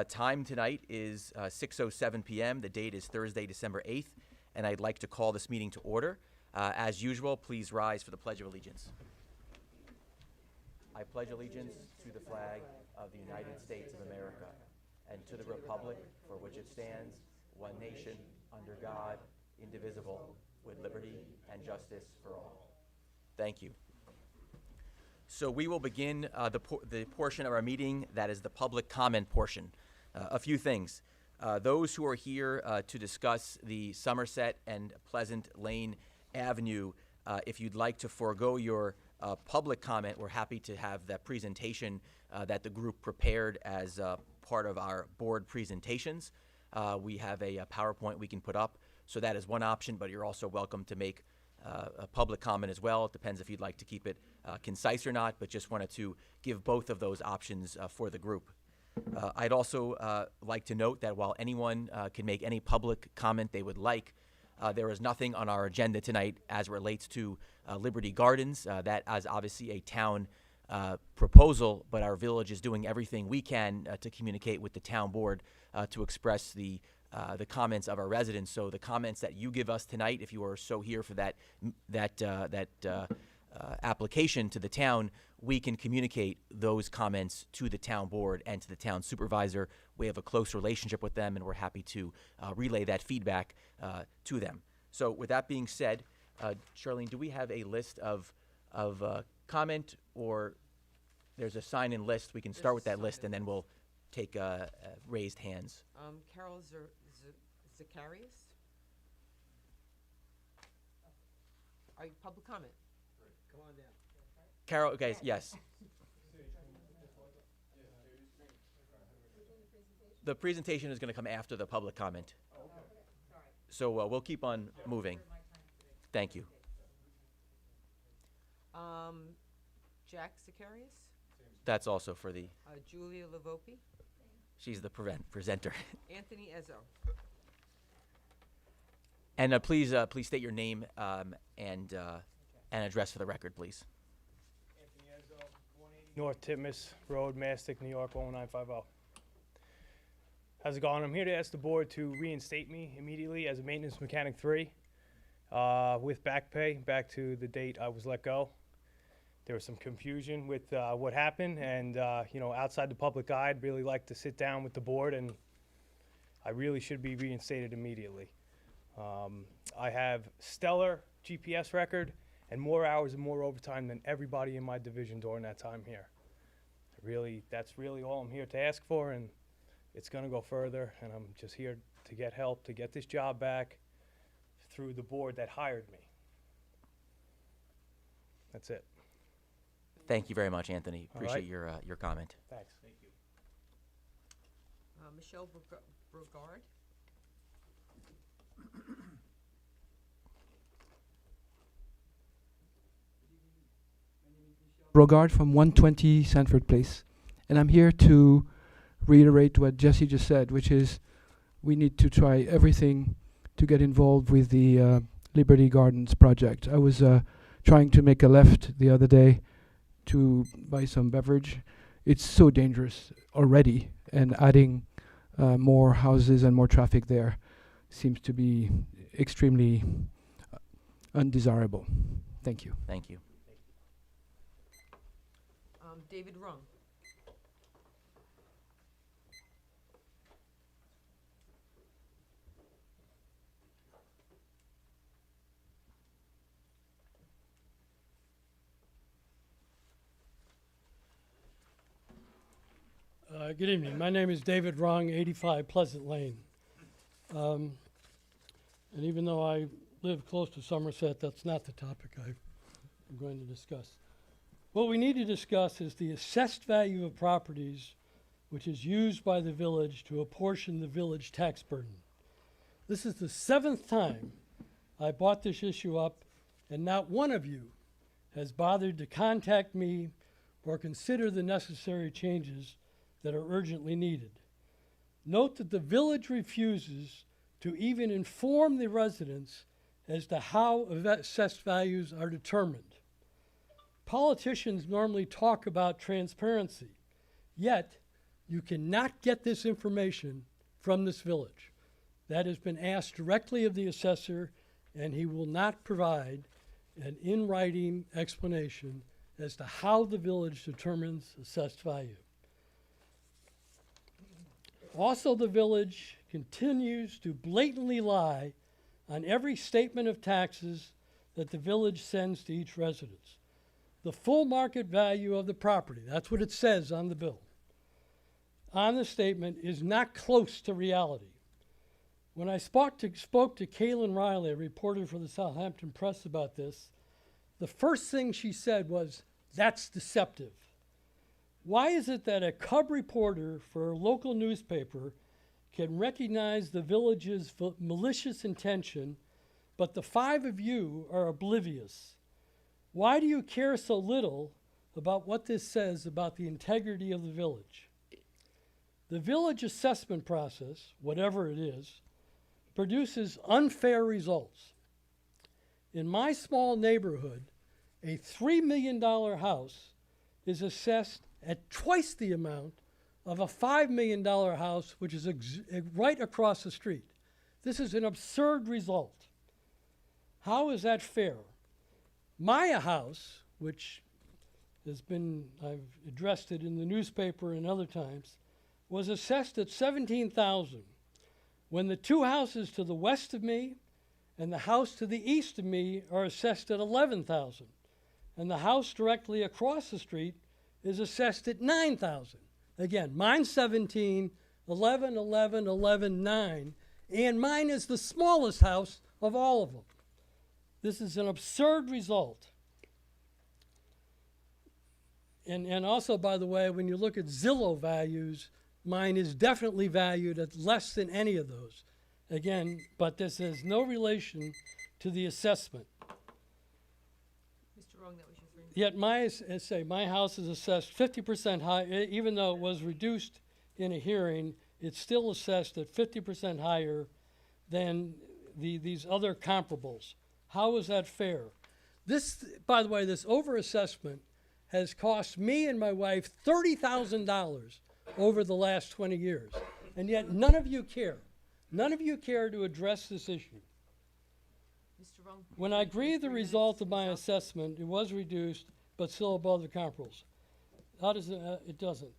Time tonight is 6:07 p.m. The date is Thursday, December 8th, and I'd like to call this meeting to order. As usual, please rise for the Pledge of Allegiance. I pledge allegiance to the flag of the United States of America and to the republic for which it stands, one nation, under God, indivisible, with liberty and justice for all. Thank you. So we will begin the portion of our meeting that is the public comment portion. A few things. Those who are here to discuss the Somerset and Pleasant Lane Avenue, if you'd like to forego your public comment, we're happy to have that presentation that the group prepared as part of our board presentations. We have a PowerPoint we can put up, so that is one option, but you're also welcome to make a public comment as well. It depends if you'd like to keep it concise or not, but just wanted to give both of those options for the group. I'd also like to note that while anyone can make any public comment they would like, there is nothing on our agenda tonight as it relates to Liberty Gardens. That is obviously a town proposal, but our village is doing everything we can to communicate with the town board to express the comments of our residents. So the comments that you give us tonight, if you are so here for that application to the town, we can communicate those comments to the town board and to the town supervisor. We have a close relationship with them, and we're happy to relay that feedback to them. So with that being said, Charlene, do we have a list of comment, or there's a sign-in list? We can start with that list, and then we'll take raised hands. Carol Zacharias? Are you public comment? Come on down. Carol, okay, yes. The presentation is going to come after the public comment. So we'll keep on moving. Thank you. Jack Zacharias? That's also for the, Julia Lavopi? she's the presenter. Anthony Ezzo? And please state your name and address for the record, please. Anthony Ezzo, 180 North Titmus Road, Mastic, New York, 01950. How's it going? I'm here to ask the board to reinstate me immediately as a maintenance mechanic 3 with back pay back to the date I was let go. There was some confusion with what happened, and outside the public eye, I'd really like to sit down with the board, and I really should be reinstated immediately. I have stellar GPS record and more hours and more overtime than everybody in my division during that time here. That's really all I'm here to ask for, and it's gonna go further, and I'm just here to get help, to get this job back through the board that hired me. That's it. Thank you very much, Anthony. All Appreciate right. your comment. Thanks. Thank you. Michelle Brugard? Brogard from 120 Sanford Place, and I'm here to reiterate what Jesse just said, which is we need to try everything to get involved with the Liberty Gardens project. I was trying to make a left the other day to buy some beverage. It's so dangerous already, and adding more houses and more traffic there seems to be extremely undesirable. Thank you. Thank you. David Rung? Good evening. My name is David Rung, 85 Pleasant Lane. And even though I live close to Somerset, that's not the topic I'm going to discuss. What we need to discuss is the assessed value of properties which is used by the village to apportion the village tax burden. This is the 7th time I brought this issue up, and not one of you has bothered to contact me or consider the necessary changes that are urgently needed. Note that the village refuses to even inform the residents as to how assessed values are determined. Politicians normally talk about transparency, yet You cannot get this information from this village. That has been asked directly of the assessor, and he will not provide an in-writing explanation as to how the village determines assessed value. Also, the village continues to blatantly lie on every statement of taxes that the village sends to each residence. The full market value of the property, that's what it says on the bill, on the statement is not close to reality. When I spoke to Kaylin Riley, a reporter for the Southampton Press about this, the first thing she said was, "That's deceptive." Why is it that a cub reporter for a local newspaper can recognize the village's malicious intention, but the five of you are oblivious? Why do you care so little about what this says about the integrity of the village? The village assessment process, whatever it is, produces unfair results. In my small neighborhood, a $3 million house is assessed at twice the amount of a $5 million house, which is right across the street. This is an absurd result. How is that fair? My house, which I've addressed it in the newspaper and other times, was assessed at $17,000. When the two houses to the west of me and the house to the east of me are assessed at $11,000, and the house directly across the street is assessed at $9,000. Again, mine's 17, 11, 11, 11, 9, and mine is the smallest house of all of them. This is an absurd result. And also, by the way, when you look at Zillow values, mine is definitely valued at less than any of those. Again, but this has no relation to the assessment. Mr. Wrong, that was your friend. Yet my house is assessed 50% high, even though it was reduced in a hearing, it's still assessed at 50% higher than these other comparables. How is that fair? This, by the way, this overassessment has cost me and my wife $30,000 over the last 20 years. And yet none of you care. None of you care to address this issue. Mr. Wrong. When I agree the result of my assessment, it was reduced, but still above the comparables. How does it? It doesn't.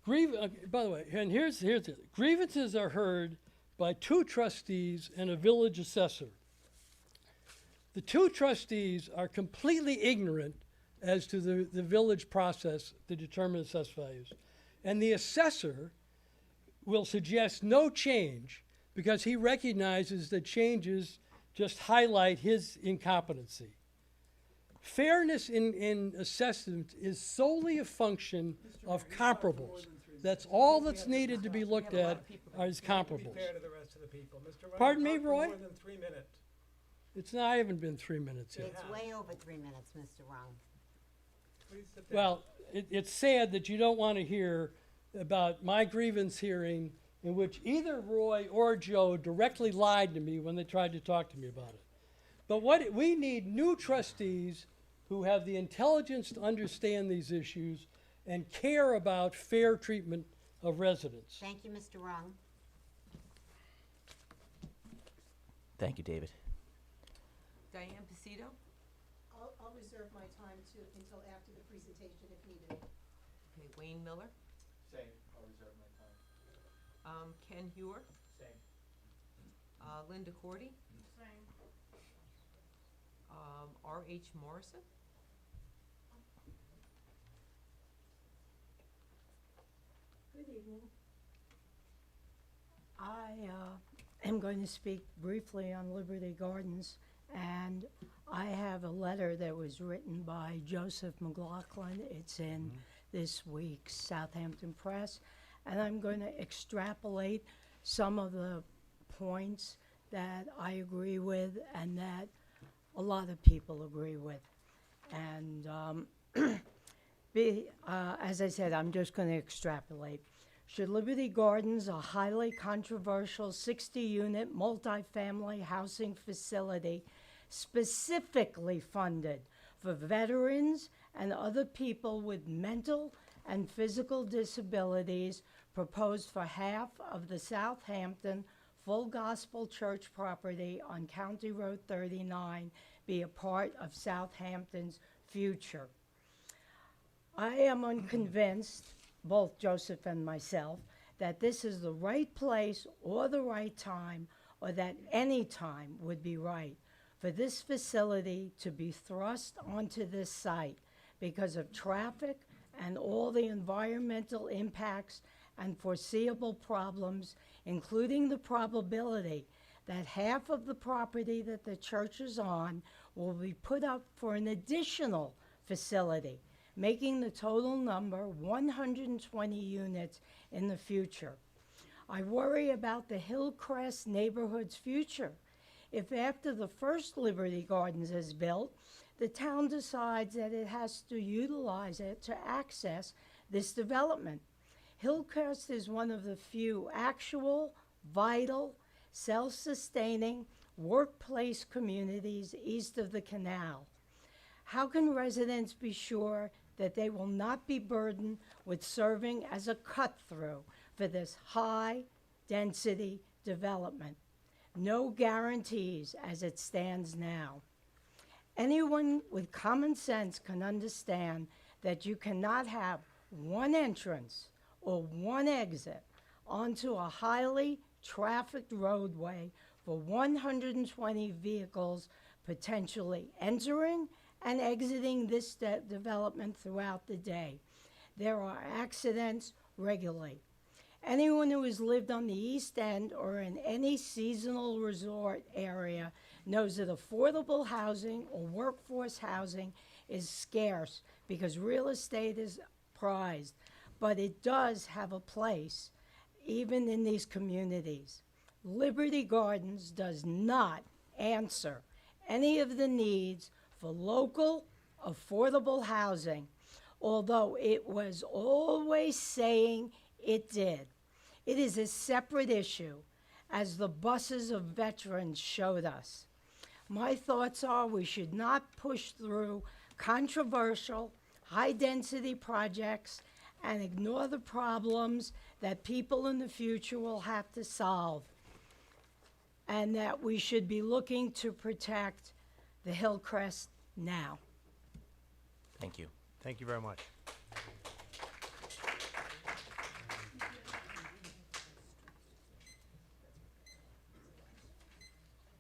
By the way, and here's it. Grievances are heard by two trustees and a village assessor. The two trustees are completely ignorant as to the village process to determine assessed values. And the assessor will suggest no change because he recognizes that changes just highlight his incompetency. Fairness in assessment is solely a function of comparables. That's all that's needed to be looked at is comparables. Fair to the rest of the people. Mr. Ryan, Pardon me, talk for Roy? More than 3 minutes. I haven't been 3 minutes yet. It's way over 3 minutes, Mr. Wrong. Please sit down. Well, it's sad that you don't want to hear about my grievance hearing in which either Roy or Joe directly lied to me when they tried to talk to me about it. But we need new trustees who have the intelligence to understand these issues and care about fair treatment of residents. Thank you, Mr. Wrong. Thank you, David. Diane Pacito. I'll reserve my time until after the presentation if needed. Okay, Wayne Miller. Same, I'll reserve my time. Ken Hewer. Same. Linda Cordy. Same. R.H. Morrison. Good evening. I am going to speak briefly on Liberty Gardens, and I have a letter that was written by Joseph McLaughlin. It's in this week's Southampton Press, and I'm going to extrapolate some of the points that I agree with and that a lot of people agree with. And as I said, I'm just going to extrapolate. Should Liberty Gardens, a highly controversial 60-unit multifamily housing facility specifically funded for veterans and other people with mental and physical disabilities proposed for half of the Southampton Full Gospel Church property on County Road 39 be a part of Southampton's future. I am unconvinced, both Joseph and myself, that this is the right place or the right time, or that any time would be right for this facility to be thrust onto this site because of traffic and all the environmental impacts and foreseeable problems, including the probability that half of the property that the church is on will be put up for an additional facility, making the total number 120 units in the future. I worry about the Hillcrest neighborhood's future. If after the first Liberty Gardens is built, the town decides that it has to utilize it to access this development. Hillcrest is one of the few actual, vital, self-sustaining workplace communities east of the canal. How can residents be sure that they will not be burdened with serving as a cut-through for this high-density development? No guarantees as it stands now. Anyone with common sense can understand that you cannot have one entrance or one exit onto a highly trafficked roadway for 120 vehicles potentially entering and exiting this development throughout the day. There are accidents regularly. Anyone who has lived on the East End or in any seasonal resort area knows that affordable housing or workforce housing is scarce because real estate is prized, but it does have a place even in these communities. Liberty Gardens does not answer any of the needs for local affordable housing, although it was always saying it did. It is a separate issue, as the buses of veterans showed us. My thoughts are we should not push through controversial, high-density projects and ignore the problems that people in the future will have to solve, and that we should be looking to protect the Hillcrest now. Thank you. Thank you very much.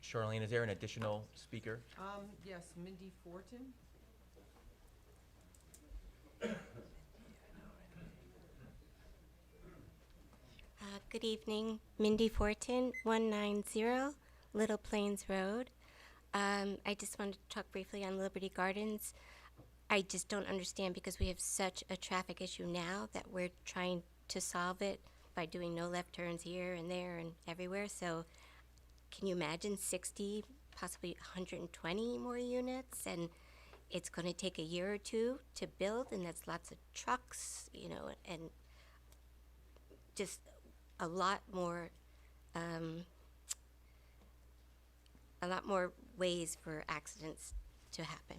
Charlene, is there an additional speaker? Yes, Mindy Fortin. Good evening, Mindy Fortin, 190 Little Plains Road. I just wanted to talk briefly on Liberty Gardens. I just don't understand because we have such a traffic issue now that we're trying to solve it by doing no left turns here and there and everywhere. So can you imagine 60, possibly 120 more units? And it's going to take a year or two to build, and that's lots of trucks, you know, and just a lot more ways for accidents to happen.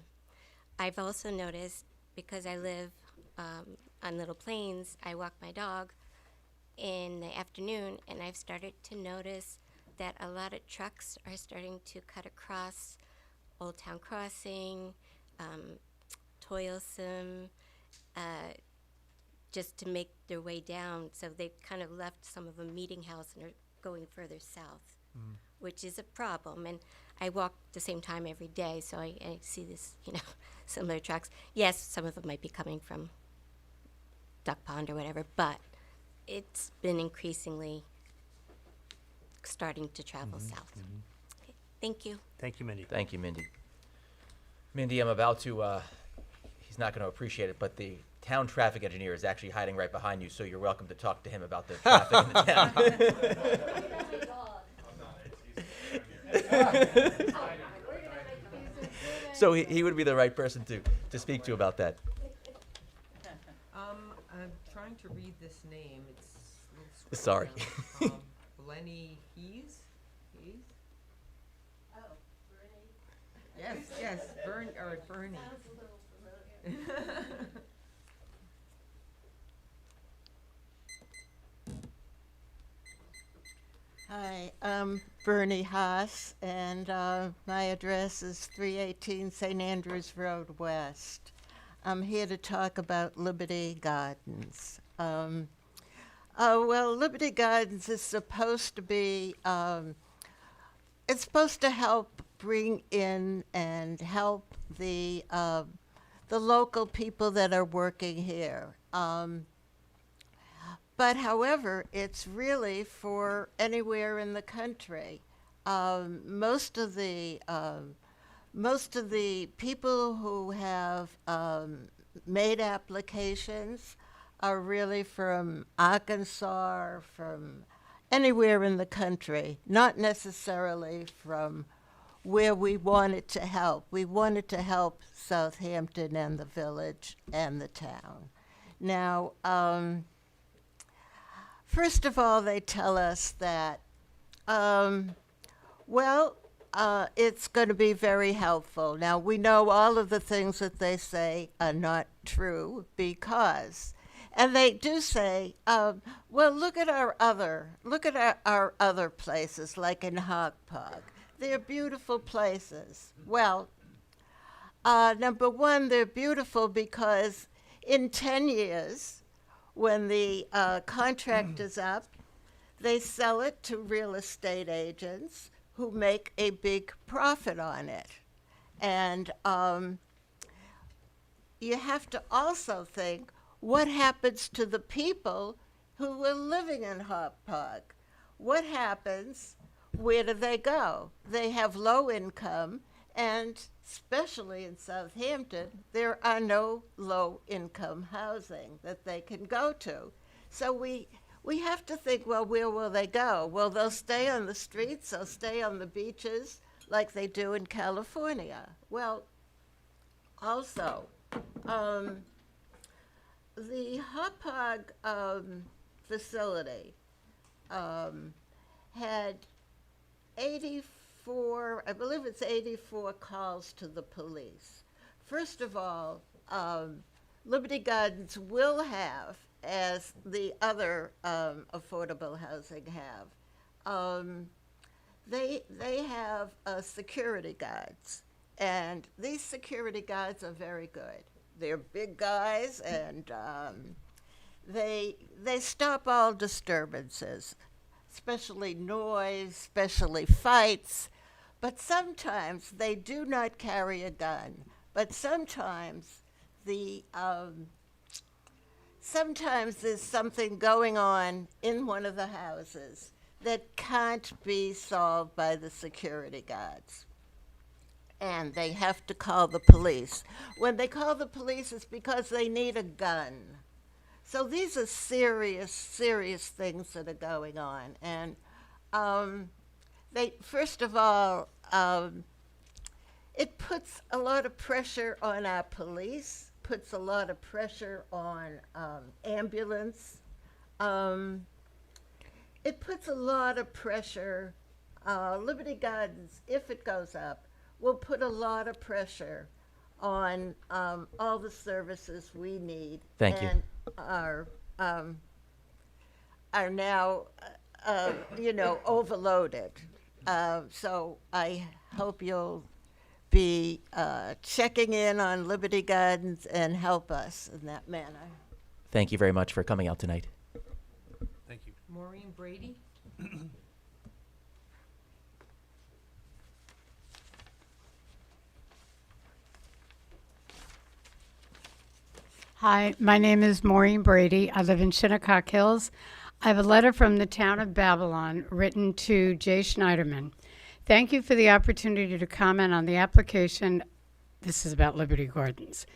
I've also noticed, because I live on Little Plains, I walk my dog in the afternoon, and I've started to notice that a lot of trucks are starting to cut across Old Town Crossing, Toilsome, just to make their way down. So they've kind of left some of them Meeting House and are going further south, which is a problem. And I walk the same time every day, so I see this, you know, similar trucks. Yes, some of them might be coming from Duck Pond or whatever, but it's been increasingly starting to travel south. Okay, thank you. Thank you, Mindy. Thank you, Mindy. Mindy, I'm about to, he's not going to appreciate it, but the town traffic engineer is actually hiding right behind you, so you're welcome to talk to him about the traffic in the town. So he would be the right person to speak to about that. I'm trying to read this name. It's a little scrolled Sorry. down. Blenny Hees? Oh, Bernie. Yes, Bernie. Sounds a little familiar. I'm Bernie Haas, and my address is 318 St. Andrews Road West. I'm here to talk about Liberty Gardens. Well, Liberty Gardens is supposed to be, it's supposed to help bring in and help the local people that are working here. But however, it's really for anywhere in the country. Most of the people who have made applications are really from Arkansas, from anywhere in the country, not necessarily from where we wanted to help. We wanted to help Southampton and the village and the town. Now, first of all, they tell us that, it's going to be very helpful. Now, we know all of the things that they say are not true because, and they do say, look at our other places, like in Hog Park. They're beautiful places. Well, number one, they're beautiful because in 10 years, when the contract is up, they sell it to real estate agents who make a big profit on it. And you have to also think, what happens to the people who are living in Hop Park? What happens? Where do they go? They have low income, and especially in Southampton, there are no low-income housing that they can go to. So we have to think, well, where will they go? Well, they'll stay on the streets, they'll stay on the beaches like they do in California. Well, also, the Hauppauge facility had 84, I believe it's 84 calls to the police. First of all, Liberty Gardens will have, as the other affordable housing have, they have security guards, and these security guards are very good. They're big guys, and they stop all disturbances, especially noise, especially fights. But sometimes they do not carry a gun. But sometimes sometimes there's something going on in one of the houses that can't be solved by the security guards. And they have to call the police. When they call the police, it's because they need a gun. So these are serious, serious things that are going on. And first of all, it puts a lot of pressure on our police, puts a lot of pressure on ambulance. It puts a lot of pressure. Liberty Gardens, if it goes up, will put a lot of pressure on all the services we need. Thank you. And are now, overloaded. So I hope you'll be checking in on Liberty Gardens and help us in that manner. Thank you very much for coming out tonight. Thank you. Maureen Brady? Hi, my name is Maureen Brady. I live in Shinnecock Hills. I have a letter from the town of Babylon written to Jay Schneiderman. Thank you for the opportunity to comment on the application. This is about Liberty Gardens.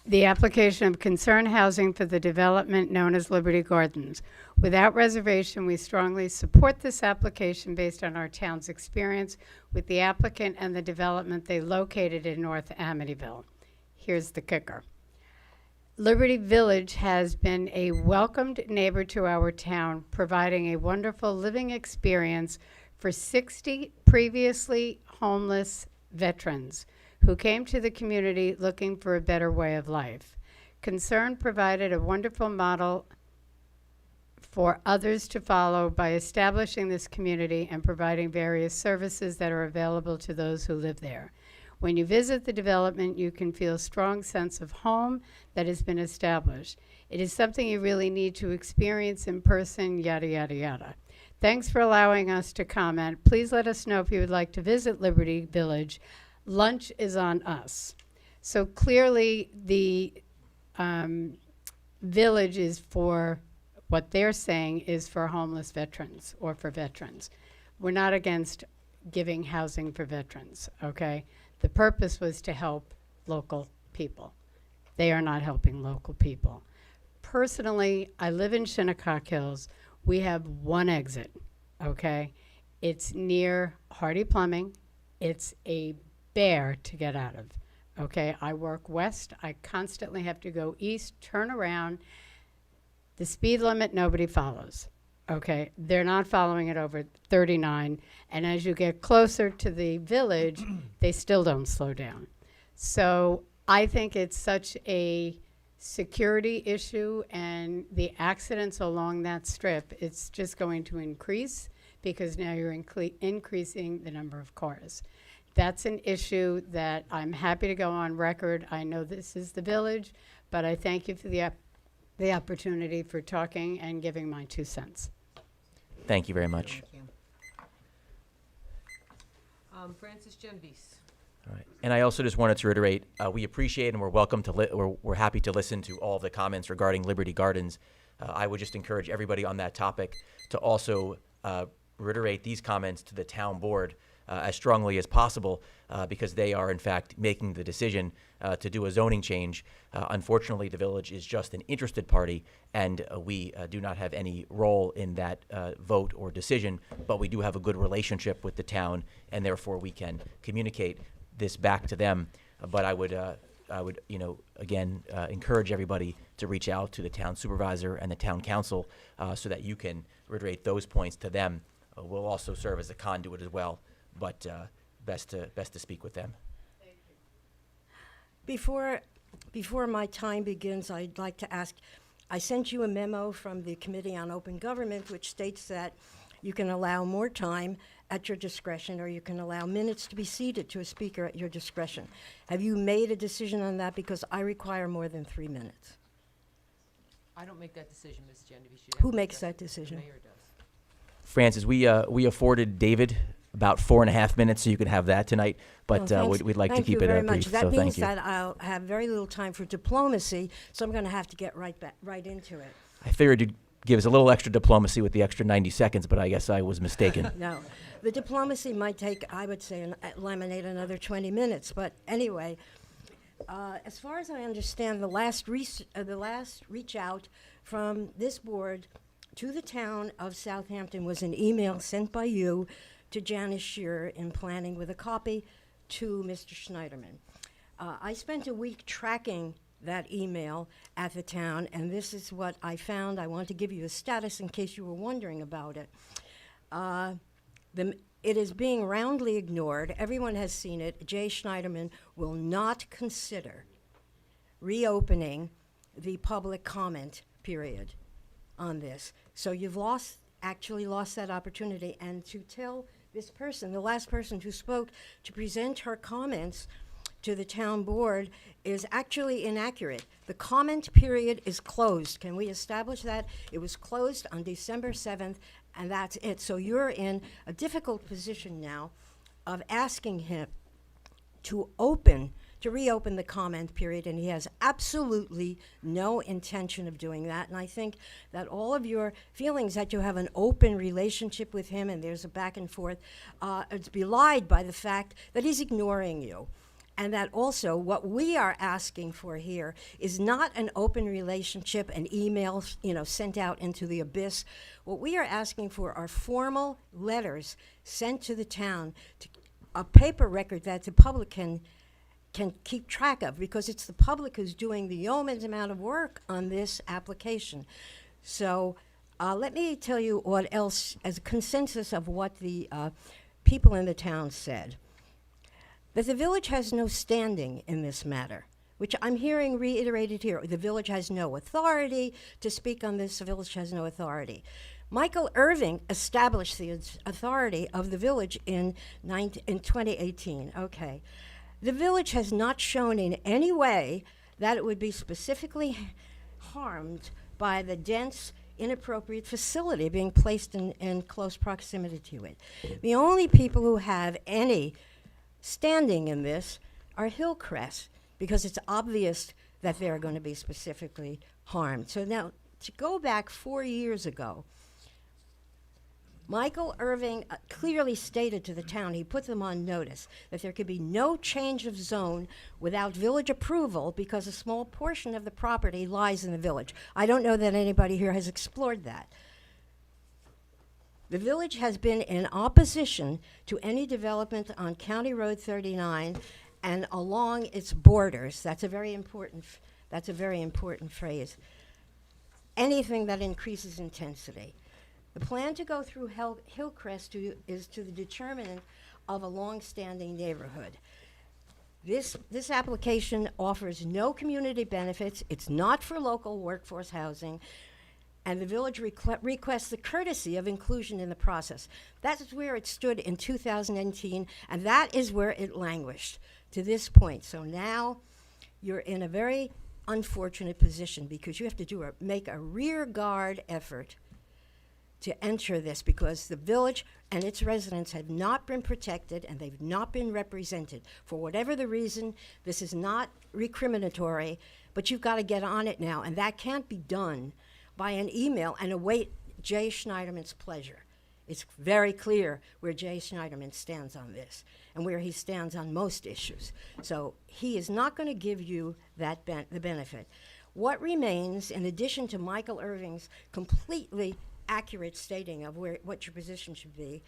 The application of concerned housing for the development known as Liberty Gardens. Without reservation, we strongly support this application based on our town's experience with the applicant and the development they located in North Amityville. Here's the kicker. Liberty Village has been a welcomed neighbor to our town, providing a wonderful living experience for 60 previously homeless veterans who came to the community looking for a better way of life. Concern provided a wonderful model for others to follow by establishing this community and providing various services that are available to those who live there. When you visit the development, you can feel a strong sense of home that has been established. It is something you really need to experience in person, yada, yada, yada. Thanks for allowing us to comment. Please let us know if you would like to visit Liberty Village. Lunch is on us. So clearly the village is for, what they're saying is for homeless veterans or for veterans. We're not against giving housing for veterans, okay? The purpose was to help local people. They are not helping local people. Personally, I live in Shinnecock Hills. We have one exit, okay? It's near Hardy Plumbing. It's a bear to get out of, okay? I work west. I constantly have to go east, turn around. The speed limit, nobody follows, okay? They're not following it over 39. And as you get closer to the village, they still don't slow down. So I think it's such a security issue, and the accidents along that strip, it's just going to increase because now you're increasing the number of cars. That's an issue that I'm happy to go on record. I know this is the village, but I thank you for the opportunity for talking and giving my 2 cents. Thank you very much. Thank you. Francis Genvis. All right. And I also just wanted to reiterate, we appreciate and we're welcome to we're happy to listen to all of the comments regarding Liberty Gardens. I would just encourage everybody on that topic to also reiterate these comments to the town board as strongly as possible because they are in fact making the decision to do a zoning change. Unfortunately, the village is just an interested party, and we do not have any role in that vote or decision, but we do have a good relationship with the town, and therefore we can communicate this back to them. But I would, again, encourage everybody to reach out to the town supervisor and the town council so that you can reiterate those points to them. We'll also serve as a conduit as well, but best to speak with them. Before my time begins, I'd like to ask, I sent you a memo from the Committee on Open Government which states that you can allow more time at your discretion, or you can allow minutes to be ceded to a speaker at your discretion. Have you made a decision on that? Because I require more than 3 minutes. I don't make that decision, Ms. Genevieve. Who makes that decision? The mayor does. Francis, we afforded David about 4.5 minutes, so you can have that tonight. But we'd like to keep it brief. Much. So That thank means you. that I'll have very little time for diplomacy, so I'm going to have to get right into it. I figured you'd give us a little extra diplomacy with the extra 90 seconds, but I guess I was mistaken. No, the diplomacy might take, I would say, laminate another 20 minutes. But anyway, as far as I understand, the last reach out from this board to the town of Southampton was an email sent by you to Janice Shearer in planning with a copy to Mr. Schneiderman. I spent a week tracking that email at the town, and this is what I found. I want to give you a status in case you were wondering about it. It is being roundly ignored. Everyone has seen it. Jay Schneiderman will not consider reopening the public comment period on this. So you've actually lost that opportunity. And to tell this person, the last person who spoke, to present her comments to the town board is actually inaccurate. The comment period is closed. Can we establish that? It was closed on December 7th, and that's it. So you're in a difficult position now of asking him to reopen the comment period, and he has absolutely no intention of doing that. And I think that all of your feelings that you have an open relationship with him and there's a back and forth, it's belied by the fact that he's ignoring you. And that also what we are asking for here is not an open relationship and emails, sent out into the abyss. What we are asking for are formal letters sent to the town, a paper record that the public can keep track of, because it's the public who's doing the yeoman's amount of work on this application. So let me tell you what else, as a consensus of what the people in the town said. That the village has no standing in this matter. which I'm hearing reiterated here. The village has no authority to speak on this. The village has no authority. Michael Irving established the authority of the village in 2018. Okay. The village has not shown in any way that it would be specifically harmed by the dense, inappropriate facility being placed in close proximity to it. The only people who have any standing in this are Hillcrest, because it's obvious that they're going to be specifically harmed. So now, to go back 4 years ago, Michael Irving clearly stated to the town, he put them on notice, that there could be no change of zone without village approval because a small portion of the property lies in the village. I don't know that anybody here has explored that. The village has been in opposition to any development on County Road 39 and along its borders. That's a very important phrase. Anything that increases intensity. The plan to go through Hillcrest is to the determinant of a long-standing neighborhood. This application offers no community benefits. It's not for local workforce housing, and the village requests the courtesy of inclusion in the process. That's where it stood in 2018, and that is where it languished to this point. So now you're in a very unfortunate position because you have to make a rear guard effort to enter this, because the village and its residents have not been protected and they've not been represented. For whatever the reason, this is not recriminatory, but you've got to get on it now, and that can't be done by an email and await Jay Schneiderman's pleasure. It's very clear where Jay Schneiderman stands on this and where he stands on most issues. So he is not going to give you that the benefit. What remains, in addition to Michael Irving's completely accurate stating of what your position should be,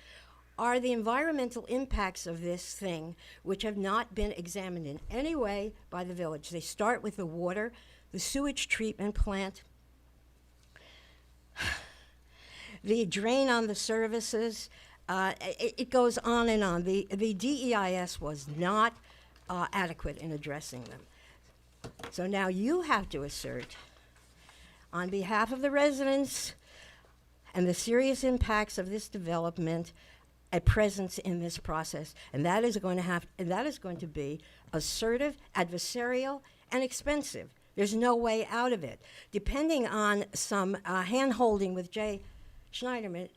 are the environmental impacts of this thing, which have not been examined in any way by the village. They start with the water, the sewage treatment plant, the drain on the services. It goes on and on. The DEIS was not adequate in addressing them. So now you have to assert, on behalf of the residents and the serious impacts of this development, a presence in this process, and that is going to be assertive, adversarial, and expensive. There's no way out of it. Depending on some hand-holding with Jay Schneiderman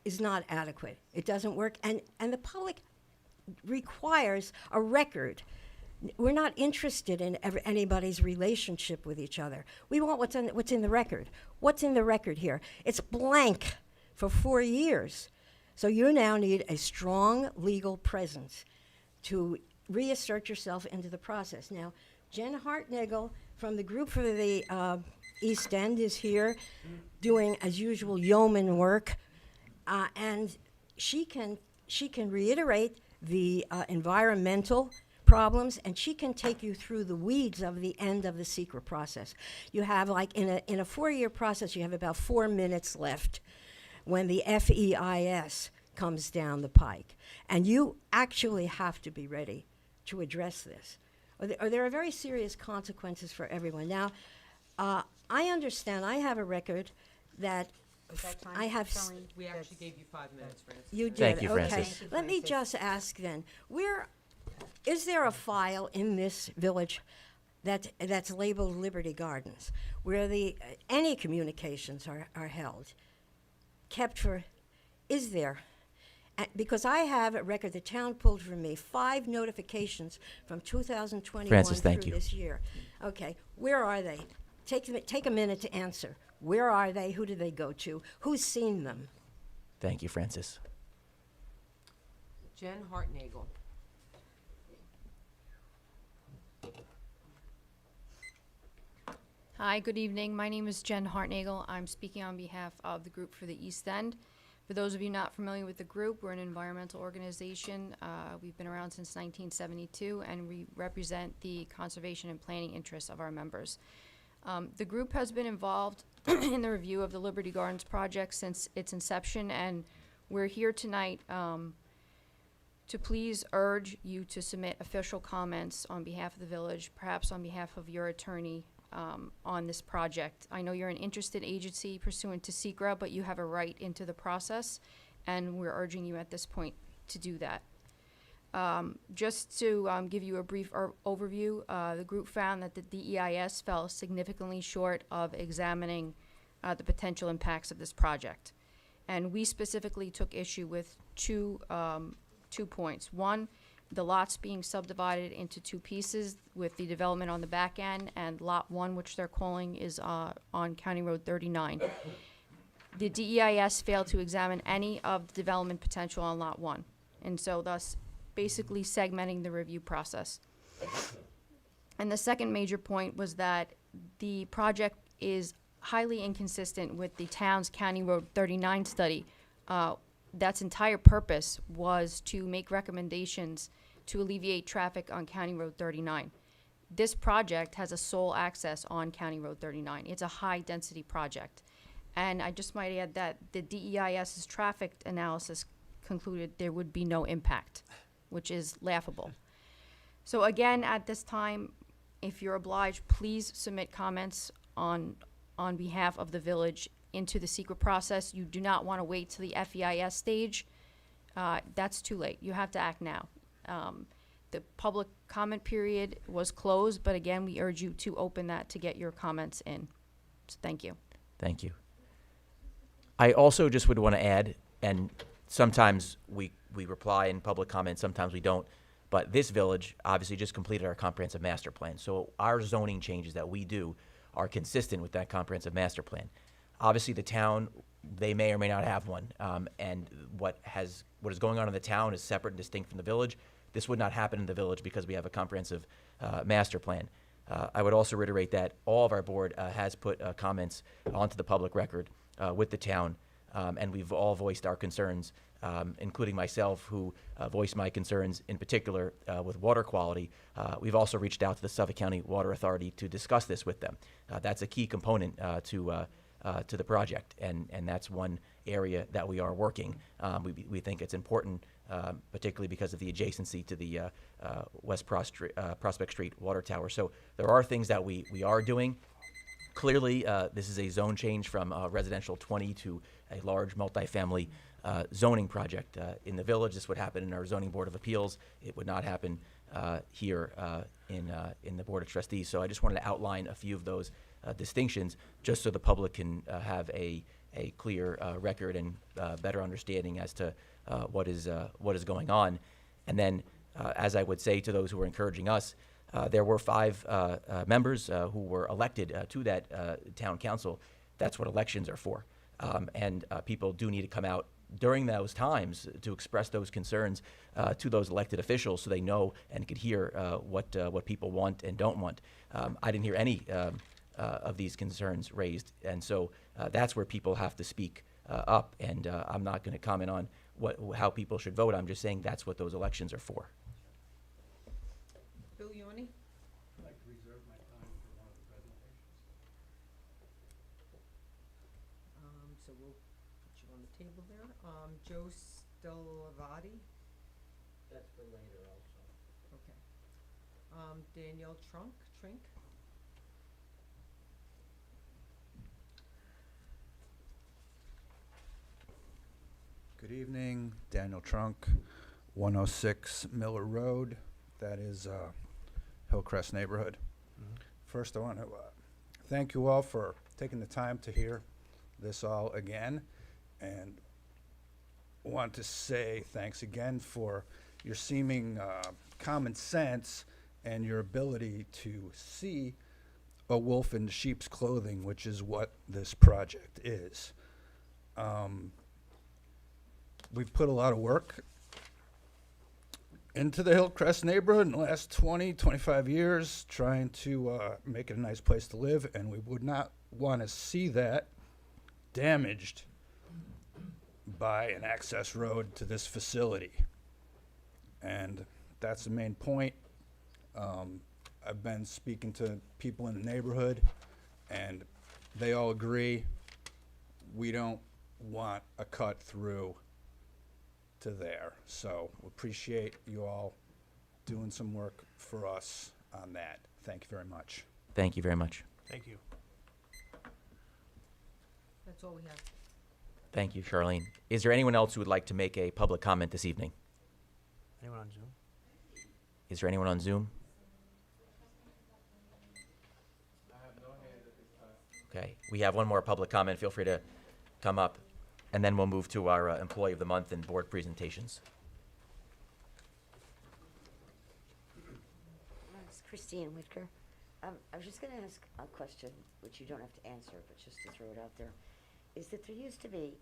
is not adequate. It doesn't work, and the public requires a record. We're not interested in anybody's relationship with each other. We want what's in the record. What's in the record here? It's blank for 4 years. So you now need a strong legal presence to reassert yourself into the process. Now, Jen Hartnagel from the group for the East End is here doing, as usual, yeoman work, and she can reiterate the environmental problems, and she can take you through the weeds of the end of the secret process. You have, like, in a 4-year process, you have about 4 minutes left when the FEIS comes down the pike. And you actually have to be ready to address this. Or there are very serious consequences for everyone. Now, I understand, I have a record that I have... We actually gave you 5 minutes, Francis. You did, Thank you, okay. Francis. Let me just ask then, is there a file in this village that's labeled Liberty Gardens, where any communications are held, kept for? Is there? Because I have a record the town pulled from me 5 notifications from 2021 Francis, thank through you. this year. Okay, where are they? Take a minute to answer. Where are they? Who do they go to? Who's seen them? Thank you, Francis. Jen Hartnagel. Hi, good evening. My name is Jen Hartnagel. I'm speaking on behalf of the group for the East End. For those of you not familiar with the group, we're an environmental organization. We've been around since 1972, and we represent the conservation and planning interests of our members. The group has been involved in the review of the Liberty Gardens project since its inception, and we're here tonight to please urge you to submit official comments on behalf of the village, perhaps on behalf of your attorney, on this project. I know you're an interested agency pursuant to SECRA, but you have a right into the process, and we're urging you at this point to do that. Just to give you a brief overview, the group found that the DEIS fell significantly short of examining the potential impacts of this project. And we specifically took issue with two points. One, the lots being subdivided into two pieces with the development on the back end, and lot 1, which they're calling, is on County Road 39. The DEIS failed to examine any of the development potential on lot 1, and so thus basically segmenting the review process. And the second major point was that the project is highly inconsistent with the town's County Road 39 study. That's entire purpose was to make recommendations to alleviate traffic on County Road 39. This project has a sole access on County Road 39. It's a high-density project. And I just might add that the DEIS's traffic analysis concluded there would be no impact, which is laughable. So again, at this time, if you're obliged, please submit comments on behalf of the village into the secret process. You do not want to wait to the FEIS stage. That's too late. You have to act now. The public comment period was closed, but again, we urge you to open that to get your comments in. So thank you. Thank you. I also just would want to add, and sometimes we reply in public comment, sometimes we don't, but this village obviously just completed our comprehensive master plan. So our zoning changes that we do are consistent with that comprehensive master plan. Obviously the town, they may or may not have one, and what is going on in the town is separate and distinct from the village. This would not happen in the village because we have a comprehensive master plan. I would also reiterate that all of our board has put comments onto the public record with the town, and we've all voiced our concerns, including myself, who voiced my concerns in particular with water quality. We've also reached out to the Suffolk County Water Authority to discuss this with them. That's a key component to the project, and that's one area that we are working. We think it's important, particularly because of the adjacency to the West Prospect Street water tower. So there are things that we are doing. Clearly, this is a zone change from residential 20 to a large multifamily zoning project. In the village, this would happen in our Zoning Board of Appeals. It would not happen here in the Board of Trustees. So I just wanted to outline a few of those distinctions, just so the public can have a clear record and better understanding as to what is going on. And then, as I would say to those who are encouraging us, there were 5 members who were elected to that town council. That's what elections are for. And people do need to come out during those times to express those concerns to those elected officials so they know and could hear what people want and don't want. I didn't hear any of these concerns raised, and so that's where people have to speak up, and I'm not going to comment on how people should vote. I'm just saying that's what those elections are for. Bill Yoni? I'd like to reserve my time for one of the presentations. So we'll put you on the table there. Joe Stellavati? That's for later also. Okay. Danielle Trink? Good evening, Daniel Trunk, 106 Miller Road. That is Hillcrest neighborhood. First, I want to thank you all for taking the time to hear this all again, and want to say thanks again for your seeming common sense and your ability to see a wolf in sheep's clothing, which is what this project is. We've put a lot of work into the Hillcrest neighborhood in the last 20, 25 years, trying to make it a nice place to live, and we would not want to see that damaged by an access road to this facility. And that's the main point. I've been speaking to people in the neighborhood, and they all agree we don't want a cut through to there. So we appreciate you all doing some work for us on that. Thank you very much. Thank you very much. Thank you. That's all we have. Thank you, Charlene. Is there anyone else who would like to make a public comment this evening? Anyone on Zoom? Is there anyone on Zoom? Okay, we have one more public comment. Feel free to come up, and then we'll move to our Employee of the Month and board presentations. It's Christine Whitaker. I was just going to ask a question, which you don't have to answer, but just to throw it out there, is that there used to be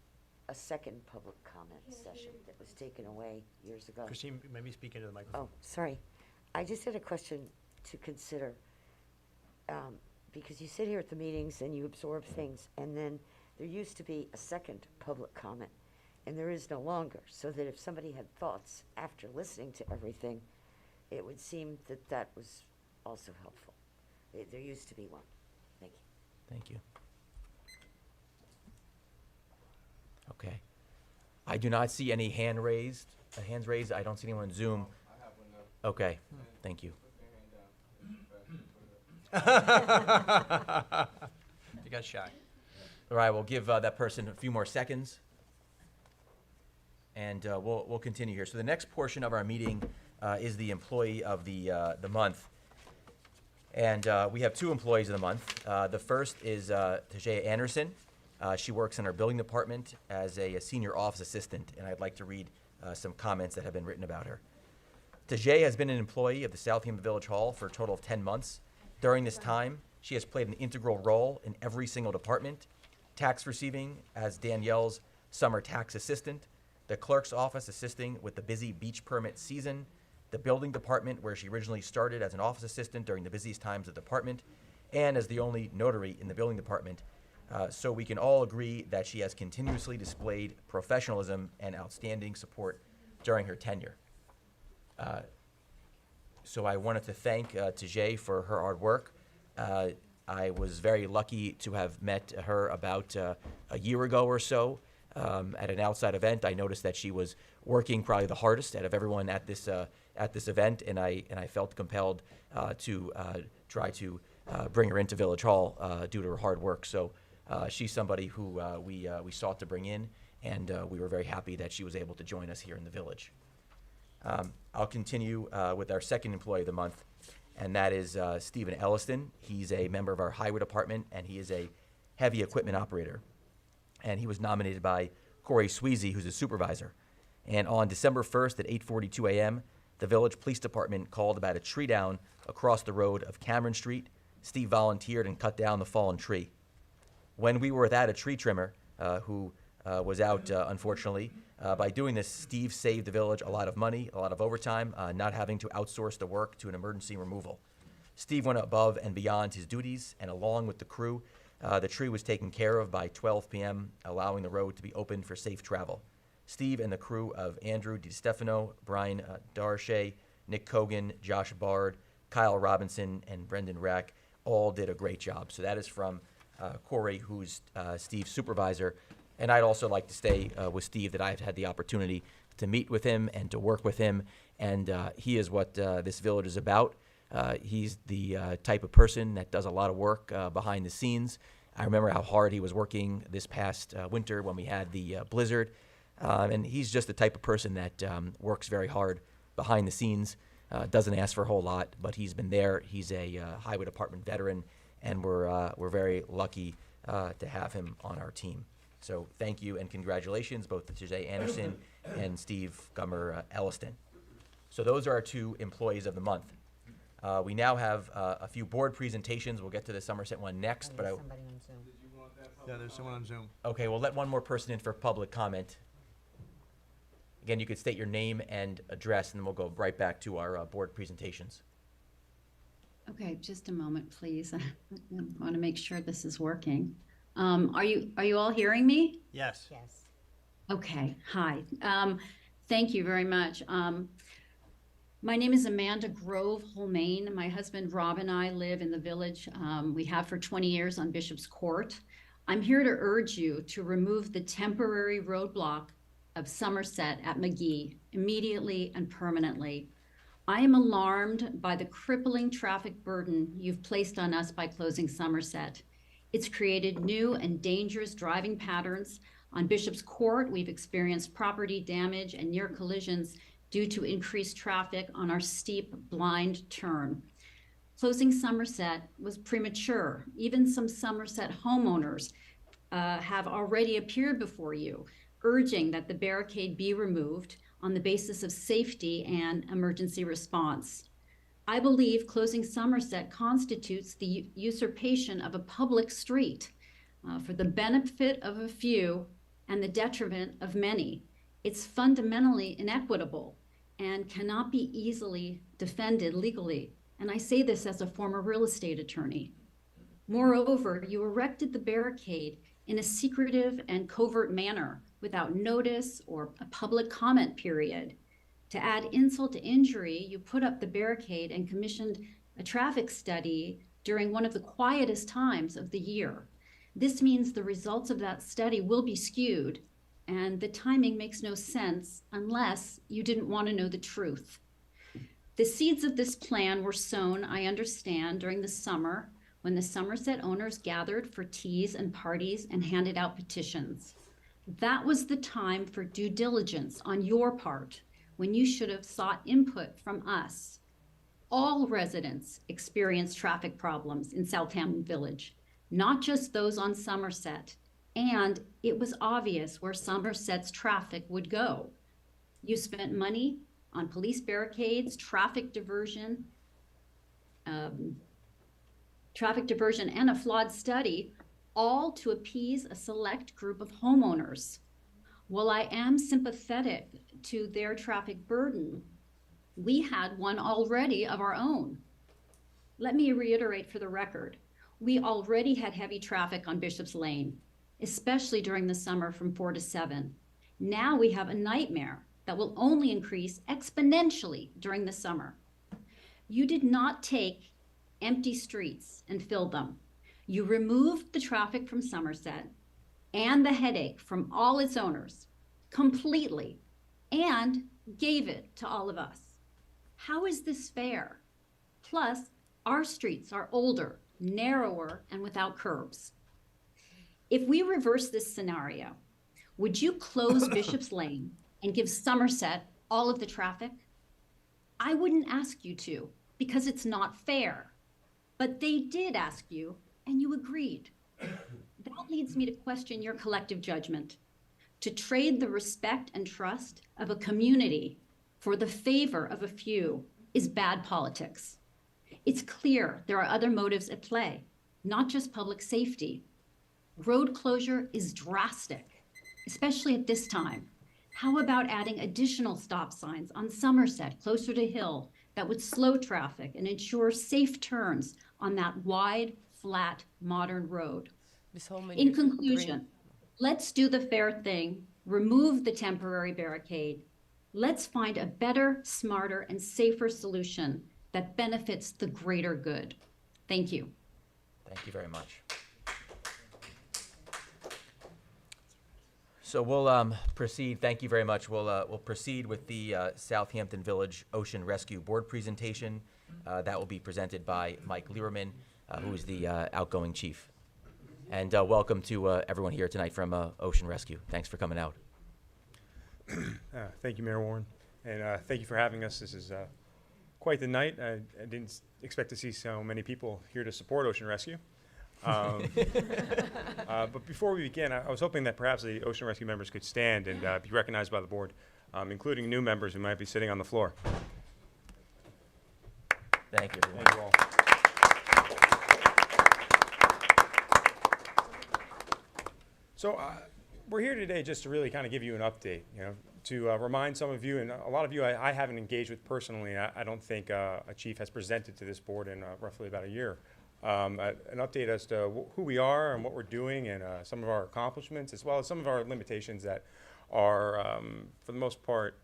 a second public comment session that was taken away years ago. Christine, maybe speak into the microphone. Oh, sorry. I just had a question to consider, because you sit here at the meetings and you absorb things, and then there used to be a second public comment, and there is no longer, so that if somebody had thoughts after listening to everything, it would seem that that was also helpful. There used to be one. Thank you. Thank you. Okay. I do not see any hands raised. I don't see anyone on Zoom. Okay, thank you. You got shy. All right, we'll give that person a few more seconds, and we'll continue here. So the next portion of our meeting is the Employee of the Month, and we have two Employees of the Month. The first is Tajaya Anderson. She works in our building department as a senior office assistant, and I'd like to read some comments that have been written about her. Tajay has been an employee of the Southampton Village Hall for a total of 10 months. During this time, she has played an integral role in every single department: tax receiving as Danielle's summer tax assistant, the clerk's office assisting with the busy beach permit season, the building department where she originally started as an office assistant during the busiest times of the department, and as the only notary in the building department. So we can all agree that she has continuously displayed professionalism and outstanding support during her tenure. So I wanted to thank Tajay for her hard work. I was very lucky to have met her about a year ago or so at an outside event. I noticed that she was working probably the hardest out of everyone at this event, and I felt compelled to try to bring her into Village Hall due to her hard work. So she's somebody who we sought to bring in, and we were very happy that she was able to join us here in the village. I'll continue with our second Employee of the Month, and that is Stephen Elliston. He's a member of our highway department, and he is a heavy equipment operator. And he was nominated by Corey Sweezy, who's a supervisor. And on December 1st at 8:42 a.m., the village police department called about a tree down across the road of Cameron Street. Steve volunteered and cut down the fallen tree. When we were without a tree trimmer, who was out, unfortunately, by doing this, Steve saved the village a lot of money, a lot of overtime, not having to outsource the work to an emergency removal. Steve went above and beyond his duties, and along with the crew, the tree was taken care of by 12 p.m., allowing the road to be open for safe travel. Steve and the crew of Andrew DiStefano, Brian Darche, Nick Cogan, Josh Bard, Kyle Robinson, and Brendan Rack all did a great job. So that is from Corey, who's Steve's supervisor. And I'd also like to say with Steve that I've had the opportunity to meet with him and to work with him, and he is what this village is about. He's the type of person that does a lot of work behind the scenes. I remember how hard he was working this past winter when we had the blizzard, and he's just the type of person that works very hard behind the scenes, doesn't ask for a whole lot, but he's been there. He's a highway department veteran, and we're very lucky to have him on our team. So thank you and congratulations both to Tajay Anderson and Steve Gummer Elliston. So those are our two Employees of the Month. We now have a few board presentations. We'll get to the Somerset one next. But Somebody on Zoom. Yeah, there's someone on Zoom. Okay, we'll let one more person in for public comment. Again, you could state your name and address, and then we'll go right back to our board presentations. Okay, just a moment, please. I want to make sure this is working. Are you all hearing me? Yes. Yes. Okay, hi. Thank you very much. My name is Amanda Grove Holmain. My husband Rob and I live in the village. We have for 20 years on Bishop's Court. I'm here to urge you to remove the temporary roadblock of Somerset at McGee immediately and permanently. I am alarmed by the crippling traffic burden you've placed on us by closing Somerset. It's created new and dangerous driving patterns. On Bishop's Court, we've experienced property damage and near collisions due to increased traffic on our steep blind turn. Closing Somerset was premature. Even some Somerset homeowners have already appeared before you, urging that the barricade be removed on the basis of safety and emergency response. I believe closing Somerset constitutes the usurpation of a public street for the benefit of a few and the detriment of many. It's fundamentally inequitable and cannot be easily defended legally. And I say this as a former real estate attorney. Moreover, you erected the barricade in a secretive and covert manner without notice or a public comment period. To add insult to injury, you put up the barricade and commissioned a traffic study during one of the quietest times of the year. This means the results of that study will be skewed, and the timing makes no sense unless you didn't want to know the truth. The seeds of this plan were sown, I understand, during the summer when the Somerset owners gathered for teas and parties and handed out petitions. That was the time for due diligence on your part, when you should have sought input from us. All residents experience traffic problems in Southampton Village, not just those on Somerset, and it was obvious where Somerset's traffic would go. You spent money on police barricades, traffic diversion, and a flawed study, all to appease a select group of homeowners. While I am sympathetic to their traffic burden, we had one already of our own. Let me reiterate for the record, we already had heavy traffic on Bishop's Lane, especially during the summer from 4 to 7. Now we have a nightmare that will only increase exponentially during the summer. You did not take empty streets and fill them. You removed the traffic from Somerset and the headache from all its owners completely and gave it to all of us. How is this fair? Plus, our streets are older, narrower, and without curbs. If we reverse this scenario, would you close Bishop's Lane and give Somerset all of the traffic? I wouldn't ask you to because it's not fair, but they did ask you and you agreed. That leads me to question your collective judgment. To trade the respect and trust of a community for the favor of a few is bad politics. It's clear there are other motives at play, not just public safety. Road closure is drastic, especially at this time. How about adding additional stop signs on Somerset closer to Hill that would slow traffic and ensure safe turns on that wide, flat, modern road? In conclusion, let's do the fair thing, remove the temporary barricade. Let's find a better, smarter, and safer solution that benefits the greater good. Thank you. Thank you very much. So we'll proceed. Thank you very much. We'll proceed with the Southampton Village Ocean Rescue Board presentation. That will be presented by Mike Lieberman, who is the outgoing chief. And welcome to everyone here tonight from Ocean Rescue. Thanks for coming out. Thank you, Mayor Warren, and thank you for having us. This is quite the night. I didn't expect to see so many people here to support Ocean Rescue. But before we begin, I was hoping that perhaps the Ocean Rescue members could stand and be recognized by the board, including new members who might be sitting on the floor. Thank you, everyone. Thank you all. So we're here today just to really kind of give you an update, to remind some of you, and a lot of you I haven't engaged with personally. I don't think a chief has presented to this board in roughly about a year. An update as to who we are and what we're doing and some of our accomplishments, as well as some of our limitations that are, for the most part,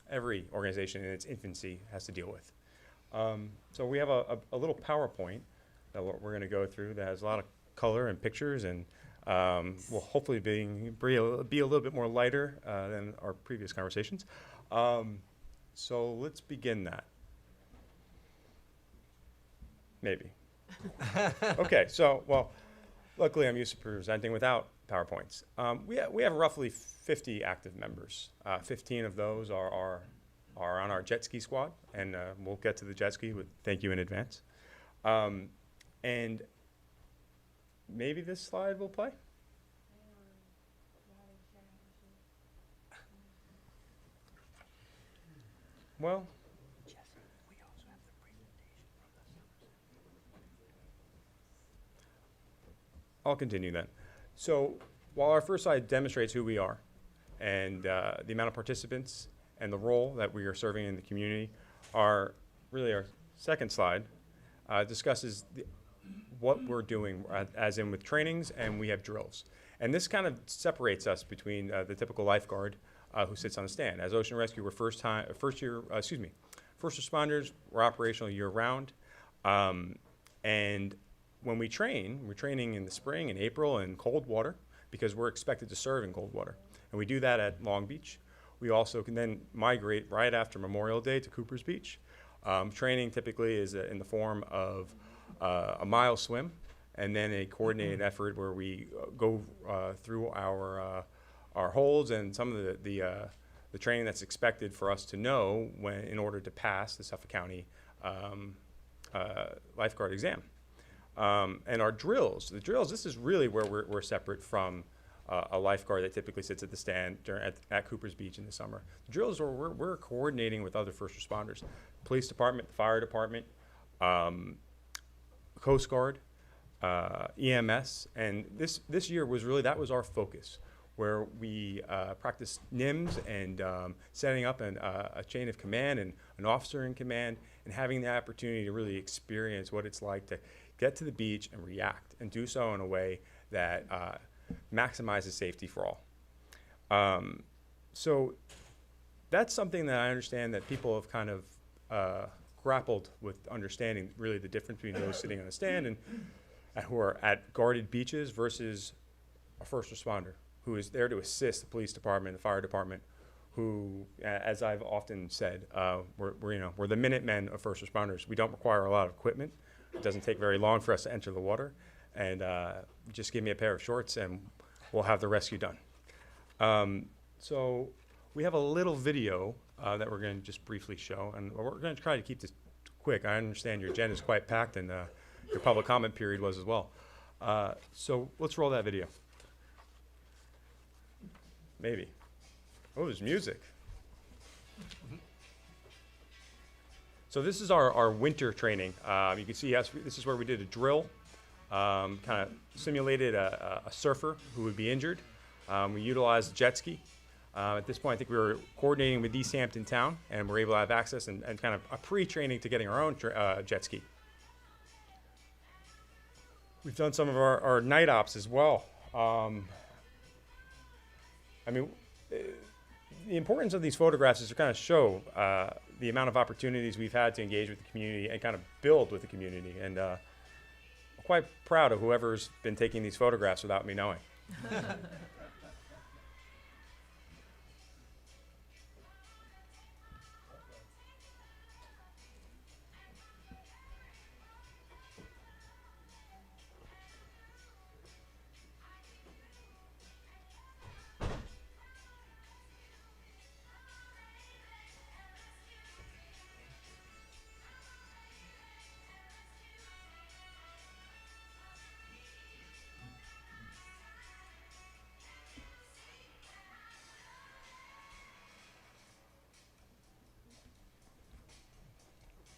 every organization in its infancy has to deal with. So we have a little PowerPoint that we're going to go through that has a lot of color and pictures, and will hopefully be a little bit more lighter than our previous conversations. So let's begin that. Maybe. Okay, so, well, luckily I'm used to presenting without PowerPoints. We have roughly 50 active members. 15 of those are on our jet ski squad, and we'll get to the jet ski, but thank you in advance. And maybe this slide will play? Well, I'll continue then. So while our first slide demonstrates who we are and the amount of participants and the role that we are serving in the community, our second slide discusses what we're doing, as in with trainings, and we have drills. And this kind of separates us between the typical lifeguard who sits on the stand. As Ocean Rescue, we're first responders. We're operational year-round, and when we're training in the spring and April in cold water because we're expected to serve in cold water. And we do that at Long Beach. We also can then migrate right after Memorial Day to Cooper's Beach. Training typically is in the form of a mile swim and then a coordinated effort where we go through our holds and some of the training that's expected for us to know in order to pass the Suffolk County lifeguard exam. And our drills, this is really where we're separate from a lifeguard that typically sits at the stand at Cooper's Beach in the summer. The drills are where we're coordinating with other first responders, police department, fire department, Coast Guard, EMS, and this year that was our focus, where we practiced NIMS and setting up a chain of command and an officer in command, and having the opportunity to really experience what it's like to get to the beach and react, and do so in a way that maximizes safety for all. So that's something that I understand that people have kind of grappled with understanding really the difference between those sitting on the stand and who are at guarded beaches versus a first responder who is there to assist the police department, the fire department, who, as I've often said, we're the Minutemen of first responders. We don't require a lot of equipment. It doesn't take very long for us to enter the water, and just give me a pair of shorts and we'll have the rescue done. So we have a little video that we're going to just briefly show, and we're going to try to keep this quick. I understand your agenda is quite packed, and your public comment period was as well. So let's roll that video. Maybe. Oh, there's music. So this is our winter training. You can see this is where we did a drill, kind of simulated a surfer who would be injured. We utilized a jet ski. At this point, I think we were coordinating with East Hampton Town, and we're able to have access and kind of a pre-training to getting our own jet ski. We've done some of our night ops as well. I mean, the importance of these photographs is to kind of show the amount of opportunities we've had to engage with the community and kind of build with the community. And I'm quite proud of whoever's been taking these photographs without me knowing.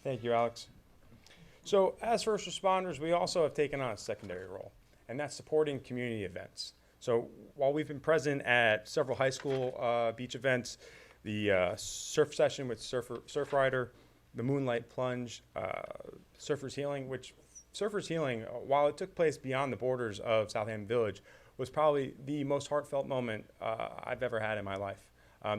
Thank you, Alex. So as first responders, we also have taken on a secondary role, and that's supporting community events. So while we've been present at several high school beach events, the surf session with Surf Rider, the Moonlight Plunge, Surfers Healing, while it took place beyond the borders of Southampton Village, was probably the most heartfelt moment I've ever had in my life.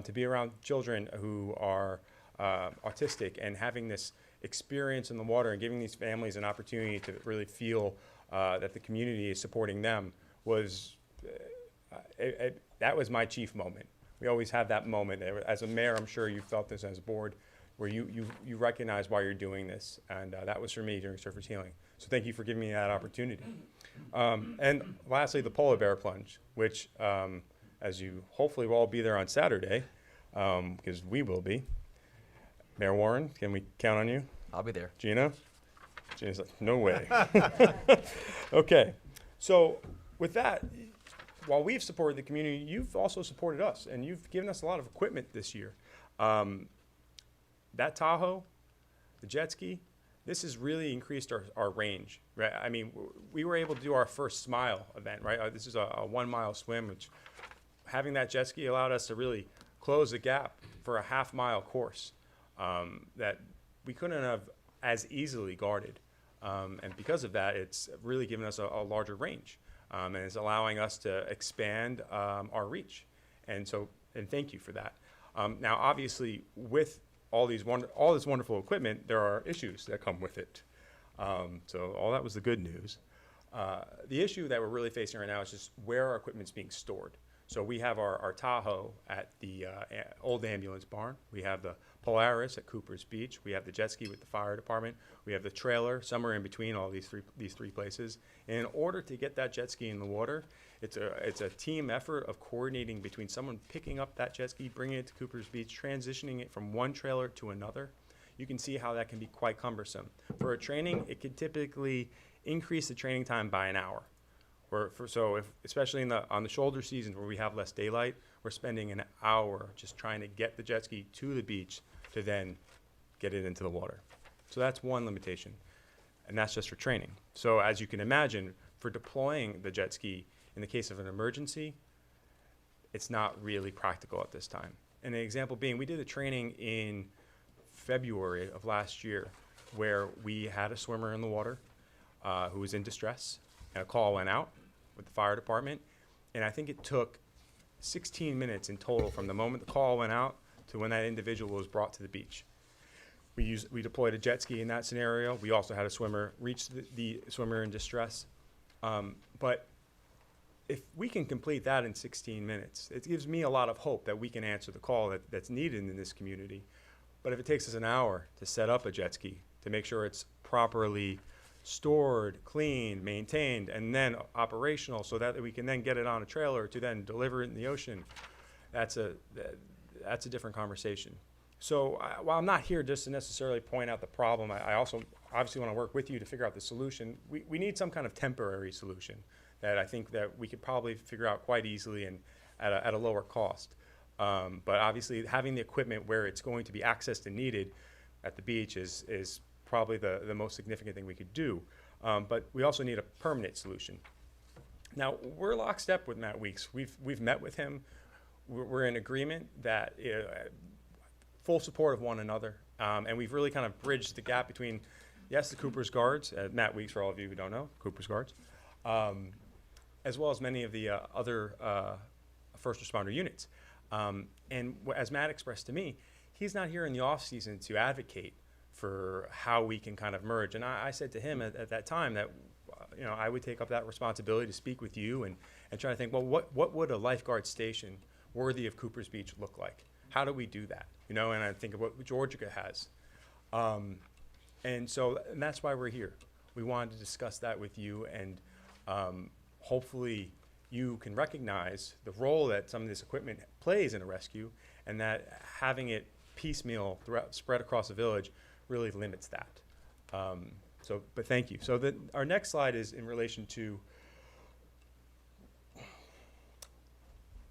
To be around children who are autistic and having this experience in the water and giving these families an opportunity to really feel that the community is supporting them was, that was my chief moment. We always have that moment. As a mayor, I'm sure you felt this as a board, where you recognize why you're doing this, and that was for me during Surface Healing. So thank you for giving me that opportunity. And lastly, the polar bear plunge, which, as you hopefully will all be there on Saturday, because we will be. Mayor Warren, can we count on you? I'll be there. Gina? Gina's like, no way. Okay, so with that, while we've supported the community, you've also supported us, and you've given us a lot of equipment this year. That Tahoe, the jet ski, this has really increased our range, right? I mean, we were able to do our first Smile event, right? This is a 1 mile swim, which having that jet ski allowed us to really close the gap for a half-mile course that we couldn't have as easily guarded. And because of that, it's really given us a larger range. And it's allowing us to expand our reach. And thank you for that. Now, obviously, with all this wonderful equipment, there are issues that come with it. So all that was the good news. The issue that we're really facing right now is just where our equipment's being stored. So we have our Tahoe at the old ambulance barn. We have the Polaris at Cooper's Beach. We have the jet ski with the fire department. We have the trailer somewhere in between all these three places. And in order to get that jet ski in the water, it's a team effort of coordinating between someone picking up that jet ski, bringing it to Cooper's Beach, transitioning it from one trailer to another. You can see how that can be quite cumbersome. For a training, it could typically increase the training time by an hour. Especially on the shoulder seasons where we have less daylight, we're spending an hour just trying to get the jet ski to the beach to then get it into the water. So that's one limitation, and that's just for training. So as you can imagine, for deploying the jet ski in the case of an emergency, it's not really practical at this time. And an example being, we did a training in February of last year where we had a swimmer in the water who was in distress, and a call went out with the fire department, and I think it took 16 minutes in total from the moment the call went out to when that individual was brought to the beach. We deployed a jet ski in that scenario. We also had a swimmer reach the swimmer in distress. But if we can complete that in 16 minutes, it gives me a lot of hope that we can answer the call that's needed in this community. But if it takes us an hour to set up a jet ski, to make sure it's properly stored, cleaned, maintained, and then operational so that we can then get it on a trailer to then deliver it in the ocean, that's a different conversation. So while I'm not here just to necessarily point out the problem, I also obviously want to work with you to figure out the solution. We need some kind of temporary solution that I think that we could probably figure out quite easily and at a lower cost. But obviously having the equipment where it's going to be accessed and needed at the beach is probably the most significant thing we could do. But we also need a permanent solution. Now, we're lockstep with Matt Weeks. We've met with him. We're in agreement that full support of one another. And we've really kind of bridged the gap between, yes, the Cooper's Guards, Matt Weeks, for all of you who don't know, Cooper's Guards, as well as many of the other first responder units. And as Matt expressed to me, he's not here in the off season to advocate for how we can kind of merge. And I said to him at that time that I would take up that responsibility to speak with you and try to think, well, what would a lifeguard station worthy of Cooper's Beach look like? How do we do that? And I think of what Georgia has. And that's why we're here. We wanted to discuss that with you, and hopefully you can recognize the role that some of this equipment plays in a rescue, and that having it piecemeal spread across the village really limits that. But thank you. So our next slide is in relation to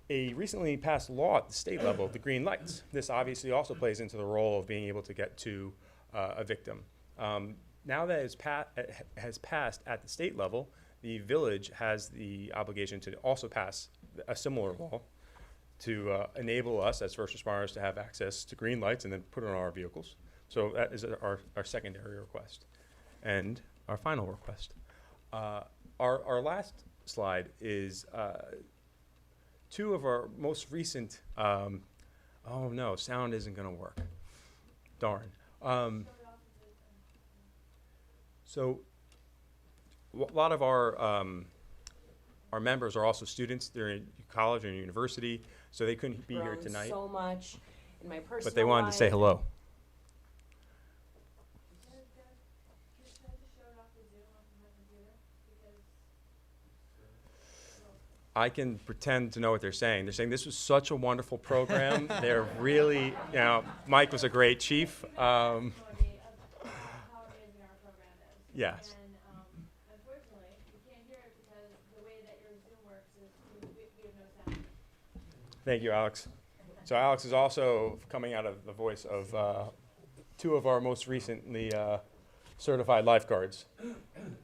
a recently passed law at the state level, the green lights. This obviously also plays into the role of being able to get to a victim. Now that it has passed at the state level, the village has the obligation to also pass a similar law to enable us as first responders to have access to green lights and then put it on our vehicles. So that is our secondary request. And our final request. Our last slide is two of our most recent, oh no, sound isn't gonna work. Darn. So a lot of our our members are also students. They're in college or university, so they couldn't be here grown tonight. so much in my personal But they wanted to say life. hello. I can pretend to know what they're saying. They're saying this was such a wonderful program. They're really, you know, Mike was a great chief. Yes. Thank you, Alex. So Alex is also coming out of the voice of two of our most recently certified lifeguards.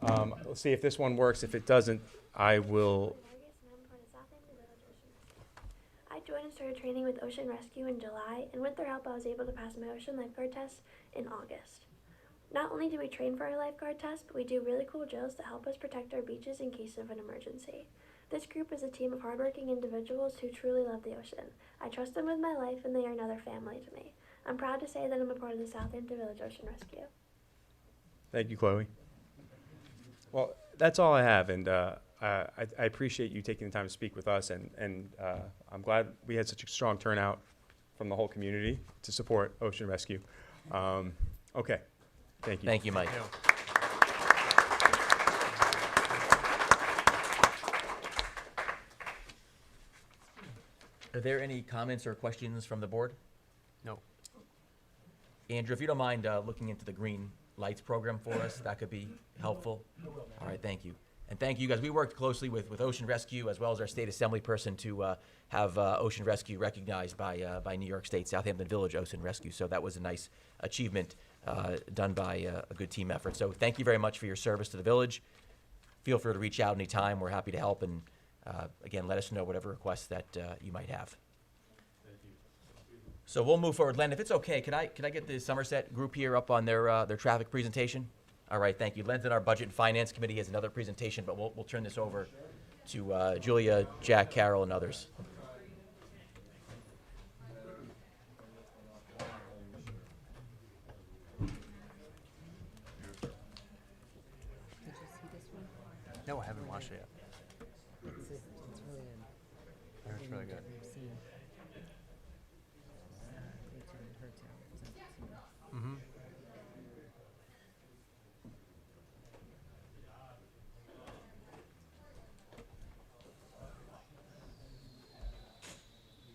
Let's see if this one works. If it doesn't, I will. I joined and started training with Ocean Rescue in July, and with their help I was able to pass my ocean lifeguard test in August. Not only do we train for our lifeguard test, but we do really cool drills to help us protect our beaches in case of an emergency. This group is a team of hardworking individuals who truly love the ocean. I trust them with my life, and they are another family to me. I'm proud to say that I'm a part of the Southampton Village Ocean Rescue. Thank you, Chloe. Well, that's all I have, and I appreciate you taking the time to speak with us, and I'm glad we had such a strong turnout from the whole community to support Ocean Rescue. Okay, thank you. Thank you, Mike. Are there any comments or questions from the board? No. Andrew, if you don't mind looking into the green lights program for us, that could be helpful. All right, thank you. And thank you guys. We worked closely with Ocean Rescue as well as our state assembly person to have Ocean Rescue recognized by New York State Southampton Village Ocean Rescue. So that was a nice achievement done by a good team effort. So thank you very much for your service to the village. Feel free to reach out anytime. We're happy to help. And again, let us know whatever requests that you might have. So we'll move forward. Len, if it's okay, could I get the Somerset group here up on their traffic presentation? All right, thank you. Len's in our Budget and Finance Committee has another presentation, but we'll turn this over to Julia, Jack, Carol, and others. No, I haven't watched it yet. It's really I heard it's really good. Mm-hmm.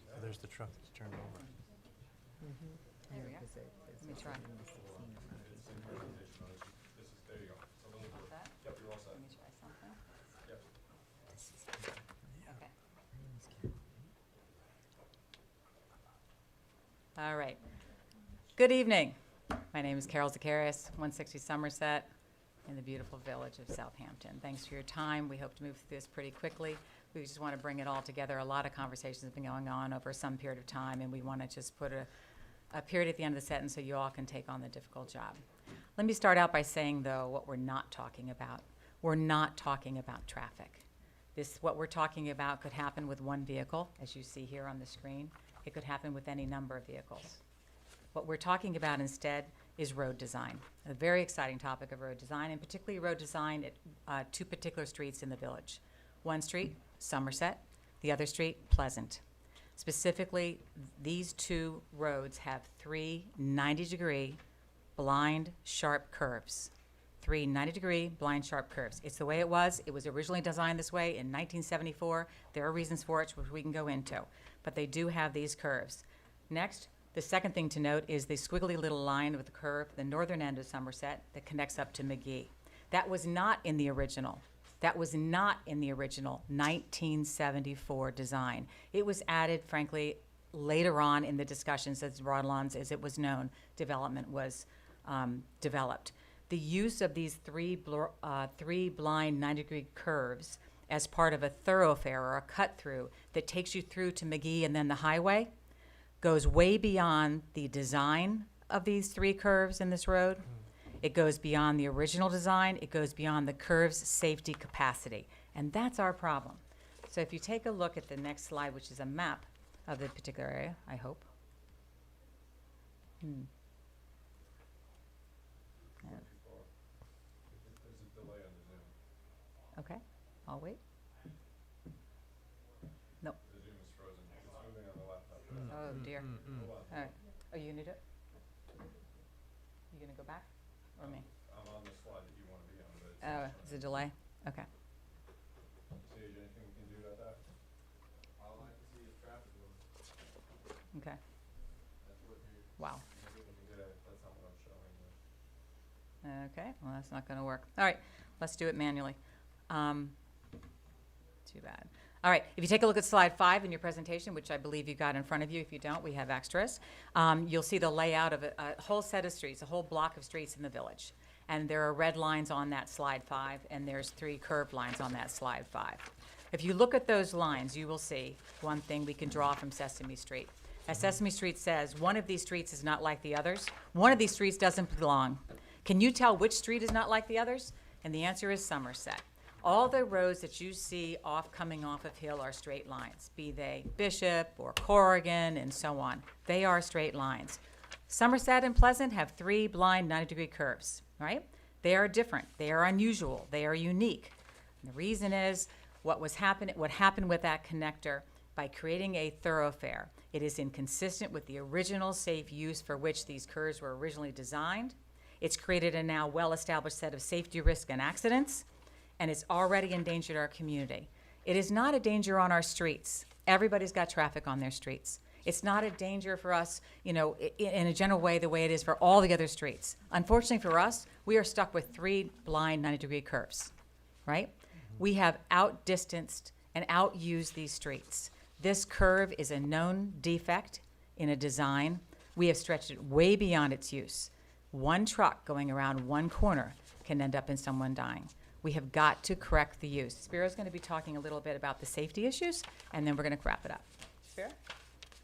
Oh, there's the truck that's turned over. There we go. Let me try. All right. Good evening. My name is Carol Zacharias, 160 Somerset, in the beautiful village of Southampton. Thanks for your time. We hope to move through this pretty quickly. We just want to bring it all together. A lot of conversations have been going on over some period of time, and we want to just put a period at the end of the sentence so you all can take on the difficult job. Let me start out by saying, though, what we're not talking about. We're not talking about traffic. What we're talking about could happen with one vehicle, as you see here on the screen. It could happen with any number of vehicles. What we're talking about instead is road design, a very exciting topic of road design, and particularly road design at two particular streets in the village. One street, Somerset, the other street, Pleasant. Specifically, these two roads have three 90-degree blind sharp curves. Three 90-degree blind sharp curves. It's the way it was. It was originally designed this way in 1974. There are reasons for it, which we can go into, but they do have these curves. Next, the second thing to note is the squiggly little line with the curve, the northern end of Somerset, that connects up to McGee. That was not in the original. That was not in the original 1974 design. It was added, frankly, later on in the discussions as Broadlawns, as it was known, development was developed. The use of these three blind 90-degree curves as part of a thoroughfare or a cut-through that takes you through to McGee and then the highway goes way beyond the design of these three curves in this road. It goes beyond the original design. It goes beyond the curve's safety capacity. And that's our problem. So if you take a look at the next slide, which is a map of the particular area, I hope. Yeah. Okay, I'll wait. dear. All right. Are you gonna do it? You gonna go back, or me? I'm on the slide that you want to be on, but it's. Oh, is it a delay? Okay. Sage, anything we can do about that? All I can see is traffic rules. Okay. That's what Wow. that's not what I'm showing. Okay, well, that's not gonna work. All right, let's do it manually. Too bad. All right, if you take a look at slide 5 in your presentation, which I believe you got in front of you, if you don't, we have extras, you'll see the layout of a whole set of streets, a whole block of streets in the village. And there are red lines on that slide 5, and there's 3 curved lines on that slide 5. If you look at those lines, you will see one thing we can draw from Sesame Street. As Sesame Street says, one of these streets is not like the others. One of these streets doesn't belong. Can you tell which street is not like the others? And the answer is Somerset. All the roads that you see coming off of Hill are straight lines, be they Bishop or Corrigan and so on. They are straight lines. Somerset and Pleasant have 3 blind 90-degree curves, right? They are different. They are unusual. They are unique. And the reason is what happened with that connector by creating a thoroughfare. It is inconsistent with the original safe use for which these curves were originally designed. It's created a now well-established set of safety risks and accidents, and it's already endangered our community. It is not a danger on our streets. Everybody's got traffic on their streets. It's not a danger for us, in a general way, the way it is for all the other streets. Unfortunately for us, we are stuck with 3 blind 90-degree curves, right? We have outdistanced and outused these streets. This curve is a known defect in a design. We have stretched it way beyond its use. One truck going around one corner can end up in someone dying. We have got to correct the use. Spiro's going to be talking a little bit about the safety issues, and then we're going to wrap it up. Spiro?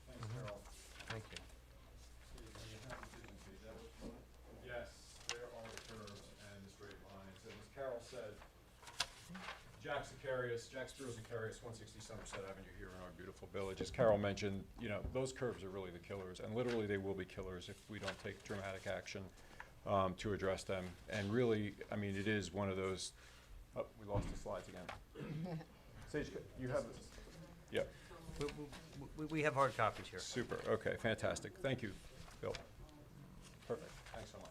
Thanks, Carol. Thank you. Yes, there are the curves and the straight lines. And as Carol said, Jack Spiro Zacharias, 160 Somerset Avenue here in our beautiful village. As Carol mentioned, those curves are really the killers, and literally they will be killers if we don't take dramatic action to address them. And really, it is one of those. Oh, we lost the slides again. Sage, you have this? Yep. We have hard copies here. Super. Okay, fantastic. Thank you, Bill. Perfect. Thanks so much.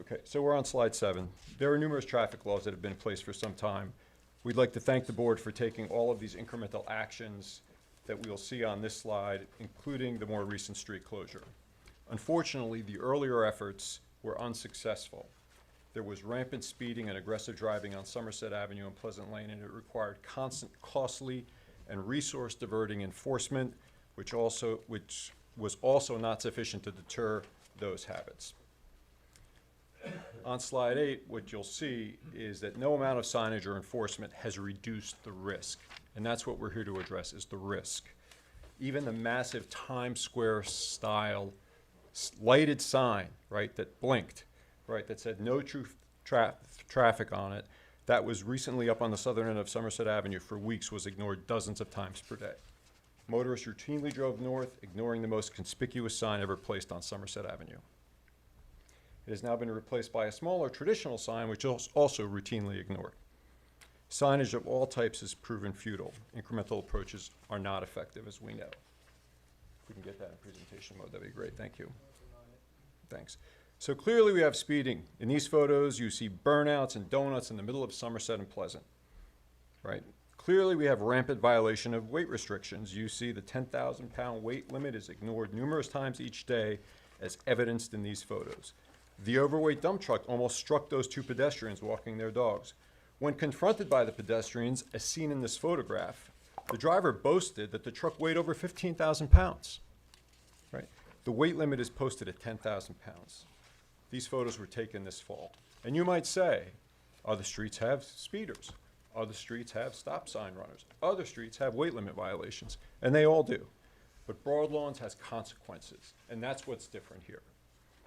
Okay, so we're on slide 7. There are numerous traffic laws that have been in place for some time. We'd like to thank the board for taking all of these incremental actions that we'll see on this slide, including the more recent street closure. Unfortunately, the earlier efforts were unsuccessful. There was rampant speeding and aggressive driving on Somerset Avenue and Pleasant Lane, and it required constant, costly, and resource-diverting enforcement, which was also not sufficient to deter those habits. On slide 8, what you'll see is that no amount of signage or enforcement has reduced the risk, and that's what we're here to address, is the risk. Even the massive Times Square style lighted sign, right, that blinked, right, that said no traffic on it, that was recently up on the southern end of Somerset Avenue for weeks, was ignored dozens of times per day. Motorists routinely drove north, ignoring the most conspicuous sign ever placed on Somerset Avenue. It has now been replaced by a smaller traditional sign, which is also routinely ignored. Signage of all types is proven futile. Incremental approaches are not effective, as we know. If we can get that in presentation mode, that'd be great. Thank you. Thanks. So clearly we have speeding. In these photos, you see burnouts and donuts in the middle of Somerset and Pleasant, right? Clearly we have rampant violation of weight restrictions. You see the 10,000-pound weight limit is ignored numerous times each day, as evidenced in these photos. The overweight dump truck almost struck those 2 pedestrians walking their dogs. When confronted by the pedestrians, as seen in this photograph, the driver boasted that the truck weighed over 15,000 pounds, right? The weight limit is posted at 10,000 pounds. These photos were taken this fall. And you might say, other streets have speeders. Other streets have stop sign runners. Other streets have weight limit violations, and they all do. But Broadlawns has consequences, and that's what's different here.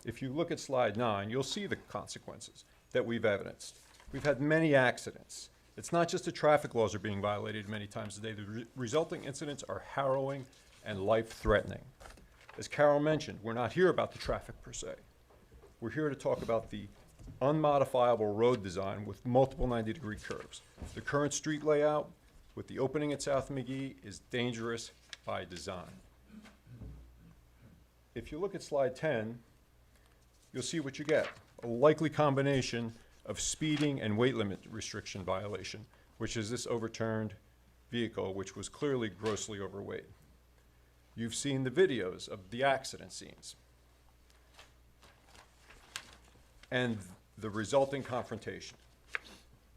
If you look at slide 9, you'll see the consequences that we've evidenced. We've had many accidents. It's not just the traffic laws are being violated many times a day. The resulting incidents are harrowing and life-threatening. As Carol mentioned, we're not here about the traffic per se. We're here to talk about the unmodifiable road design with multiple 90-degree curves. The current street layout with the opening at South McGee is dangerous by design. If you look at slide 10, you'll see what you get. A likely combination of speeding and weight limit restriction violation, which is this overturned vehicle, which was clearly grossly overweight. You've seen the videos of the accident scenes and the resulting confrontation.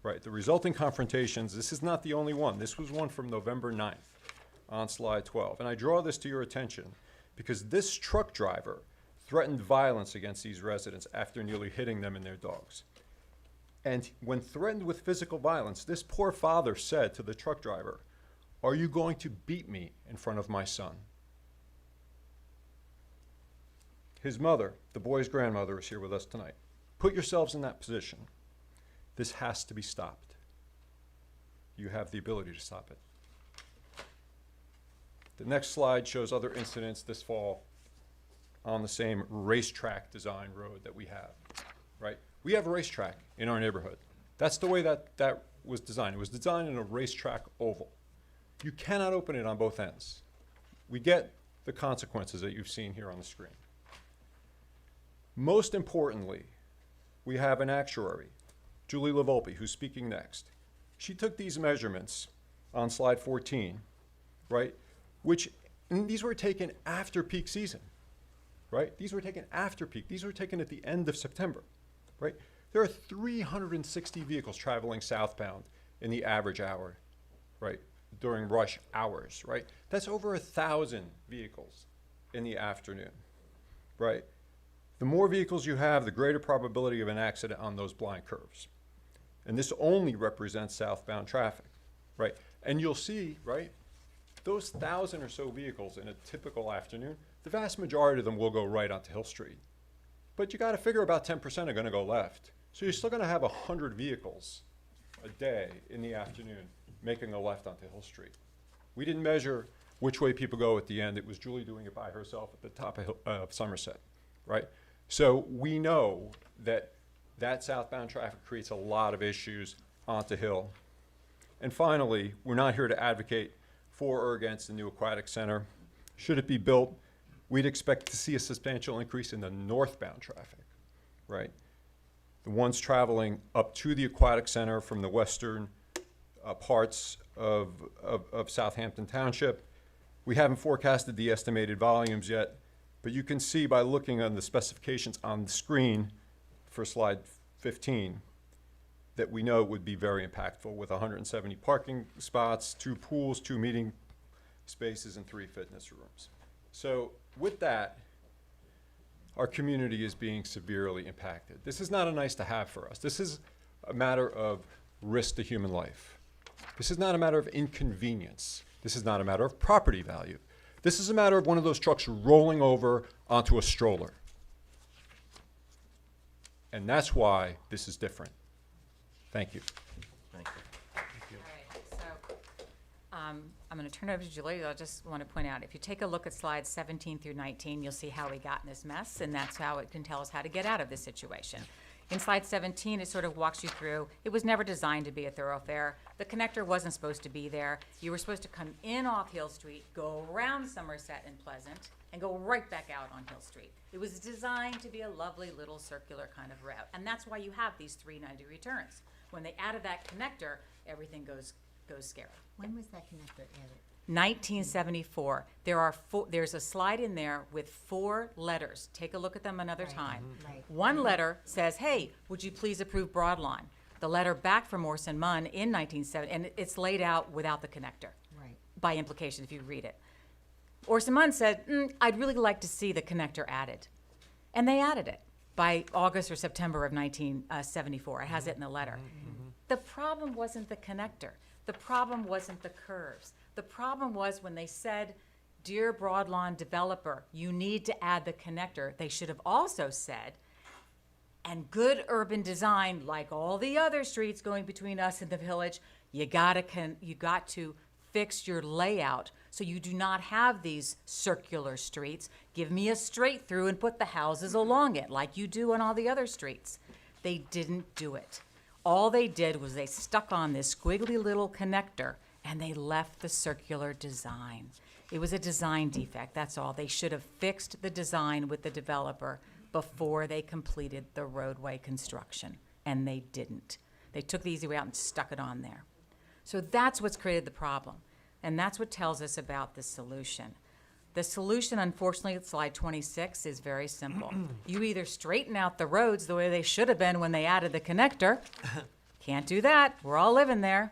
Right, the resulting confrontations, this is not the only one. This was one from November 9th on slide 12. And I draw this to your attention because this truck driver threatened violence against these residents after nearly hitting them and their dogs. And when threatened with physical violence, this poor father said to the truck driver, "Are you going to beat me in front of my son?" His mother, the boy's grandmother, is here with us tonight. Put yourselves in that position. This has to be stopped. You have the ability to stop it. The next slide shows other incidents this fall on the same racetrack design road that we have, right? We have a racetrack in our neighborhood. That's the way that was designed. It was designed in a racetrack oval. You cannot open it on both ends. We get the consequences that you've seen here on the screen. Most importantly, we have an actuary, Julie LaVolpe, who's speaking next. She took these measurements on slide 14, right? And these were taken after peak season, right? These were taken after peak. These were taken at the end of September, right? There are 360 vehicles traveling southbound in the average hour, right? During rush hours, right? That's over 1,000 vehicles in the afternoon, right? The more vehicles you have, the greater probability of an accident on those blind curves. And this only represents southbound traffic, right? And you'll see, right, those 1,000 or so vehicles in a typical afternoon, the vast majority of them will go right onto Hill Street. But you gotta figure about 10% are gonna go left. So you're still gonna have 100 vehicles a day in the afternoon making a left onto Hill Street. We didn't measure which way people go at the end. It was Julie doing it by herself at the top of Somerset, right? So we know that southbound traffic creates a lot of issues onto Hill. And finally, we're not here to advocate for or against the new aquatic center. Should it be built, we'd expect to see a substantial increase in the northbound traffic, right? The ones traveling up to the aquatic center from the western parts of Southampton Township. We haven't forecasted the estimated volumes yet, but you can see by looking on the specifications on the screen for slide 15 that we know would be very impactful with 170 parking spots, 2 pools, 2 meeting spaces, and 3 fitness rooms. So with that, our community is being severely impacted. This is not a nice to have for us. This is a matter of risk to human life. This is not a matter of inconvenience. This is not a matter of property value. This is a matter of one of those trucks rolling over onto a stroller. And that's why this is different. Thank you. Thank you. All right, so I'm going to turn it over to Julie. I just want to point out, if you take a look at slides 17 through 19, you'll see how we got in this mess, and that's how it can tell us how to get out of this situation. In slide 17, it sort of walks you through, it was never designed to be a thoroughfare. The connector wasn't supposed to be there. You were supposed to come in off Hill Street, go around Somerset and Pleasant, and go right back out on Hill Street. It was designed to be a lovely little circular kind of route, and that's why you have these 3 90-degree turns. When they added that connector, everything goes scary. When was that connector added? 1974. There's a slide in there with 4 letters. Take a look at them another time. Right. One letter says, "Hey, would you please approve Broadlawn?" The letter back from Morrison Munn in 1970, and it's laid out without the connector. Right. By implication, if you read it. Orson Munn said, "I'd really like to see the connector added," and they added it by August or September of 1974. It has it in the letter. The problem wasn't the connector. The problem wasn't the curves. The problem was when they said, "Dear Broadlawn developer, you need to add the connector," they should have also said, "And good urban design, like all the other streets going between us and the village, you got to fix your layout so you do not have these circular streets. Give me a straight through and put the houses along it like you do on all the other streets." They didn't do it. All they did was they stuck on this squiggly little connector and they left the circular design. It was a design defect, that's all. They should have fixed the design with the developer before they completed the roadway construction, and they didn't. They took the easy way out and stuck it on there. So that's what's created the problem, and that's what tells us about the solution. The solution, unfortunately, slide 26, is very simple. You either straighten out the roads the way they should have been when they added the connector. Can't do that, we're all living there.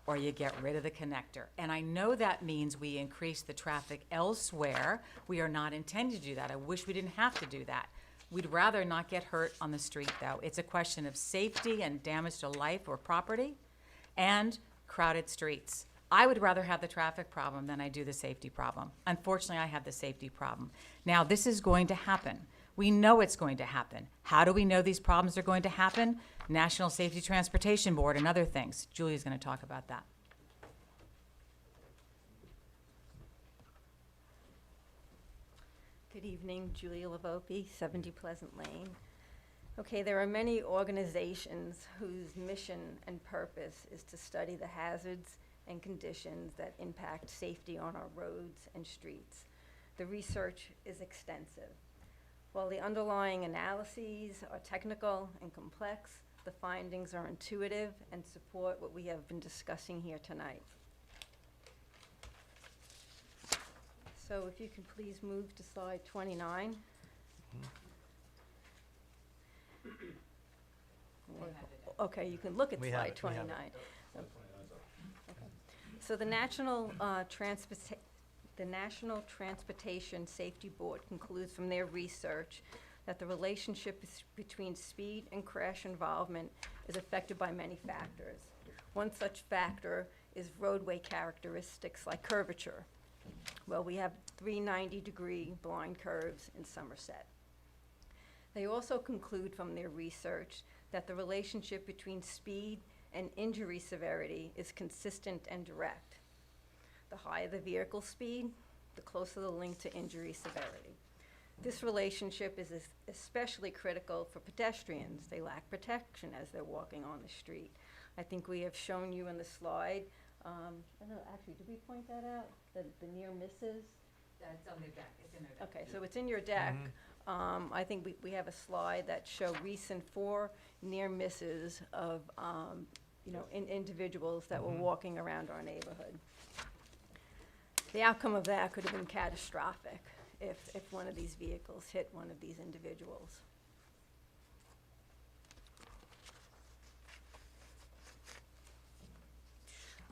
Or you get rid of the connector. And I know that means we increase the traffic elsewhere. We are not intending to do that. I wish we didn't have to do that. We'd rather not get hurt on the street, though. It's a question of safety and damage to life or property and crowded streets. I would rather have the traffic problem than I do the safety problem. Unfortunately, I have the safety problem. Now, this is going to happen. We know it's going to happen. How do we know these problems are going to happen? National Safety Transportation Board and other things. Julia's going to talk about that. Good evening, Julia Lavopi, 70 Pleasant Lane. Okay, there are many organizations whose mission and purpose is to study the hazards and conditions that impact safety on our roads and streets. The research is extensive. While the underlying analyses are technical and complex, the findings are intuitive and support what we have been discussing here tonight. So if you can please move to slide 29. Okay, you can look at slide 29. Okay. So the National Transportation Safety Board concludes from their research that the relationship between speed and crash involvement is affected by many factors. One such factor is roadway characteristics like curvature. Well, we have 390-degree blind curves in Somerset. They also conclude from their research that the relationship between speed and injury severity is consistent and direct. The higher the vehicle speed, the closer the link to injury severity. This relationship is especially critical for pedestrians. They lack protection as they're walking on the street. I think we have shown you in the slide. I don't know, actually, did we point that out? The near misses? That's on their deck. It's in their deck. Okay, so it's in your deck. I think we have a slide that show recent 4 near misses of individuals that were walking around our neighborhood. The outcome of that could have been catastrophic if one of these vehicles hit one of these individuals.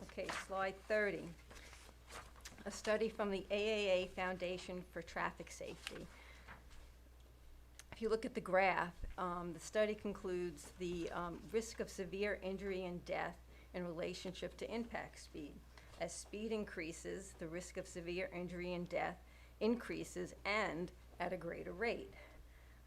Okay, slide 30. A study from the AAA Foundation for Traffic Safety. If you look at the graph, the study concludes the risk of severe injury and death in relationship to impact speed. As speed increases, the risk of severe injury and death increases and at a greater rate.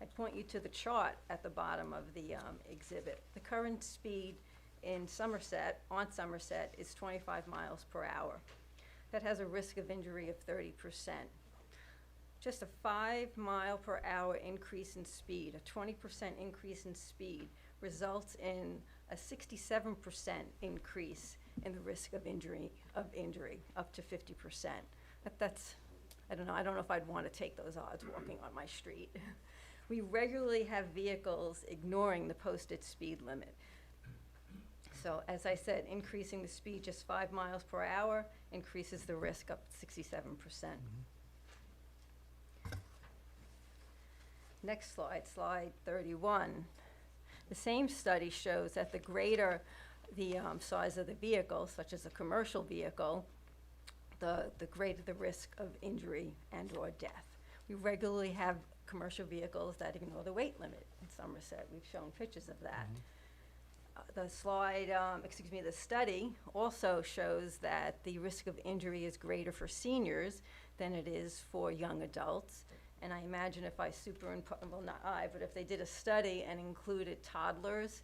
I point you to the chart at the bottom of the exhibit. The current speed in Somerset, on Somerset, is 25 miles per hour. That has a risk of injury of 30%. Just a 5 mile per hour increase in speed, a 20% increase in speed, results in a 67% increase in the risk of injury, up to 50%. That's, I don't know if I'd want to take those odds walking on my street. We regularly have vehicles ignoring the posted speed limit. So as I said, increasing the speed just 5 miles per hour increases the risk up to 67%. Next slide, slide 31. The same study shows that the greater the size of the vehicle, such as a commercial vehicle, the greater the risk of injury and or death. We regularly have commercial vehicles that ignore the weight limit in Somerset. We've shown pictures of that. The study also shows that the risk of injury is greater for seniors than it is for young adults. And I imagine if I but if they did a study and included toddlers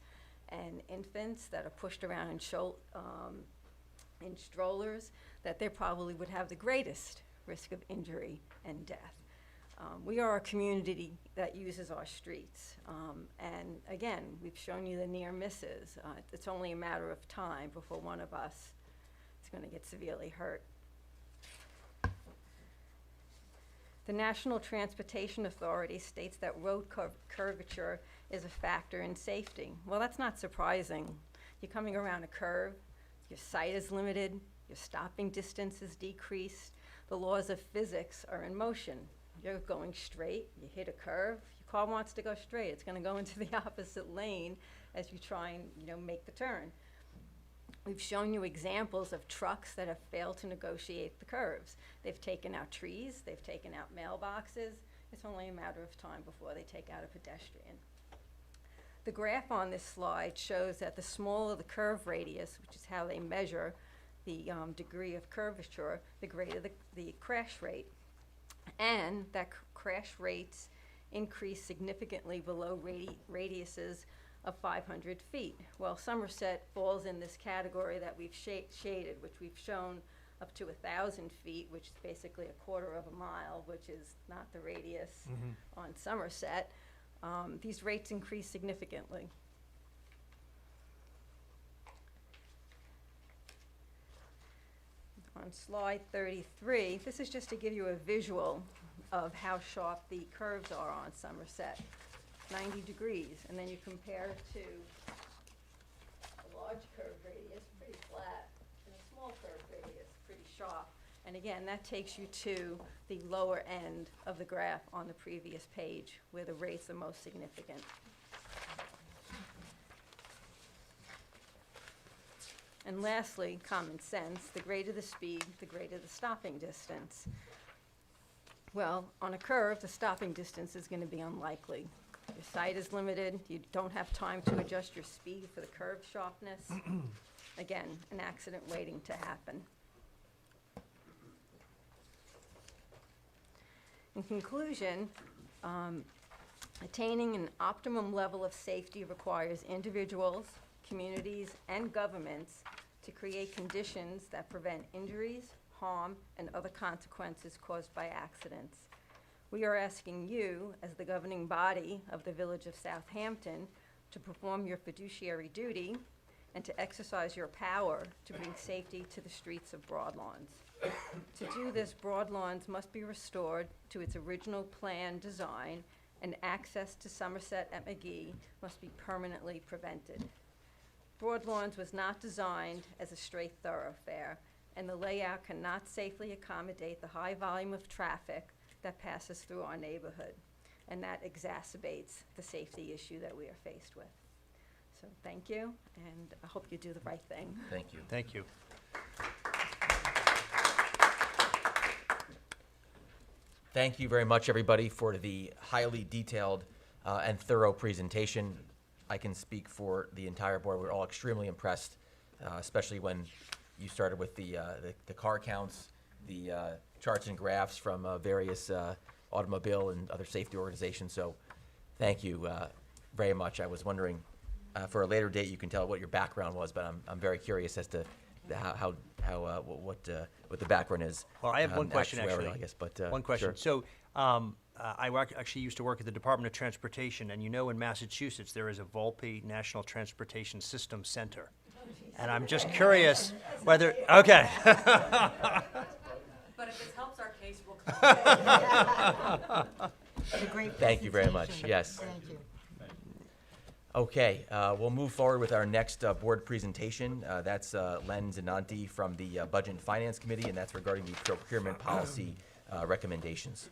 and infants that are pushed around in strollers, that they probably would have the greatest risk of injury and death. We are a community that uses our streets. And again, we've shown you the near misses. It's only a matter of time before one of us is going to get severely hurt. The National Transportation Authority states that road curvature is a factor in safety. Well, that's not surprising. You're coming around a curve, your sight is limited, your stopping distance is decreased, the laws of physics are in motion. You're going straight, you hit a curve, your car wants to go straight, it's going to go into the opposite lane as you try and make the turn. We've shown you examples of trucks that have failed to negotiate the curves. They've taken out trees, they've taken out mailboxes. It's only a matter of time before they take out a pedestrian. The graph on this slide shows that the smaller the curve radius, which is how they measure the degree of curvature, the greater the crash rate. And that crash rates increase significantly below radiuses of 500 feet. Well, Somerset falls in this category that we've shaded, which we've shown up to 1,000 feet, which is basically a quarter of a mile, which is not the radius on Somerset. These rates increase significantly. On slide 33, this is just to give you a visual of how sharp the curves are on Somerset. 90 degrees, and then you compare to a large curve radius, pretty flat, and a small curve radius, pretty sharp. And again, that takes you to the lower end of the graph on the previous page, where the rates are most significant. And lastly, common sense. The greater the speed, the greater the stopping distance. Well, on a curve, the stopping distance is going to be unlikely. Your sight is limited. You don't have time to adjust your speed for the curve sharpness. Again, an accident waiting to happen. In conclusion, attaining an optimum level of safety requires individuals, communities, and governments to create conditions that prevent injuries, harm, and other consequences caused by accidents. We are asking you, as the governing body of the Village of Southampton, to perform your fiduciary duty and to exercise your power to bring safety to the streets of Broadlawns. To do this, Broadlawns must be restored to its original plan design, and access to Somerset at McGee must be permanently prevented. Broadlawns was not designed as a straight thoroughfare, and the layout cannot safely accommodate the high volume of traffic that passes through our neighborhood, and that exacerbates the safety issue that we are faced with. So thank you, and I hope you do the right thing. Thank you. Thank you. Thank you very much, everybody, for the highly detailed and thorough presentation. I can speak for the entire board. We're all extremely impressed, especially when you started with the car counts, the charts and graphs from various automobile and other safety organizations. So thank you very much. I was wondering, for a later date, you can tell what your background was, but I'm very curious as to what the background is. Well, I have one question, actually. I guess, but one question. Sure. So actually used to work at the Department of Transportation, and in Massachusetts there is a Volpe National Transportation System Center. And I'm just curious whether, okay. But if this helps our case, we'll come. Thank you very much. Yes. Thank you. Okay, we'll move forward with our next board presentation. That's Len Zananti from the Budget and Finance Committee, and that's regarding the procurement policy recommendations.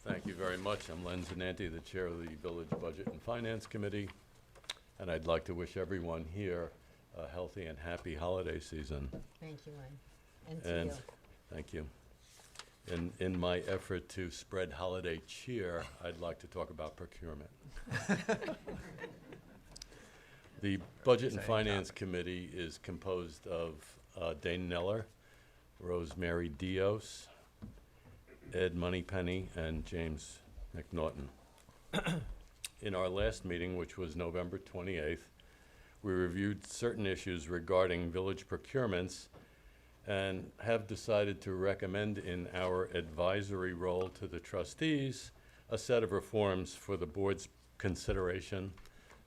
Thank you very much. I'm Len Zananti, the chair of the Village Budget and Finance Committee, and I'd like to wish everyone here a healthy and happy holiday season. Thank you, Len. And to you. Thank you. In my effort to spread holiday cheer, I'd like to talk about procurement. The Budget and Finance Committee is composed of Dane Neller, Rosemary Dios, Ed Moneypenny, and James McNaughton. In our last meeting, which was November 28th, we reviewed certain issues regarding village procurements and have decided to recommend in our advisory role to the trustees a set of reforms for the board's consideration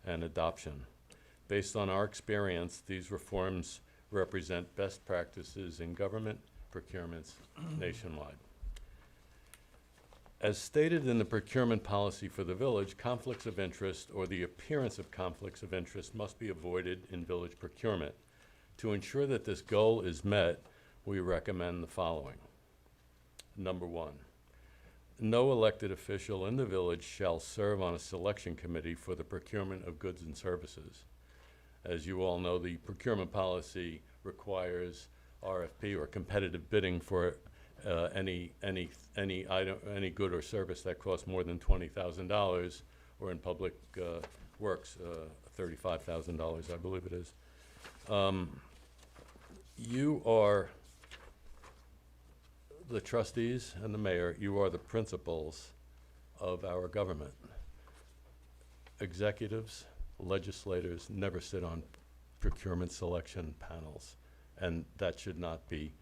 and adoption. Based on our experience, these reforms represent best practices in government procurements nationwide. As stated in the procurement policy for the village, conflicts of interest or the appearance of conflicts of interest must be avoided in village procurement. To ensure that this goal is met, we recommend the following. Number one, no elected official in the village shall serve on a selection committee for the procurement of goods and services. As you all know, the procurement policy requires RFP or competitive bidding for any item, any good or service that costs more than $20,000, or in public works, $35,000, I believe it is. You are the trustees and the mayor. You are the principals of our government. Executives, legislators never sit on procurement selection panels, and that should not be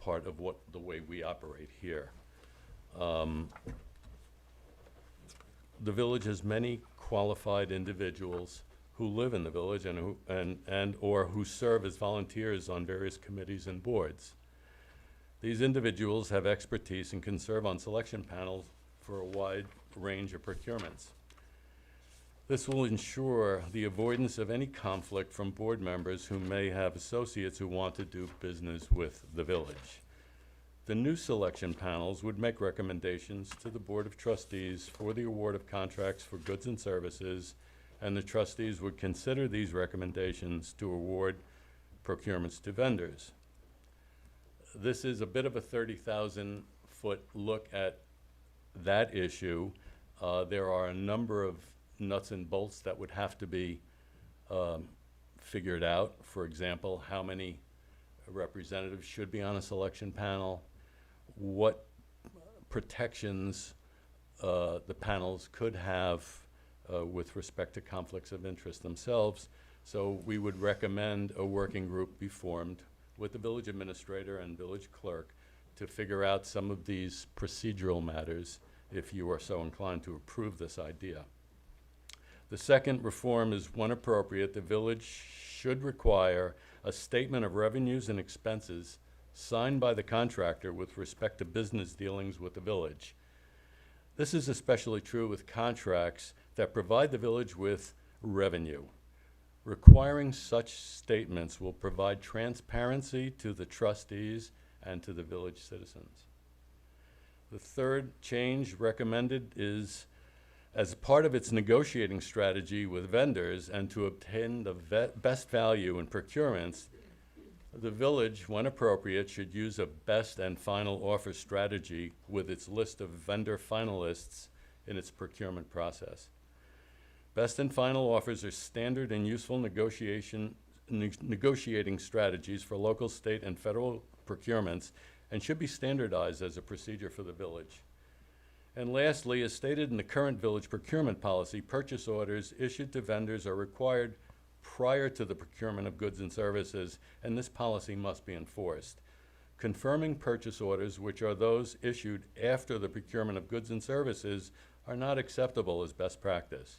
part of the way we operate here. The village has many qualified individuals who live in the village and or who serve as volunteers on various committees and boards. These individuals have expertise and can serve on selection panels for a wide range of procurements. This will ensure the avoidance of any conflict from board members who may have associates who want to do business with the village. The new selection panels would make recommendations to the Board of Trustees for the award of contracts for goods and services, and the trustees would consider these recommendations to award procurements to vendors. This is a bit of a 30,000-foot look at that issue. There are a number of nuts and bolts that would have to be figured out. For example, how many representatives should be on a selection panel, what protections the panels could have with respect to conflicts of interest themselves. So we would recommend a working group be formed with the village administrator and village clerk to figure out some of these procedural matters if you are so inclined to approve this idea. The second reform is, when appropriate, the village should require a statement of revenues and expenses signed by the contractor with respect to business dealings with the village. This is especially true with contracts that provide the village with revenue. Requiring such statements will provide transparency to the trustees and to the village citizens. The third change recommended is, as part of its negotiating strategy with vendors and to obtain the best value in procurements, the village, when appropriate, should use a best and final offer strategy with its list of vendor finalists in its procurement process. Best and final offers are standard and useful negotiating strategies for local, state, and federal procurements and should be standardized as a procedure for the village. And lastly, as stated in the current village procurement policy, purchase orders issued to vendors are required prior to the procurement of goods and services, and this policy must be enforced. Confirming purchase orders, which are those issued after the procurement of goods and services, are not acceptable as best practice.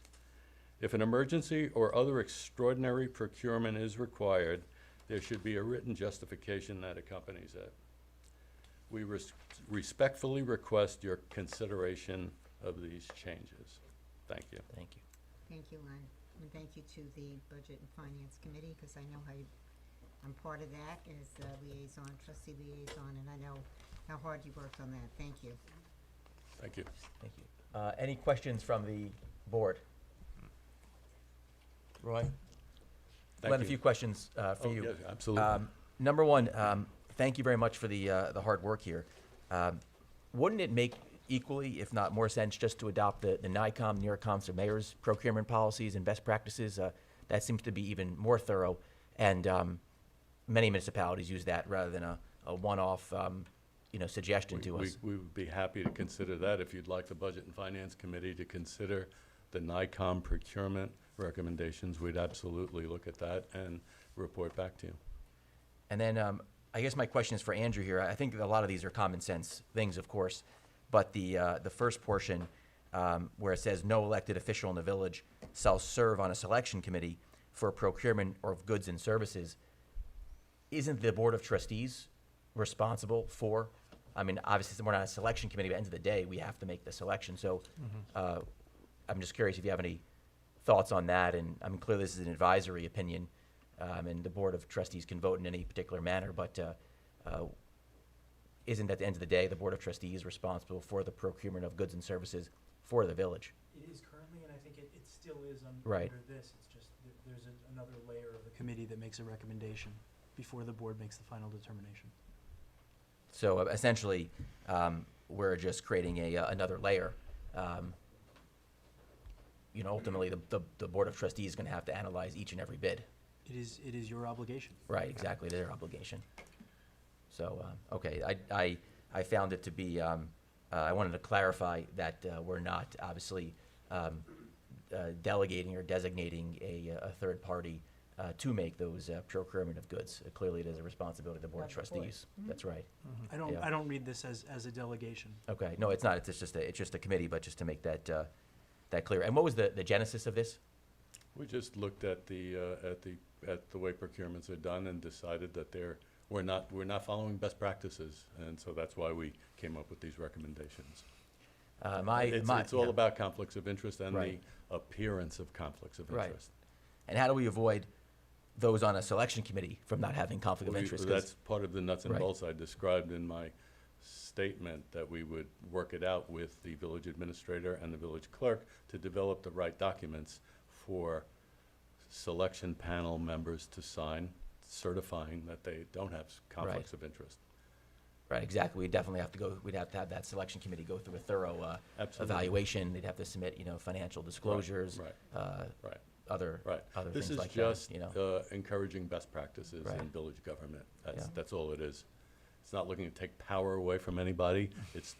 If an emergency or other extraordinary procurement is required, there should be a written justification that accompanies it. We respectfully request your consideration of these changes. Thank you. Thank you. Thank you, Len. And thank you to the Budget and Finance Committee, because I know I'm part of that as liaison, trustee liaison, and I know how hard you worked on that. Thank you. Thank you. Thank you. Any questions from the board? Roy? Thank Glenn, a you. few questions for you. Yes, absolutely. Number one, thank you very much for the hard work here. Wouldn't it make equally, if not more sense, just to adopt the NICOM, New York Council of Mayors procurement policies and best practices? That seems to be even more thorough, and many municipalities use that rather than a one-off suggestion to us. We would be happy to consider that if you'd like the Budget and Finance Committee to consider the NICOM procurement recommendations. We'd absolutely look at that and report back to you. And then I guess my question is for Andrew here. I think a lot of these are common sense things, of course, but the first portion where it says no elected official in the village shall serve on a selection committee for procurement of goods and services, isn't the Board of Trustees responsible for? I mean, obviously, we're not a selection committee, but at the end of the day, we have to make the selection. So I'm just curious if you have any thoughts on that. And I mean, clearly this is an advisory opinion, and the Board of Trustees can vote in any particular manner, but isn't at the end of the day, the Board of Trustees responsible for the procurement of goods and services for the village? It is currently, and I think it still is Right. under this. It's just there's another layer of the committee that makes a recommendation before the board makes the final determination. So essentially, we're just creating another layer. Ultimately, the Board of Trustees is going to have to analyze each and every bid. It is your obligation. Right, exactly, their obligation. So, okay, I found it to be, I wanted to clarify that we're not obviously delegating or designating a third party to make those procurement of goods. Clearly, it is a responsibility of the Board of Trustees. That's right. I don't read this as a delegation. Okay, no, it's not. It's just a committee, but just to make that clear. And what was the genesis of this? We just looked at the way procurements are done and decided that we're not following best practices, and so that's why we came up with these recommendations. It's all about conflicts of interest and Right. the appearance of conflicts of Right. interest. And how do we avoid those on a selection committee from not having conflict of interest? 'Cause- That's part of the nuts and Right. bolts I described in my statement, that we would work it out with the village administrator and the village clerk to develop the right documents for selection panel members to sign, certifying that they don't have conflicts of interest. Right, exactly. We'd definitely have to we'd have to have that selection committee go through a thorough Absolutely. evaluation. They'd have to submit, financial disclosures, Right. other This things is like just that, encouraging best practices Right. in village government. Yeah. That's all it is. It's not looking to take power away from anybody. It's,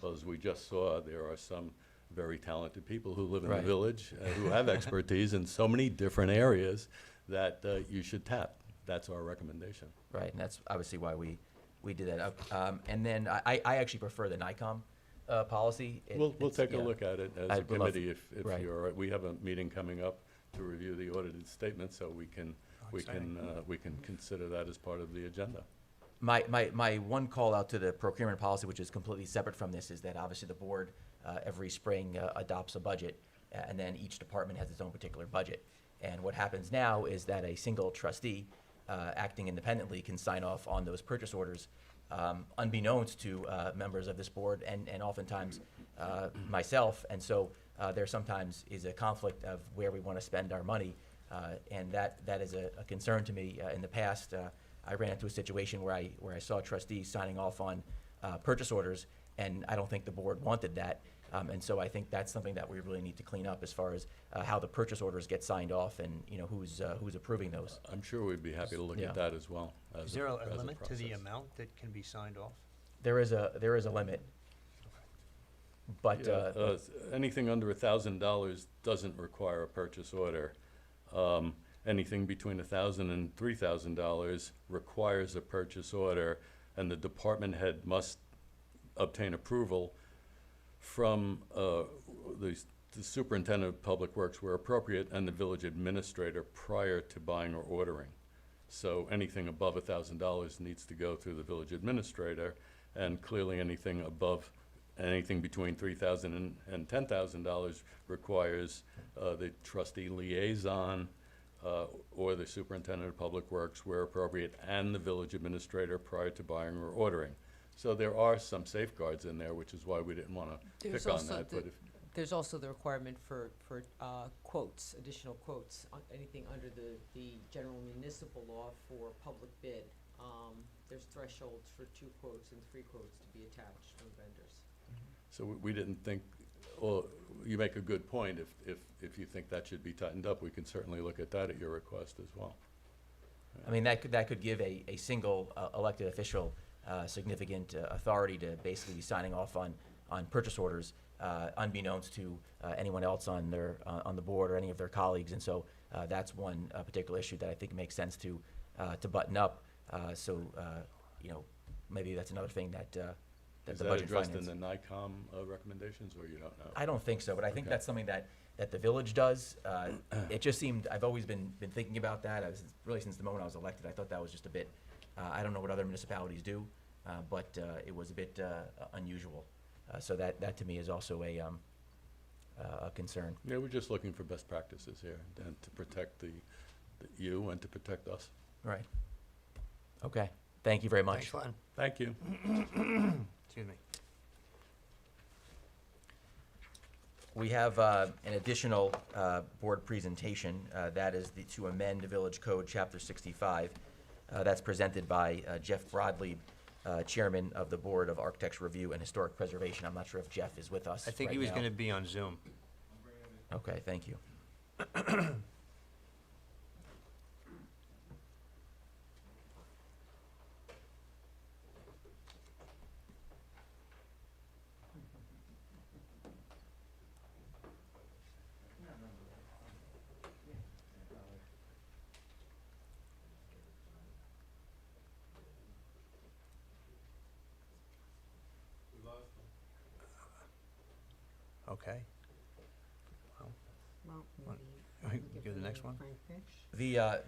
as we just saw, there are some very talented people who live in the Right. village who have expertise in so many different areas that you should tap. That's our recommendation. Right, and that's obviously why we did that. And then I actually prefer the NICOM policy. We'll It's- take a yeah. look at it as a I'd love- committee if right. you're all right. We have a meeting coming up to review the audited statement, so we can consider that as part of the agenda. My one call out to the procurement policy, which is completely separate from this, is that obviously the board every spring adopts a budget, and then each department has its own particular budget. And what happens now is that a single trustee, acting independently, can sign off on those purchase orders, unbeknownst to members of this board and oftentimes myself. And so there sometimes is a conflict of where we want to spend our money, and that is a concern to me. In the past, I ran into a situation where I saw trustees signing off on purchase orders, and I don't think the board wanted that. And so I think that's something that we really need to clean up as far as how the purchase orders get signed off and who's approving those. I'm sure we'd be happy to look Yeah. at that as well. Is there a limit to the amount that can be signed off? There is a limit. But anything under $1,000 doesn't require a purchase order. Anything between $1,000 and $3,000 requires a purchase order, and the department head must obtain approval from the superintendent of public works where appropriate and the village administrator prior to buying or ordering. So anything above $1,000 needs to go through the village administrator, and clearly anything between $3,000 and $10,000 requires the trustee liaison or the superintendent of public works where appropriate and the village administrator prior to buying or ordering. So there are some safeguards in there, which is why we didn't want to pick on that. But There's also the requirement for quotes, additional quotes, anything under the general municipal law for public bid. There's thresholds for 2 quotes and 3 quotes to be attached from vendors. So we didn't think, well, you make a good point. If you think that should be tightened up, we can certainly look at that at your request as well. I mean, that could give a single elected official significant authority to basically be signing off on purchase orders, unbeknownst to anyone else on the board or any of their colleagues. And so that's one particular issue that I think makes sense to button up. So maybe that's another thing that Is the that budget addressed finance. in the NICOM recommendations, or you don't know? I don't think so, but I think Okay. that's something that the village does. It just seemed, I've always been thinking about that. Really since the moment I was elected, I thought that was just a bit, I don't know what other municipalities do, but it was a bit unusual. So that to me is also a concern. Yeah, we're just looking for best practices here, and to protect you and to protect us. Right. Okay. Thank you very much. Thanks, Len. Thank you. Excuse me. We have an additional board presentation. That is to amend Village Code, Chapter 65. That's presented by Jeff Broadley, Chairman of the Board of Architecture Review and Historic Preservation. I'm not sure if Jeff is with us I think right he was now. going to be on Zoom. Okay, thank you. Okay. Well, What? maybe. We can do the next one? Frank Fish.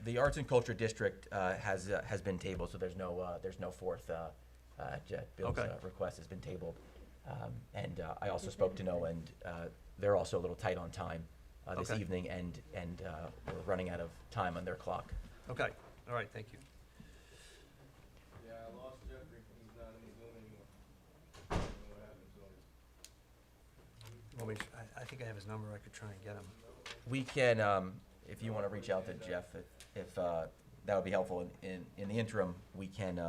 The Arts and Culture District has been tabled, so there's no fourth. Bill's Okay. request has been tabled, and I also spoke to Noah, and they're also a little tight on time this Okay. evening, and we're running out of time on their clock. Okay, all right, thank you. Yeah, I lost Jeffrey. He's not in the Zoom anymore. I don't know what happened to him. Well, I think I have his number. I could try and get him. We can, if you want to reach out to Jeff, if that would be helpful. In the interim, we can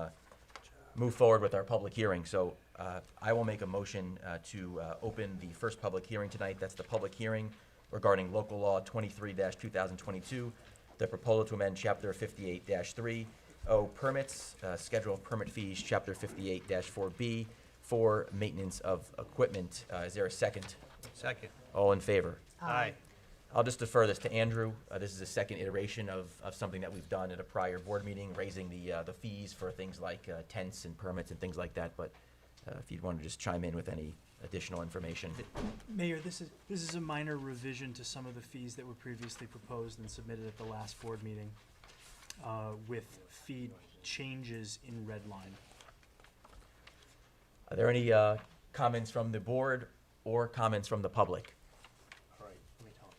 move forward with our public hearing. So I will make a motion to open the first public hearing tonight. That's the public hearing regarding local law 23-2022, the proposal to amend chapter 58-3, permits, schedule of permit fees, chapter 58-4B, for maintenance of equipment. Is there a second? Second. All in favor? Aye. I'll just defer this to Andrew. This is a second iteration of something that we've done at a prior board meeting, raising the fees for things like tents and permits and things like that. But if you'd want to just chime in with any additional information. Mayor, this is a minor revision to some of the fees that were previously proposed and submitted at the last board meeting, with fee changes in red line. Are there any comments from the board or comments from the public? All right, let me talk.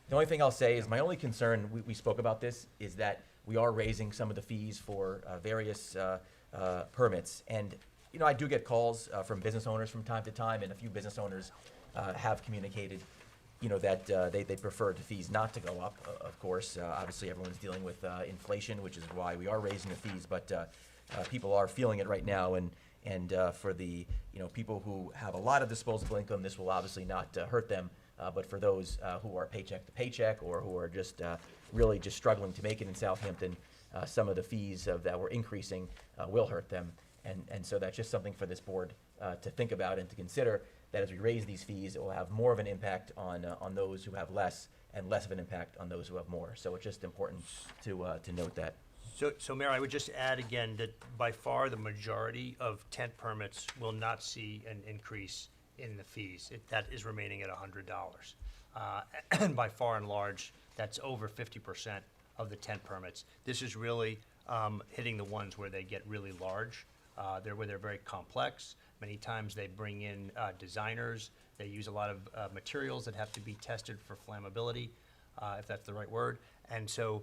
The only thing I'll say is my only concern, we spoke about this, is that we are raising some of the fees for various permits. And, I do get calls from business owners from time to time, and a few business owners have communicated, that they prefer the fees not to go up, of course. Obviously, everyone's dealing with inflation, which is why we are raising the fees, but people are feeling it right now. And for the, people who have a lot of disposable income, this will obviously not hurt them. But for those who are paycheck to paycheck or who are just really just struggling to make it in Southampton, some of the fees that we're increasing will hurt them. And so that's just something for this board to think about and to consider, that as we raise these fees, it will have more of an impact on those who have less and less of an impact on those who have more. So it's just important to note that. So Mayor, I would just add again that by far the majority of tent permits will not see an increase in the fees. That is remaining at $100. And by far and large, that's over 50% of the tent permits. This is really hitting the ones where they get really large, where they're very complex. Many times they bring in designers. They use a lot of materials that have to be tested for flammability, if that's the right word. And so,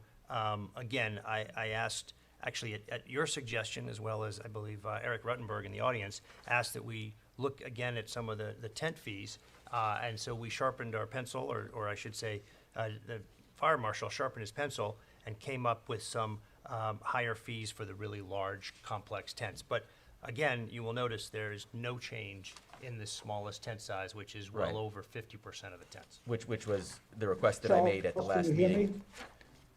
again, I asked, actually at your suggestion, as well as I believe Eric Ruttenberg in the audience, asked that we look again at some of the tent fees. And so we sharpened our pencil, or I should say, the fire marshal sharpened his pencil and came up with some higher fees for the really large, complex tents. But again, you will notice there is no change in the smallest tent size, which is well Right. over 50% of the tents. Which was the request that I made at the last Can you hear meeting. me?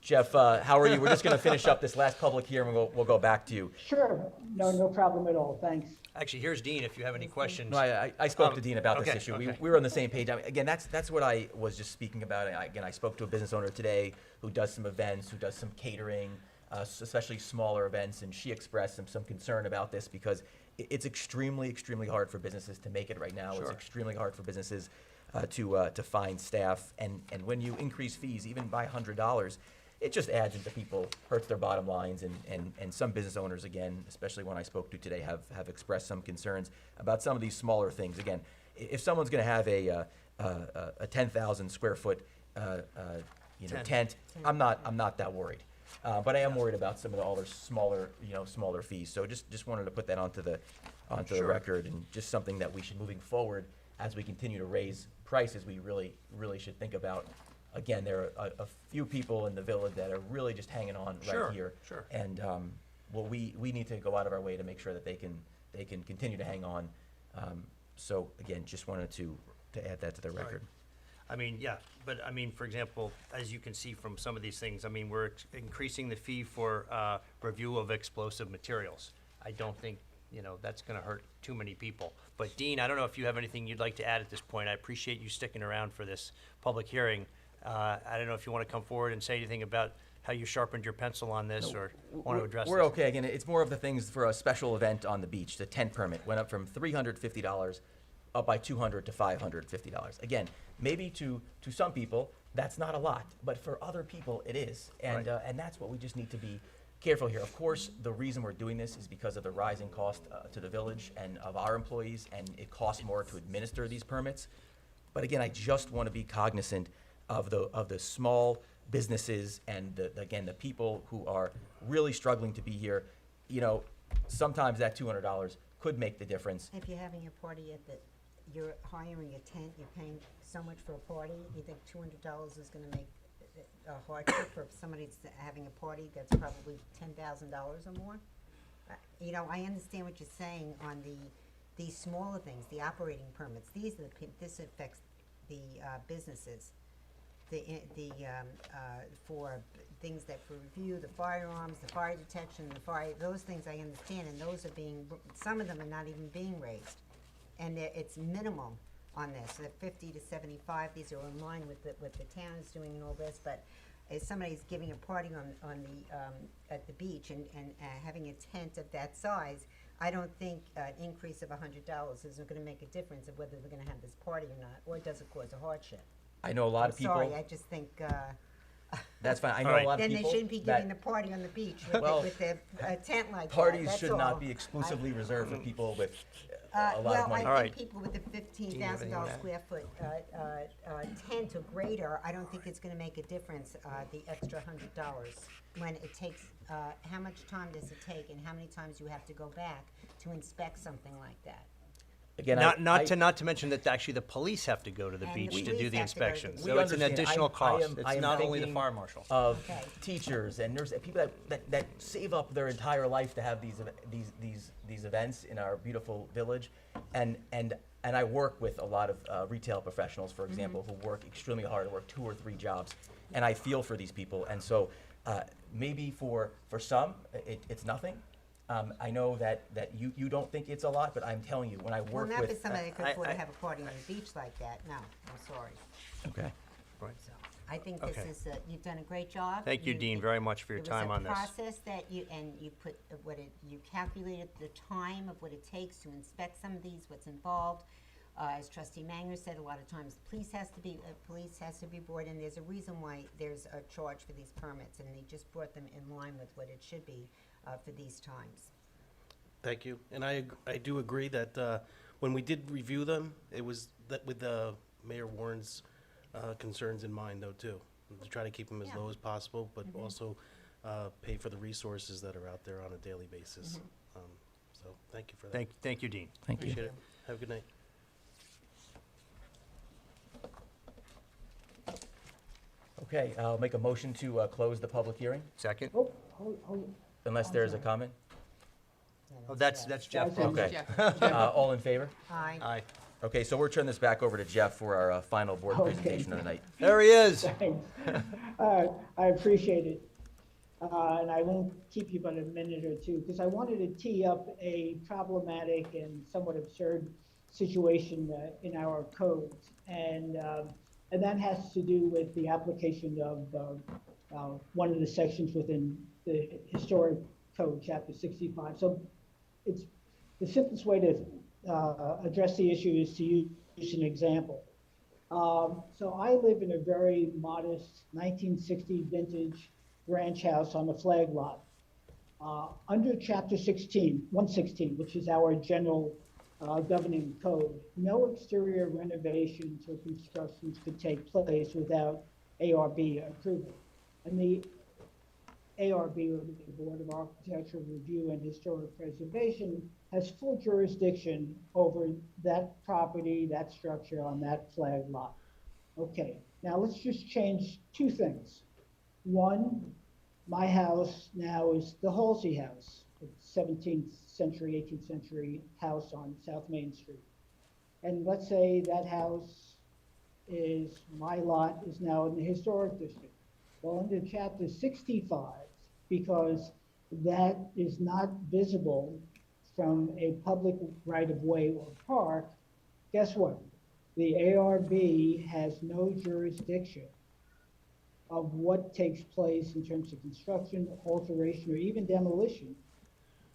Jeff, how are you? We're just going to finish up this last public hearing, and we'll go back to you. Sure, no problem at all, thanks. Actually, here's Dean, if you have any questions. No, I spoke to Dean about this okay, issue. okay. We were on the same page. Again, that's what I was just speaking about. Again, I spoke to a business owner today who does some events, who does some catering, especially smaller events, and she expressed some concern about this because it's extremely, extremely hard for businesses to make it right now. It's Sure. extremely hard for businesses to find staff, and when you increase fees even by $100, it just adds into people, hurts their bottom lines, and some business owners, again, especially one I spoke to today, have expressed some concerns about some of these smaller things. Again, if someone's going to have a 10,000 square foot tent, I'm not that worried. But I am worried about some of the other smaller fees. So just wanted to put that onto the Sure. record, and just something that we should, moving forward, as we continue to raise prices, we really should think about. Again, there are a few people in the village that are really just hanging on Sure, right here. sure. And we need to go out of our way to make sure that they can continue to hang on. So again, just wanted to add that to the record. I mean, yeah, but I mean, for example, as you can see from some of these things, I mean, we're increasing the fee for review of explosive materials. I don't think, that's gonna hurt too many people. But Dean, I don't know if you have anything you'd like to add at this point. I appreciate you sticking around for this public hearing. I don't know if you wanna come forward and say anything about how you sharpened your pencil on this, or want to address this. We're okay. Again, it's more of the things for a special event on the beach. The tent permit went up from $350 up by $200 to $550. Again, maybe to some people, that's not a lot, but for other people, it is. And that's what we just need to be careful here. Of course, the reason we're doing this is because of the rising cost to the village and of our employees, and it costs more to administer these permits. But again, I just want to be cognizant of the small businesses and the people who are really struggling to be here. Sometimes that $200 could make the difference. If you're having a party you're hiring a tent, you're paying so much for a party, you think $200 is gonna make a hardship for somebody that's having a party that's probably $10,000 or more? I understand what you're saying on these smaller things, the operating permits. This affects the businesses. For things for review, the firearms, the fire detection, those things I understand, and those are some of them are not even being raised. And it's minimal on this, the 50 to 75, these are in line with what the town is doing and all this, but if somebody's giving a party at the beach and having a tent of that size, I don't think an increase of $100 is gonna make a difference of whether they're gonna have this party or not, or does it cause a hardship? I know a lot of people. Sorry, I just think, That's fine. I know a lot of then people. they shouldn't be giving the party on the beach with a tent like that, Parties that's should all. not be exclusively reserved for people with a lot of money. Well, I think people with a $15,000 square foot tent or greater, I don't think it's gonna make a difference, the extra $100. When it takes, how much time does it take and how many times you have to go back to inspect something like that? Again, Not to mention that actually the police have to go to the And beach the to do police the have to go to the inspection. beach. So it's an additional cost. I It's am not only the thinking fire marshal. Of Okay. teachers and nurses, people that save up their entire life to have these events in our beautiful village, and I work with a lot of retail professionals, for example, who work extremely hard, work 2 or 3 jobs, and I feel for these people, and so maybe for some it's nothing. I know that you don't think it's a lot, but I'm telling you, when I work Well, not with for somebody that could afford to have a party on the beach like that, no, I'm sorry. okay. Right. So, I think this Okay. is, you've done a great job. Thank you, Dean, very much for your time on this. It was a process that you put, you calculated the time of what it takes to inspect some of these, what's involved. As Trustee Manger said, a lot of times police has to be brought in. There's a reason why there's a charge for these permits, and they just brought them in line with what it should be for these times. Thank you. And I do agree that when we did review them, it was that with Mayor Warren's concerns in mind, though, too, to try to keep them as low as possible, but also pay for the resources that are out there on a daily basis. So thank you for that. Thank you, Dean. Thank you. Appreciate it. Have a good night. Okay, I'll make a motion to close the public hearing, Second? unless there's a comment. Oh, that's Jeff. Okay. All in favor? Aye. Aye. Okay, so we're turning this back over to Jeff for our final board presentation of the night. There he is. Thanks. I appreciate it. And I won't keep you but a minute or two, because I wanted to tee up a problematic and somewhat absurd situation in our codes. And that has to do with the application of one of the sections within the historic code, chapter 65. So it's the simplest way to address the issue is to use an example. So I live in a very modest 1960 vintage ranch house on the flag lot. Under chapter 116, which is our general governing code, no exterior renovations or constructions could take place without ARB approval. And the ARB, or the Board of Architectural Review and Historic Preservation, has full jurisdiction over that property, that structure on that flag lot. Okay, now let's just change two things. One, my house now is the Halsey House, a 17th century, 18th century house on South Main Street. And let's say that house is, my lot is now in the historic district. Well, under chapter 65, because that is not visible from a public right-of-way or park, guess what? The ARB has no jurisdiction of what takes place in terms of construction, alteration, or even demolition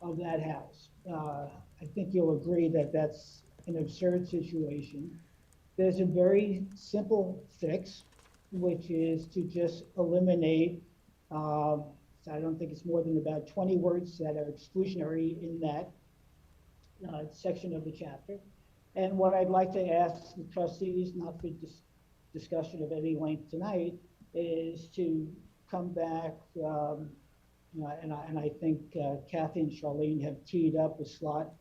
of that house. I think you'll agree that that's an absurd situation. There's a very simple fix, which is to just eliminate, I don't think it's more than about 20 words that are exclusionary in that section of the chapter. And what I'd like to ask the trustees, not for discussion of any length tonight, is to come back, and I think Kathy and Charlene have teed up a slot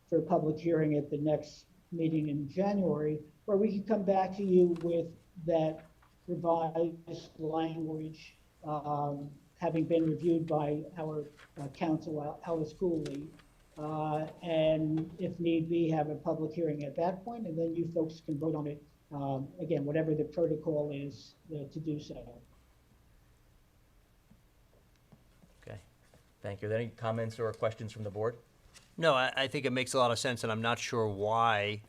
for a public hearing at the next meeting in January, where we can come back to you with that revised language, having been reviewed by our counsel, Alice Cooley, and if need be, have a public hearing at that point, and then you folks can vote on it, again, whatever the protocol is to do so. Okay, thank you. Are there any comments or questions from the board? No, I think it makes a lot of sense, and I'm not sure why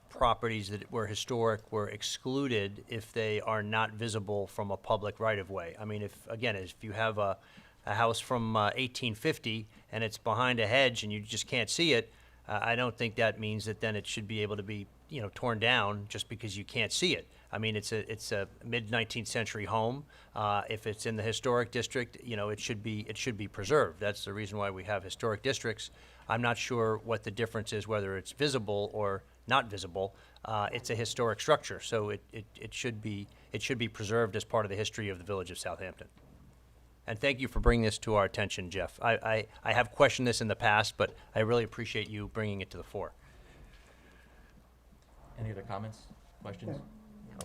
properties that were historic were excluded if they are not visible from a public right-of-way. I mean, if you have a house from 1850 and it's behind a hedge and you just can't see it, I don't think that means that then it should be able to be, torn down just because you can't see it. I mean, it's a mid-19th century home. If it's in the historic district, it should be preserved. That's the reason why we have historic districts. I'm not sure what the difference is, whether it's visible or not visible. It's a historic structure, so it should be preserved as part of the history of the village of Southampton. And thank you for bringing this to our attention, Jeff. I have questioned this in the past, but I really appreciate you bringing it to the fore. Any other comments, questions?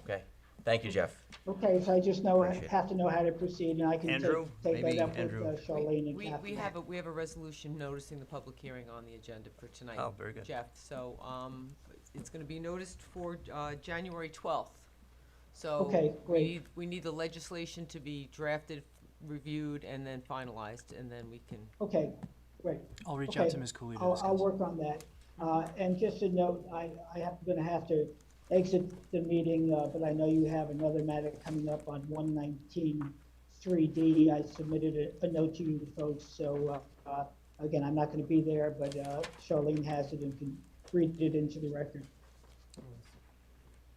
Okay, thank you, Jeff. Okay, so I just have to know how to proceed, and I can Andrew, take maybe that up Andrew. with Charlene and We Kathy. have a resolution noticing the public hearing on the agenda for tonight. Oh, very good. Jeff, so, it's gonna be noticed for, January 12th. So. Okay, great. We need the legislation to be drafted, reviewed, and then finalized, and then we can. Okay, great. I'll reach Okay, out to Ms. Cooley to I'll discuss. work on that. And just a note, I'm gonna have to exit the meeting, but I know you have another matter coming up on 119.3D. I submitted a note to you folks, so again, I'm not gonna be there, but Charlene has it and can read it into the record.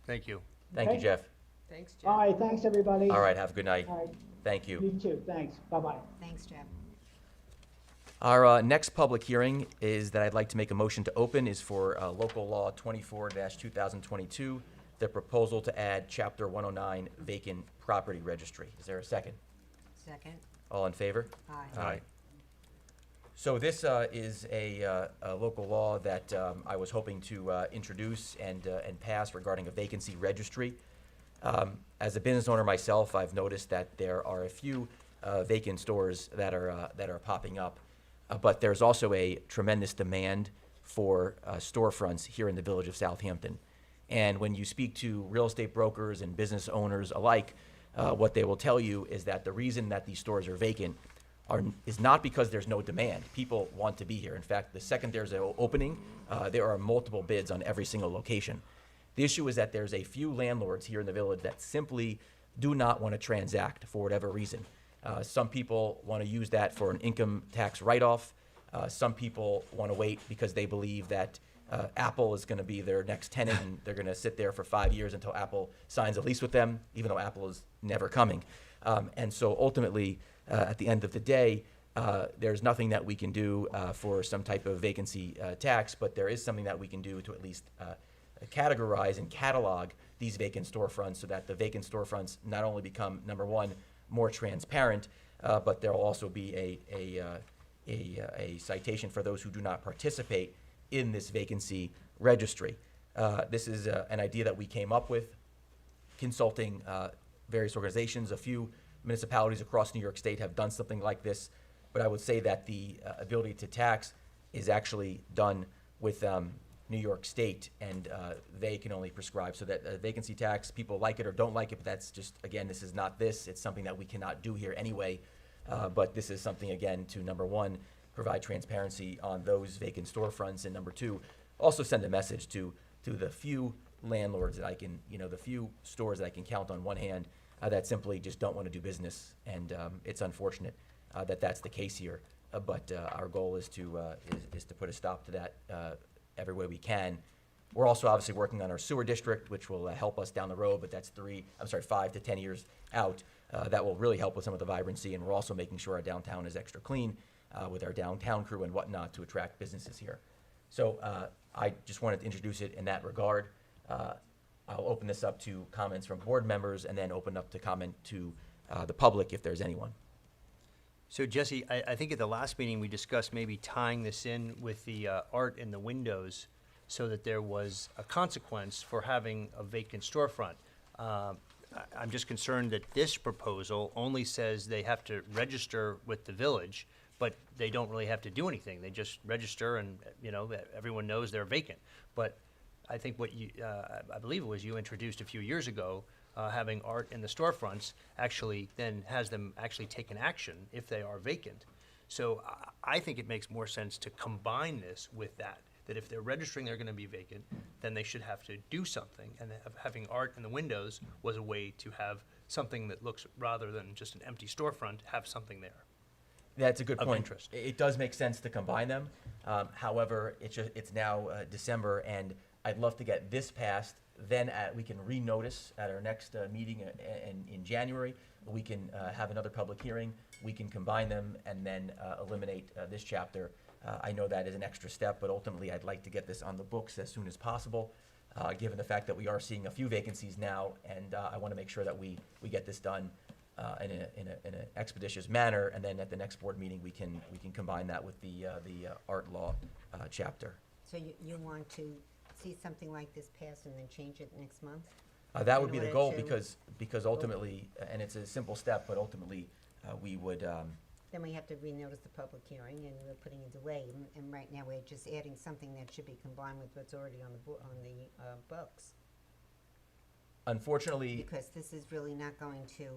Thank you. Thank you, Okay. Jeff. Thanks, Jeff. All right, thanks, everybody. All right, have a good night. All right, Thank you. you too, thanks, bye-bye. Thanks, Jeff. Our next public hearing is that I'd like to make a motion to open is for local law 24-2022, the proposal to add chapter 109 vacant property registry. Is there a second? Second. All in favor? Aye. Aye. So this is a local law that I was hoping to introduce and pass regarding a vacancy registry. As a business owner myself, I've noticed that there are a few vacant stores that are popping up, but there's also a tremendous demand for storefronts here in the village of Southampton. And when you speak to real estate brokers and business owners alike, what they will tell you is that the reason that these stores are vacant is not because there's no demand. People want to be here. In fact, the second there's an opening, there are multiple bids on every single location. The issue is that there's a few landlords here in the village that simply do not want to transact for whatever reason. Some people want to use that for an income tax write-off. Some people want to wait because they believe that Apple is going to be their next tenant, and they're going to sit there for 5 years until Apple signs a lease with them, even though Apple is never coming. And so ultimately, at the end of the day, there's nothing that we can do for some type of vacancy tax, but there is something that we can do to at least categorize and catalog these vacant storefronts so that the vacant storefronts not only become, number one, more transparent, but there will also be a citation for those who do not participate in this vacancy registry. This is an idea that we came up with, consulting various organizations. A few municipalities across New York State have done something like this, but I would say that the ability to tax is actually done with New York State, and they can only prescribe. So that vacancy tax, people like it or don't like it, but that's just, again, this is not this. It's something that we cannot do here anyway. But this is something, again, to, number one, provide transparency on those vacant storefronts, and number two, also send a message to the few landlords that I can, the few stores that I can count on one hand that simply just don't want to do business. And it's unfortunate that that's the case here. But our goal is to put a stop to that every way we can. We're also obviously working on our sewer district, which will help us down the road, but that's 5 to 10 years out. That will really help with some of the vibrancy, and we're also making sure our downtown is extra clean with our downtown crew and whatnot to attract businesses here. So I just wanted to introduce it in that regard. I'll open this up to comments from board members and then open up to comment to the public if there's anyone. So Jesse, I think at the last meeting, we discussed maybe tying this in with the art in the windows so that there was a consequence for having a vacant storefront. I'm just concerned that this proposal only says they have to register with the village, but they don't really have to do anything. They just register and, everyone knows they're vacant. But I think what you, I believe it was you introduced a few years ago, having art in the storefronts actually then has them actually take an action if they are vacant. So I think it makes more sense to combine this with that if they're registering they're going to be vacant, then they should have to do something. And having art in the windows was a way to have something that looks, rather than just an empty storefront, have something there. That's a good Of point. interest. It does make sense to combine them. However, it's now December, and I'd love to get this passed. Then we can renotice at our next meeting in January. We can have another public hearing. We can combine them and then eliminate this chapter. I know that is an extra step, but ultimately I'd like to get this on the books as soon as possible, given the fact that we are seeing a few vacancies now, and I want to make sure that we get this done in an expeditious manner, and then at the next board meeting we can combine that with the art law chapter. So you want to see something like this passed and then change it next month? That would be the order goal, to- because ultimately, and it's a simple step, but ultimately we would. Then we have to renotice the public hearing, and we're putting it away. And right now, we're just adding something that should be combined with what's already on the books. Unfortunately, Because this is really not going to,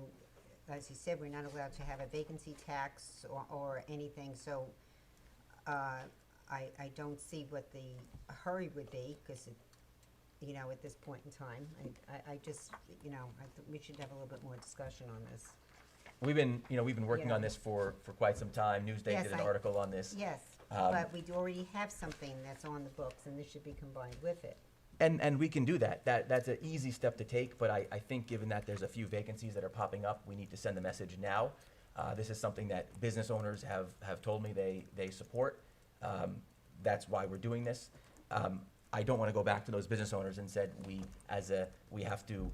as you said, we're not allowed to have a vacancy tax or anything. So I don't see what the hurry would be, because at this point in time, I just, we should have a little bit more discussion on this. we've been working Yeah. on this for quite some time. Newsday Yes, did an article on this. Yes, but we already have something that's on the books, and this should be combined with it. And we can do that. That's an easy step to take, but I think given that there's a few vacancies that are popping up, we need to send the message now. This is something that business owners have told me they support. That's why we're doing this. I don't want to go back to those business owners and said we have to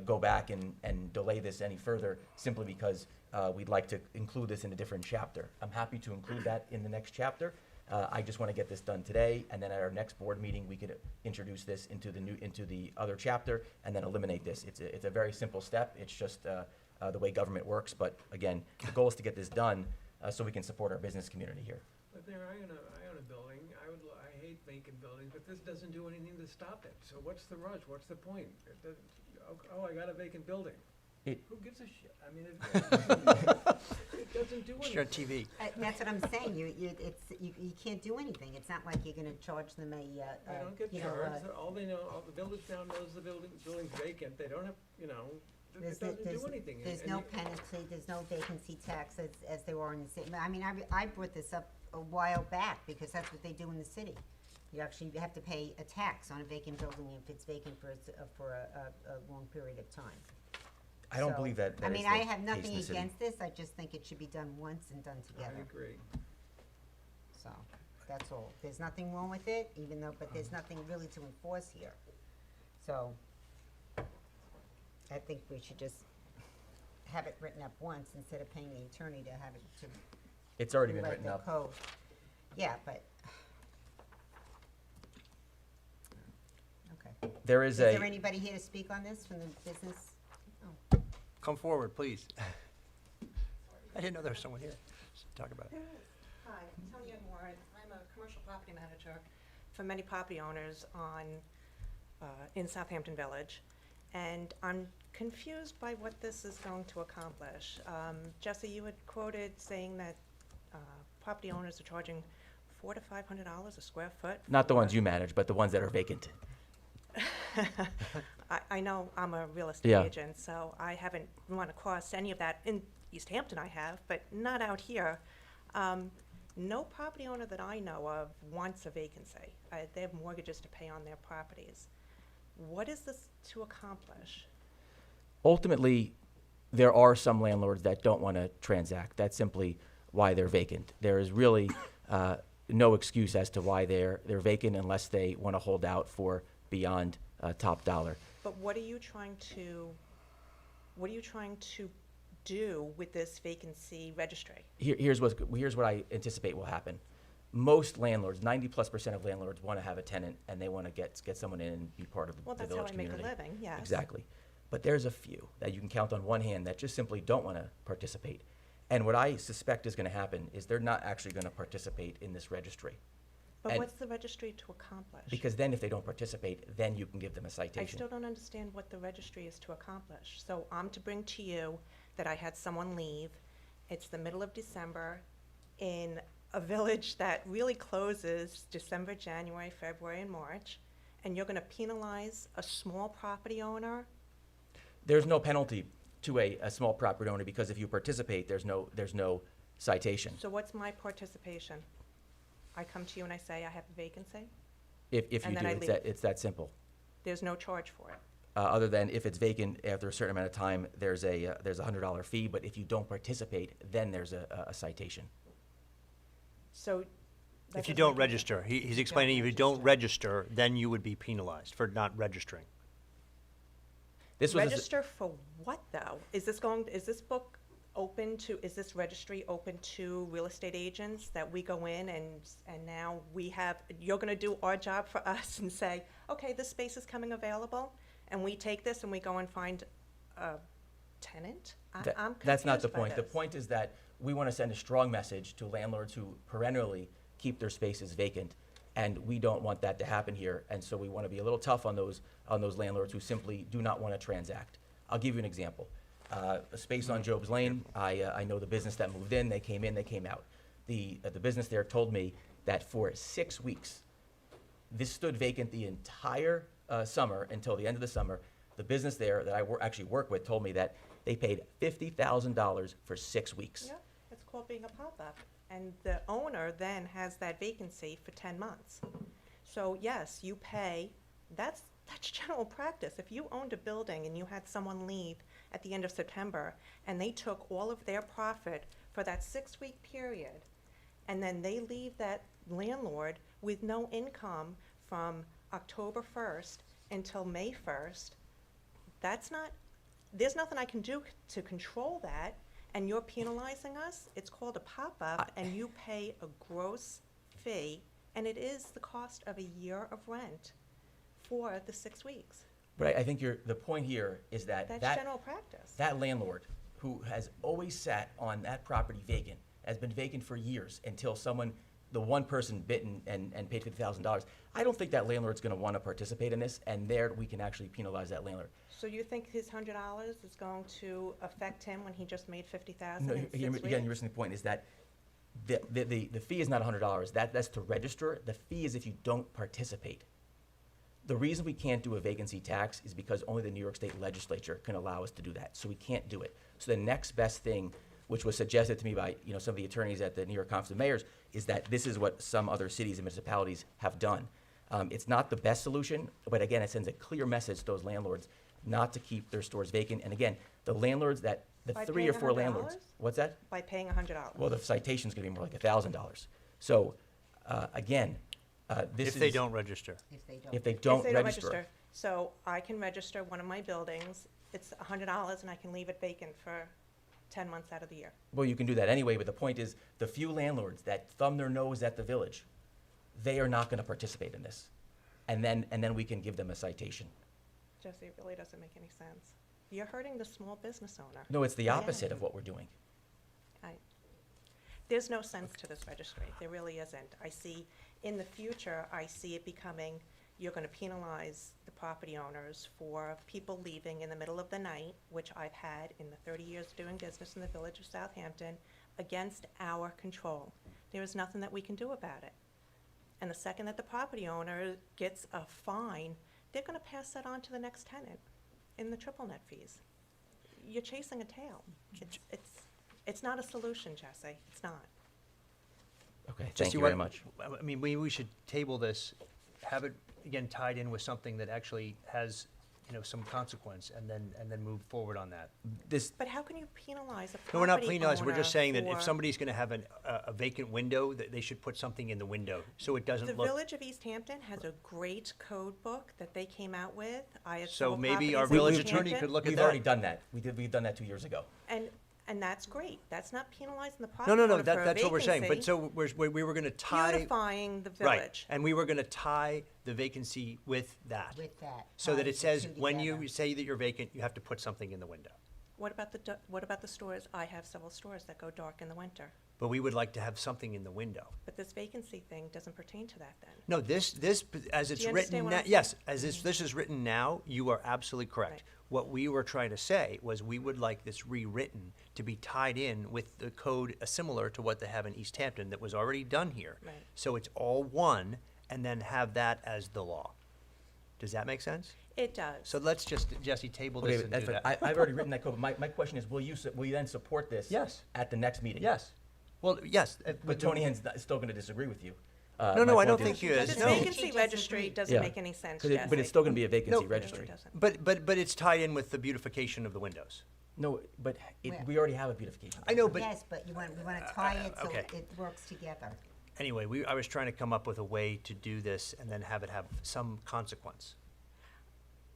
go back and delay this any further simply because we'd like to include this in a different chapter. I'm happy to include that in the next chapter. I just want to get this done today, and then at our next board meeting, we could introduce this into the other chapter and then eliminate this. It's a very simple step. It's just the way government works. But again, the goal is to get this done so we can support our business community here. But there, I own a building. I hate vacant buildings, but this doesn't do anything to stop it. So what's the rush? What's the point? I got a vacant building. Who gives a shit? I mean, it doesn't do anything. Share TV. That's what I'm saying. You can't do anything. It's not like you're going to charge them They don't get charged. All they know, all the village now knows the building's vacant. They don't have, It doesn't do anything. There's and no you- penalty, there's no vacancy tax as there are in the city. I mean, I brought this up a while back because that's what they do in the city. You actually have to pay a tax on a vacant building if it's vacant for a long period of time. I don't So, believe that I is mean, the I have case in nothing the city. against this, I just think it should be done once and done together. I agree. So, that's all. There's nothing wrong with it, even though, but there's nothing really to enforce here. So, I think we should just have it written up once instead of paying the attorney to have it to. It's already been rewrite written the up. code. Yeah, but. Okay. There is Is a. there anybody here to speak on this from the business? Oh. Come forward, please. I didn't know there was someone here. Let's talk about it. Hi, Tony Warren. I'm a commercial property manager for many property owners in Southampton Village. And I'm confused by what this is going to accomplish. Jesse, you had quoted saying that property owners are charging $400 to $500 a square foot. Not the ones you manage, but the ones that are vacant. I know I'm a real estate Yeah. agent, so I haven't run across any of that. In East Hampton I have, but not out here. No property owner that I know of wants a vacancy. They have mortgages to pay on their properties. What is this to accomplish? Ultimately, there are some landlords that don't want to transact. That's simply why they're vacant. There is really no excuse as to why they're vacant unless they want to hold out for beyond top dollar. But what are you trying to do with this vacancy registry? Here's what I anticipate will happen. Most landlords, 90+% of landlords, want to have a tenant and they want to get someone in and be part of Well, the that's how village I make community. a living, yes. Exactly. But there's a few that you can count on one hand that just simply don't want to participate. And what I suspect is going to happen is they're not actually going to participate in this registry. But And- what's the registry to accomplish? Because then if they don't participate, then you can give them a I citation. still don't understand what the registry is to accomplish. So I'm to bring to you that I had someone leave. It's the middle of December in a village that really closes December, January, February, and March, and you're gonna penalize a small property owner? There's no penalty to a small property owner because if you participate, there's no citation. So what's my participation? I come to you and I say I have a vacancy? If you And then do, I it's leave. it's that simple. There's no charge for it? Other than if it's vacant after a certain amount of time, there's a $100 fee, but if you don't participate, then there's a citation. So. that If you doesn't don't make any- register, he's explaining if you don't register, then you would be penalized for not registering. This was a s- Register for what, though? Is this book open to, is this registry open to real estate agents that we go in and now you're gonna do our job for us and say, okay, this space is coming available, and we take this and we go and find a tenant? That- I'm That's not the confused by point. The this. point is that we want to send a strong message to landlords who perennially keep their spaces vacant, and we don't want that to happen here. And so we want to be a little tough on those landlords who simply do not want to transact. I'll give you an example. A space on Job's Lane, I know the business that moved in, they came out. The business there told me that for 6 weeks, this stood vacant the entire summer until the end of the summer. The business there that I actually work with told me that they paid $50,000 for 6 weeks. Yeah, it's called being a pop-up, and the owner then has that vacancy for 10 months. So yes, you pay, that's general practice. If you owned a building and you had someone leave at the end of September, and they took all of their profit for that 6-week period, and then they leave that landlord with no income from October 1st until May 1st, there's nothing I can do to control that, and you're penalizing us. It's called a pop-up, and you pay a gross fee, and it is the cost of a year of rent for the 6 weeks. But I think the point here is that That's general practice. that landlord who has always sat on that property vacant, has been vacant for years until the one person bit and paid $50,000. I don't think that landlord's going to want to participate in this, and there we can actually penalize that landlord. So you think his $100 is going to affect him when he just made $50,000 No, in 6 again, weeks? you're missing the point is that the fee is not $100. That's to register. The fee is if you don't participate. The reason we can't do a vacancy tax is because only the New York State legislature can allow us to do that. So we can't do it. So the next best thing, which was suggested to me by some of the attorneys at the New York Conference of Mayors, is that this is what some other cities and municipalities have done. It's not the best solution, but again, it sends a clear message to those landlords not to keep their stores vacant. And again, the landlords that, the By 3 paying or 4 landlords, $100? what's that? By paying $100. Well, the citation's gonna be more like $1,000. So, again, this is. If they don't register. If they don't If register. So I can register one of my buildings, it's $100, and I can leave it vacant for 10 months out of the year. Well, you can do that anyway, but the point is, the few landlords that thumb their nose at the village, they are not gonna participate in this. And then we can give them a citation. Jesse, it really doesn't make any sense. You're hurting the small business owner. No, it's the opposite of what we're doing. There's no sense to this registry. There really isn't. I see, in the future, I see it becoming, you're gonna penalize the property owners for people leaving in the middle of the night, which I've had in the 30 years doing business in the village of Southampton, against our control. There is nothing that we can do about it. And the second that the property owner gets a fine, they're gonna pass that on to the next tenant in the triple net fees. You're chasing a tail. It's not a solution, Jesse. It's not. Okay, thank Jesse, you very much. I mean, we should table this, have it, again, tied in with something that actually has, some consequence, and then move forward on that. But how can you penalize a property No, we're not penalizing, we're owner just saying that if for- somebody's gonna have a vacant window, that they should put something in the window, so it doesn't The look. Village of East Hampton has a great code book that they came out with. I have So several maybe our properties in village East attorney Hampton, could look at We've that. already done that. We've done that 2 years ago. And that's great. That's not penalizing the No, property no, owner no, for a that's what we're saying, but vacancy. so we were gonna tie. Beautifying the Right, village. and we were gonna tie the vacancy with that. With that. So that ties it the says, two when together. you say that you're vacant, you have to put something in the window. What about the stores? I have several stores that go dark in the winter. But we would like to have something in the window. But this vacancy thing doesn't pertain to that then. No, this, as it's you understand written what now, I'm saying? yes, as this is written now, you are absolutely correct. Right. What we were trying to say was we would like this rewritten to be tied in with the code similar to what they have in East Hampton that was already done here. Right. So it's all one, and then have that as the law. Does that make sense? It does. So let's just, Jesse, table Okay, this but and that's do fine. that. I've already written that code, but my question is, will you then support this? Yes. At the next meeting? Yes. Well, yes. But Tony Ann's still gonna disagree with you. No, My I don't point is- think he is. This No. vacancy registry doesn't Yeah. make any sense, 'Cause Jesse. but it's still gonna be a vacancy No, registry. It doesn't. But it's tied in with the beautification of the windows. No, but Where? we already have a beautification. I know, but Yes, but we want to tie it so okay. it works together. anyway, I was trying to come up with a way to do this and then have it have some consequence.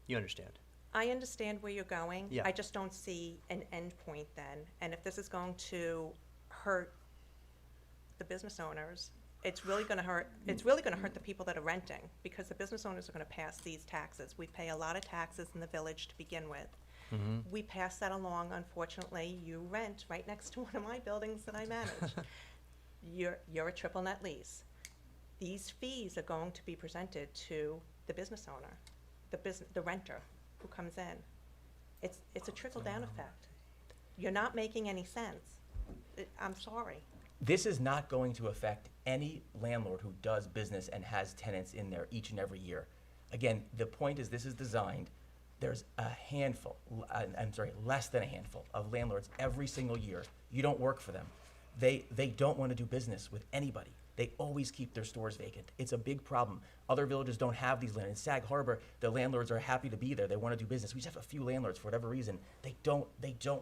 You understand? I understand where you're going. Yeah. I just don't see an end point then. And if this is going to hurt the business owners, it's really gonna hurt the people that are renting, because the business owners are gonna pass these taxes. We pay a lot of taxes in the village to begin with. We pass that along, unfortunately. You rent right next to one of my buildings that I manage. You're a triple net lease. These fees are going to be presented to the business owner, the renter who comes in. It's a trickle-down effect. You're not making any sense. I'm sorry. This is not going to affect any landlord who does business and has tenants in there each and every year. Again, the point is this is designed, there's a handful, less than a handful of landlords every single year. You don't work for them. They don't want to do business with anybody. They always keep their stores vacant. It's a big problem. Other villages don't have these landlords. In Sag Harbor, the landlords are happy to be there. They want to do business. We just have a few landlords for whatever reason. They don't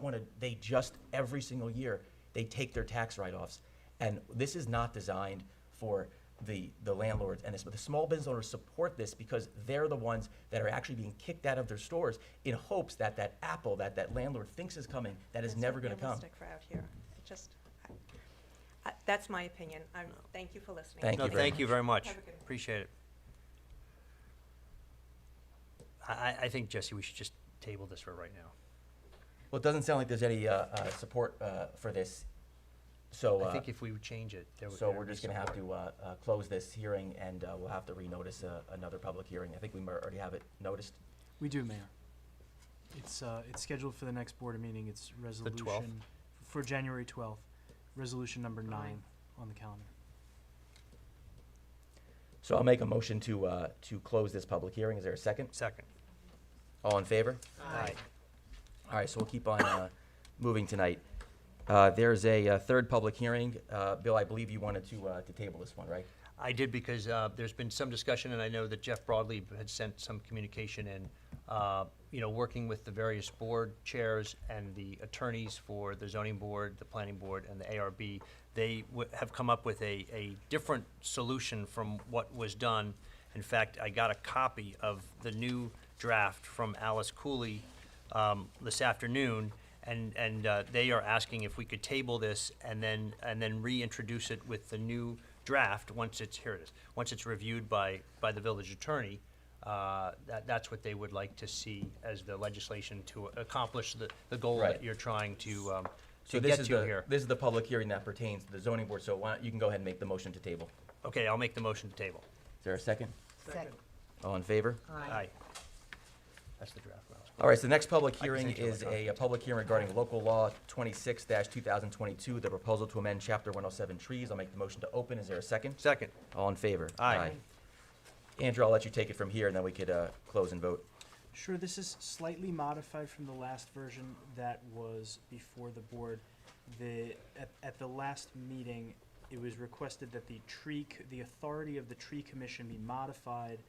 want to, they just, every single year, they take their tax write-offs. And this is not designed for the landlords, and the small business owners support this because they're the ones that are actually being kicked out of their stores in hopes that that apple that landlord thinks is coming, that is It's never not going to come. realistic for out here. It just, that's my opinion. Thank you for listening. Thank No, you very thank you very much. Have a good one. Appreciate it. I think, Jesse, we should just table this for right now. Well, it doesn't sound like there's any support for this, so. I think if we would change it, there would. So there'd we're be just gonna have support. to close this hearing, and we'll have to renotice another public hearing. I think we already have it noticed. We do, Mayor. It's scheduled for the next board meeting. It's resolution. 12th? For January 12th, resolution number 9 on the calendar. So I'll make a motion to close this public hearing. Is there a second? Second. All in favor? Aye. All right, so we'll keep on moving tonight. There's a third public hearing. Bill, I believe you wanted to table this one, right? I did because there's been some discussion, and I know that Jeff Broadley had sent some communication in, working with the various board chairs and the attorneys for the zoning board, the planning board, and the ARB. They have come up with a different solution from what was done. In fact, I got a copy of the new draft from Alice Cooley this afternoon, and they are asking if we could table this and then reintroduce it with the new draft once it's reviewed by the village attorney. That's what they would like to see as the legislation to accomplish the goal Right. that you're trying to So get to here. this is the public hearing that pertains to the zoning board, so why don't, you can go ahead and make the motion to table. Okay, I'll make the motion to table. Is there a second? Second. All in favor? Aye. That's the draft. All right, so the next public I can hearing send you is electronic. a public hearing regarding local law 26-2022, the proposal to amend chapter 107 trees. I'll make the motion to open. Is there a second? Second. All in favor? Aye. Andrew, I'll let you take it from here, and then we could close and vote. Sure, this is slightly modified from the last version that was before the board. At the last meeting, it was requested that the authority of the tree commission be modified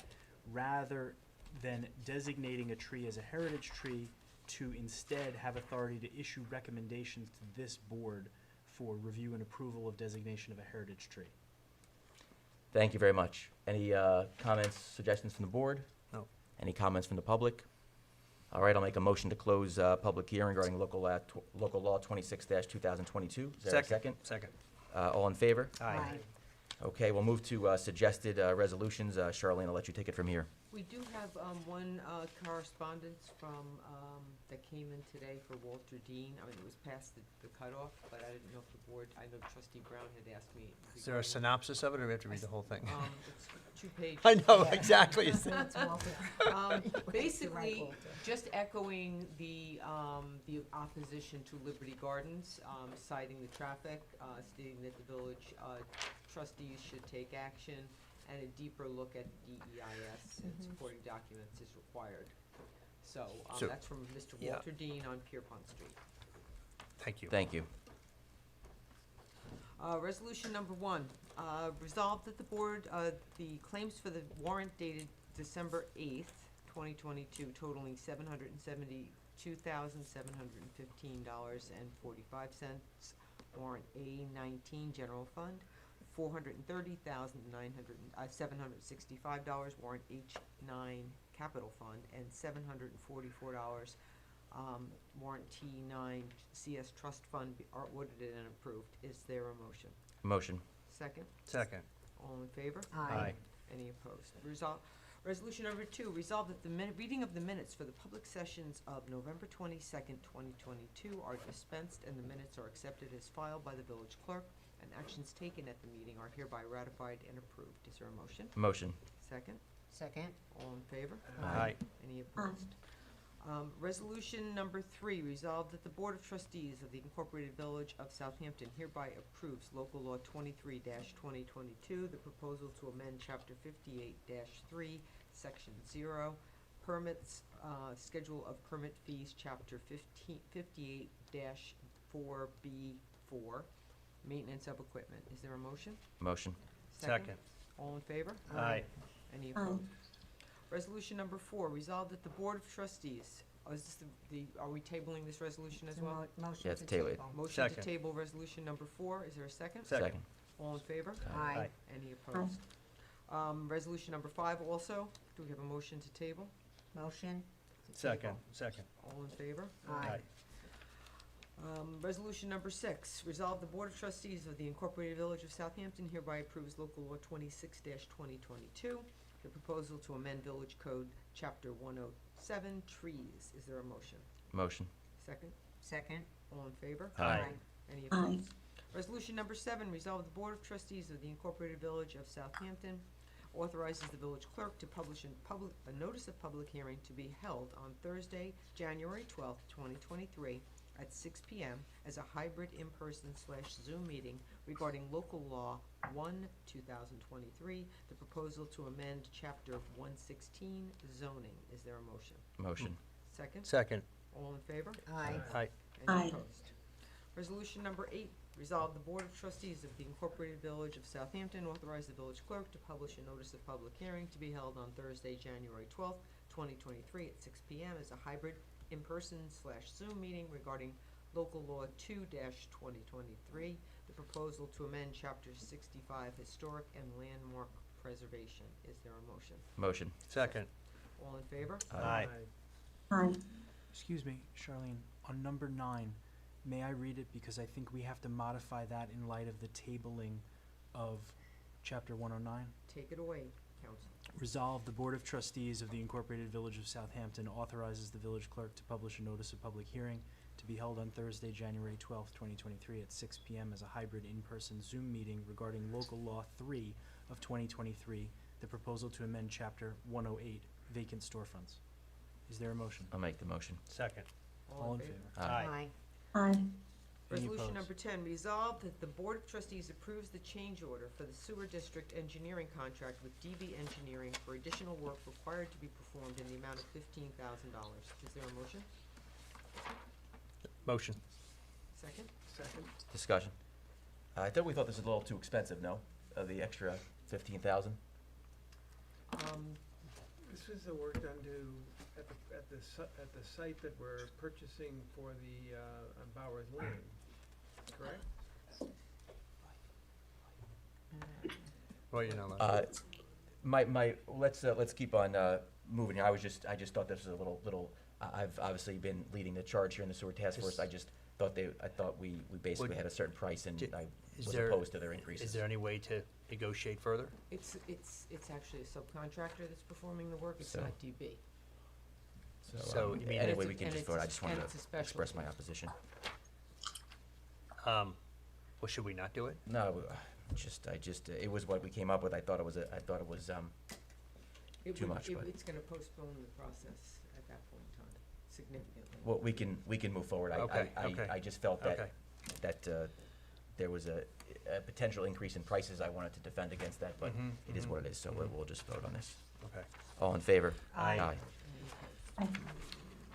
rather than designating a tree as a heritage tree, to instead have authority to issue recommendations to this board for review and approval of designation of a heritage tree. Thank you very much. Any comments, suggestions from the board? No. Any comments from the public? All right, I'll make a motion to close public hearing regarding local law 26-2022. Is there a second? Second. All in favor? Aye. Okay, we'll move to suggested resolutions. Charlene, I'll let you take it from here. We do have one correspondence from, that came in today for Walter Dean. I mean, it was past the cutoff, but I didn't know if the board, I know trustee Brown had asked me. Is there a synopsis of it, or do we have to read the whole thing? It's 2 pages. I know, Yeah. exactly. That's Walter. Basically, Walter. just echoing the opposition to Liberty Gardens, citing the traffic, stating that the village trustees should take action, and a deeper look at DEIS and supporting documents is required. So, So, that's from Mr. yeah. Walter Dean on Pierpont Street. Thank you. Thank you. Resolution number 1, resolved that the board, the claims for the warrant dated December 8th, 2022 totaling $772,715.45, warrant A19 general fund, $430,765, warrant H9 capital fund, and $744, warrant T9 CS trust fund are audited and approved. Is there a motion? Motion. Second? Second. All in favor? Aye. Any opposed? Resolution number 2, resolved that the reading of the minutes for the public sessions of November 22nd, 2022 are dispensed, and the minutes are accepted as filed by the village clerk, and actions taken at the meeting are hereby ratified and approved. Is there a motion? Motion. Second? Second. All in favor? Aye. Any opposed? Resolution number 3, resolved that the Board of Trustees of the Incorporated Village of Southampton hereby approves local law 23-2022, the proposal to amend chapter 58-3, section 0, permits, schedule of permit fees, chapter 58-4B4, maintenance of equipment. Is there a motion? Motion. Second. All in favor? Aye. Any opposed? Resolution number 4, resolved that the Board of Trustees, is this are we tabling this resolution as well? Motion Yeah, to it's tabled. table. Motion to Second. table resolution number 4. Is there a second? Second. All in favor? Aye. Any opposed? Resolution number 5 also. Do we have a motion to table? Motion. Second. Second. All in favor? Aye. Resolution number 6, resolve the Board of Trustees of the Incorporated Village of Southampton hereby approves local law 26-2022, the proposal to amend Village Code, Chapter 107, trees. Is there a motion? Motion. Second? Second. All in favor? Aye. Any opposed? Resolution number 7, resolve the Board of Trustees of the Incorporated Village of Southampton authorizes the village clerk to publish a notice of public hearing to be held on Thursday, January 12th, 2023, at 6 p.m. as a hybrid in-person / Zoom meeting regarding local law 1/2023, the proposal to amend Chapter 116 zoning. Is there a motion? Motion. Second? Second. All in favor? Aye. Aye. Any opposed? Resolution number 8, resolve the Board of Trustees of the Incorporated Village of Southampton authorize the village clerk to publish a notice of public hearing to be held on Thursday, January 12th, 2023 at 6 p.m. as a hybrid in-person / Zoom meeting regarding local law 2-2023, the proposal to amend Chapter 65 historic and landmark preservation. Is there a motion? Motion. Second. All in favor? Aye. Excuse me, Charlene, on number 9, may I read it because I think we have to modify that in light of the tabling of Chapter 109? Take it away, council. Resolve, the Board of Trustees of the Incorporated Village of Southampton authorizes the village clerk to publish a notice of public hearing to be held on Thursday, January 12th, 2023 at 6 p.m. as a hybrid in-person Zoom meeting regarding local law 3 of 2023, the proposal to amend Chapter 108, vacant storefronts. Is there a motion? I'll make the motion. Second. All in favor? Aye. Aye. Any Resolution opposed? number 10, resolved that the Board of Trustees approves the change order for the Sewer District Engineering Contract with DB Engineering for additional work required to be performed in the amount of $15,000. Is there a motion? Motion. Second? Second. Discussion. I thought this was a little too expensive, no? The extra 15,000? This is the work done at the site that we're purchasing for the, on Bowers Lane, correct? Well, you're not allowed. Let's keep on moving. I just thought this was a little. I've obviously been leading the charge here in the sewer task force. I just thought we basically had a certain price, and I was opposed to their increases. Is there any way to negotiate further? It's actually a subcontractor that's performing the work, it's not DB. So, you mean- anyway, we And can just it's vote. a- I just wanted and it's a to special express my fee. opposition. Well, should we not do it? No, it was what we came up with. I thought it was too much, but. It's gonna postpone the process at that point in time significantly. Well, we can move forward. Okay, I okay. just felt Okay. that there was a potential increase in prices. I wanted to defend against that, but it is what it is, so we'll just vote on this. Okay. All in favor? Aye.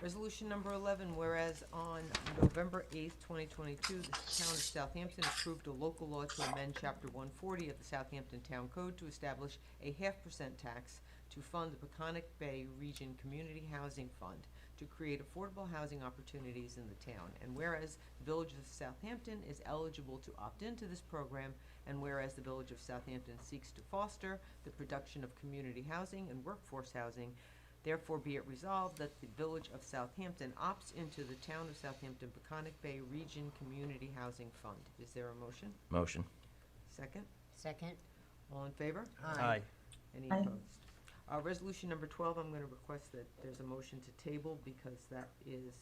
Resolution number 11, whereas on November 8th, 2022, the town of Southampton approved a local law to amend Chapter 140 of the Southampton Town Code to establish a 0.5% tax to fund the Peconic Bay Region Community Housing Fund to create affordable housing opportunities in the town. And whereas the Village of Southampton is eligible to opt into this program, and whereas the Village of Southampton seeks to foster the production of community housing and workforce housing, therefore be it resolved that the Village of Southampton opts into the Town of Southampton Peconic Bay Region Community Housing Fund. Is there a motion? Motion. Second? Second. All in favor? Aye. Any opposed? Resolution number 12, I'm gonna request that there's a motion to table because that is,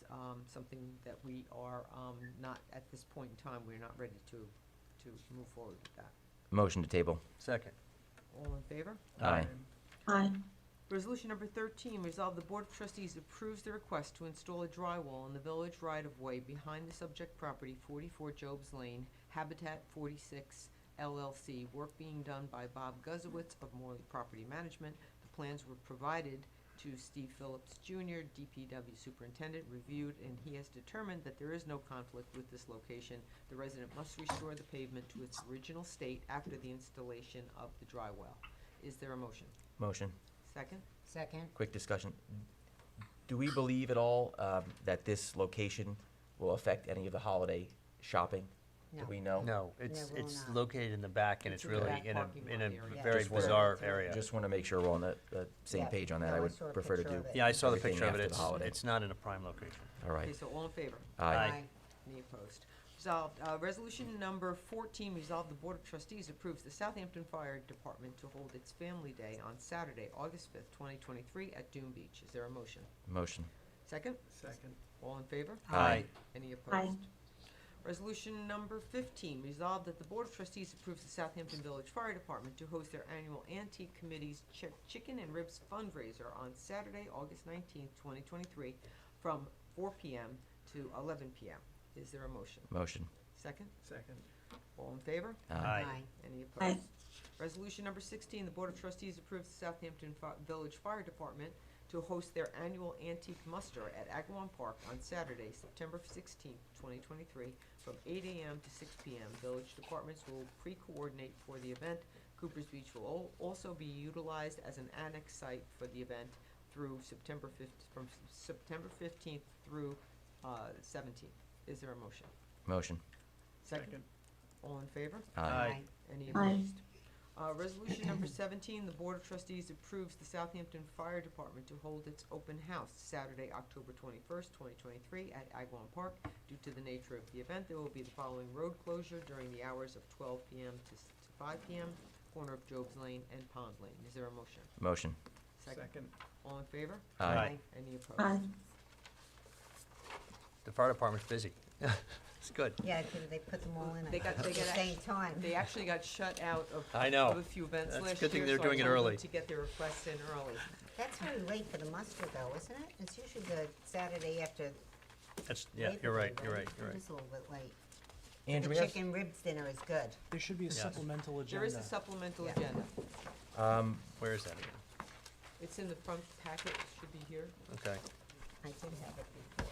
something that we are, not, at this point in time, we're not ready to move forward with that. Motion to table. Second. All in favor? Aye. Resolution number 13, resolve the Board of Trustees approves the request to install a drywall in the village right-of-way behind the subject property, 44 Jobs Lane, Habitat 46 LLC, work being done by Bob Guzowitz of Morley Property Management. The plans were provided to Steve Phillips Jr., DPW Superintendent, reviewed, and he has determined that there is no conflict with this location. The resident must restore the pavement to its original state after the installation of the drywall. Is there a motion? Motion. Second? Second. Quick discussion. Do we believe at all that this location will affect any of the holiday shopping? Do we know? No, it's No, will not. located in the back, and It's it's in the really back in a parking lot area. very Just wanna- bizarre area. Just want to make sure we're on the same Yeah. page on that. No, I I would saw a prefer to picture do. of it. Yeah, I saw the everything picture of it. after the holiday. It's not in a prime location. All right. Okay, so all in favor? Aye. Any opposed? Resolved, resolution number 14, resolved the Board of Trustees approves the Southampton Fire Department to hold its Family Day on Saturday, August 5th, 2023 at Dune Beach. Is there a motion? Motion. Second? Second. All in favor? Aye. Any opposed? Resolution number 15, resolved that the Board of Trustees approves the Southampton Village Fire Department to host their annual Antique Committee's Chicken and Ribs fundraiser on Saturday, August 19th, 2023, from 4 p.m. to 11 p.m. Is there a motion? Motion. Second? Second. All in favor? Aye. Any opposed? Resolution number 16, the Board of Trustees approves the Southampton Village Fire Department to host their annual antique muster at Agawam Park on Saturday, September 16th, 2023, from 8 a.m. to 6 p.m. Village departments will pre-coordinate for the event. Coopers Beach will also be utilized as an annex site for the event through from September 15th through 17th. Is there a motion? Motion. Second. All in favor? Aye. Any opposed? Resolution number 17, the Board of Trustees approves the Southampton Fire Department to hold its open house Saturday, October 21st, 2023 at Agawam Park. Due to the nature of the event, there will be the following road closure during the hours of 12 p.m. to 5 p.m., corner of Job's Lane and Pond Lane. Is there a motion? Motion. Second. All in favor? Aye. Any opposed? The fire department's busy. It's good. Yeah, 'cause they put them all in They at got- the they got- same time. They actually got shut out of I know. of a few events That's a last good thing year, they're so I doing it told them early. to get their requests in early. That's very late for the muster though, isn't it? It's usually the Saturday after That's, yeah, Labor you're Day, right, you're right, you're right. It is a little bit late. Andrew, we The have, chicken ribs dinner is good. There should be a Yes. supplemental agenda. There is a supplemental Yeah. agenda. Where is that again? It's in the front packet, it should be here. Okay. I did have it before.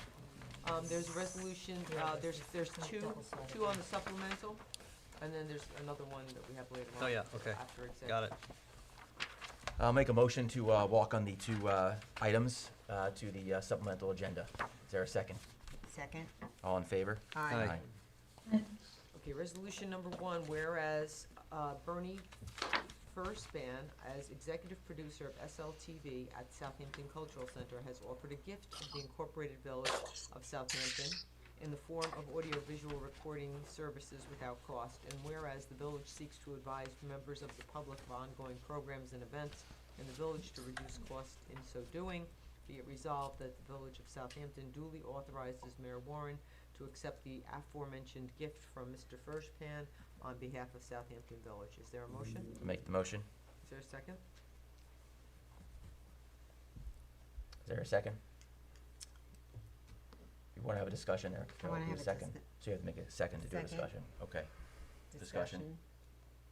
There's a resolution, there's two on the supplemental, and then there's another one that we have later on. Oh, yeah, okay. After executive. Got it. I'll make a motion to walk on the two items to the supplemental agenda. Is there a second? Second? All in favor? Aye. Okay, resolution number 1, whereas Bernie Furspan, as executive producer of SLTV at Southampton Cultural Center, has offered a gift to the Incorporated Village of Southampton in the form of audio-visual recording services without cost. And whereas the village seeks to advise members of the public of ongoing programs and events in the village to reduce costs in so doing, be it resolved that the Village of Southampton duly authorizes Mayor Warren to accept the aforementioned gift from Mr. Furspan on behalf of Southampton Village. Is there a motion? Make the motion. Is there a second? Is there a second? You want to have a discussion there? I There wanna will be have a second. So you have to make a second to do a Second. discussion. Okay. Discussion.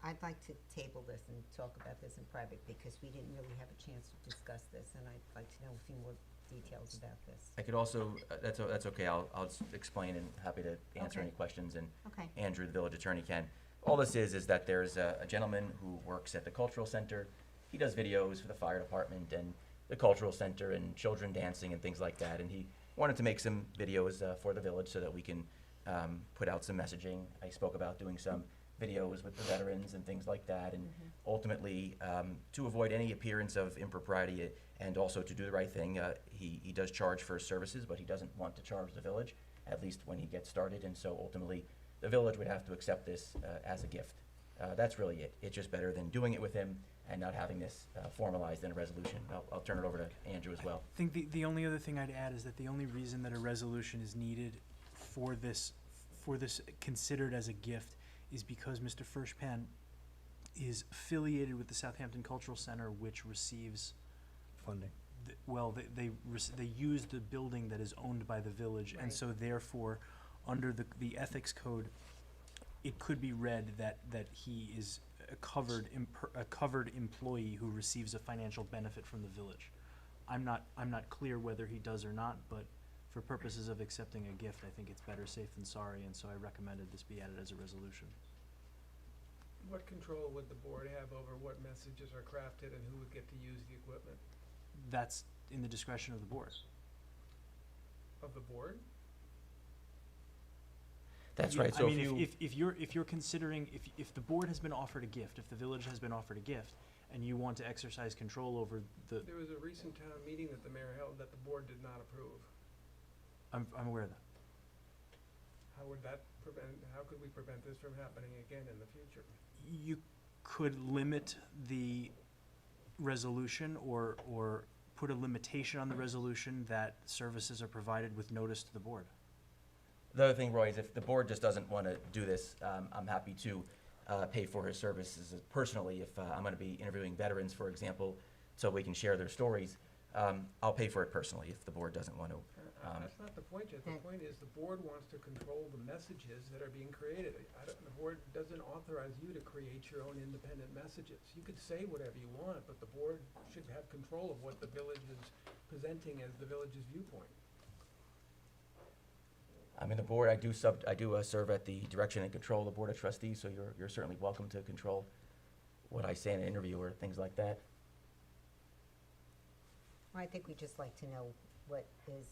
I'd like to table this and talk about this in private because we didn't really have a chance to discuss this and I'd like to know a few more details about this. I could also, that's okay, I'll just explain and happy to answer Okay. any questions, and Okay. Andrew, the village attorney, can. All this is that there's a gentleman who works at the cultural center. He does videos for the fire department and the cultural center and children dancing and things like that, and he wanted to make some videos for the village so that we can put out some messaging. I spoke about doing some videos with the veterans and things like that, and ultimately, to avoid any appearance of impropriety and also to do the right thing, he does charge for his services, but he doesn't want to charge the village, at least when he gets started, and so ultimately, the village would have to accept this as a gift. That's really it. It's just better than doing it with him and not having this formalized in a resolution. I'll turn it over to Andrew as well. I think the only other thing I'd add is that the only reason that a resolution is needed for this considered as a gift is because Mr. Furspan is affiliated with the Southampton Cultural Center, which receives Funding. They use the building that is owned by the village, and Right. so therefore, under the ethics code, it could be read that he is a covered employee who receives a financial benefit from the village. I'm not clear whether he does or not, but for purposes of accepting a gift, I think it's better safe than sorry, and so I recommended this be added as a resolution. What control would the board have over what messages are crafted and who would get to use the equipment? That's in the discretion of the board. Of the board? That's Yeah, right, I so mean, if you, if you're considering, if the board has been offered a gift, if the village has been offered a gift, and you want to exercise control over the, There was a recent town meeting that the mayor held that the board did not approve. I'm aware of that. How would that how could we prevent this from happening again in the future? You could limit the resolution or put a limitation on the resolution that services are provided with notice to the board. the other thing, Roy, is if the board just doesn't want to do this, I'm happy to pay for his services personally if I'm going to be interviewing veterans, for example, so we can share their stories. I'll pay for it personally if the board doesn't want to. That's not the point, Jeff. The point is the board wants to control the messages that are being created. The board doesn't authorize you to create your own independent messages. You could say whatever you want, but the board should have control of what the village is presenting as the village's viewpoint. I'm in the board. I do serve at the direction and control of the Board of Trustees, so you're certainly welcome to control what I say in an interview or things like that. Well, I think we just like to know what is,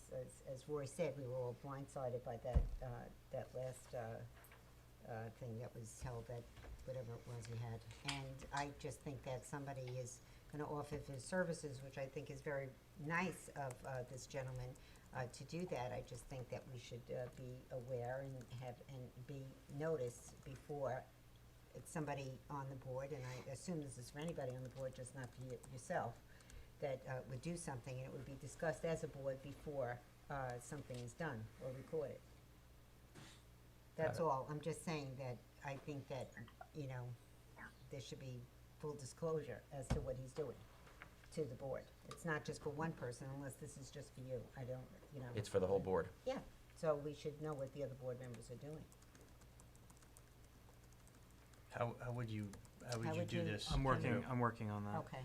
as Roy said, we were all blindsided by that last thing that was held at whatever it was we had. And I just think that somebody is gonna offer his services, which I think is very nice of this gentleman to do that. I just think that we should be aware and be noticed before it's somebody on the board, and I assume this is for anybody on the board, just not for yourself, that would do something, and it would be discussed as a board before something is done or recorded. That's all. I'm just saying that I think that, you know, there should be full disclosure as to what he's doing to the board. It's not just for one person unless this is just for you. I don't, you know. It's for the whole board. Yeah, so we should know what the other board members are doing. How would you do this? I'm working on that. Okay.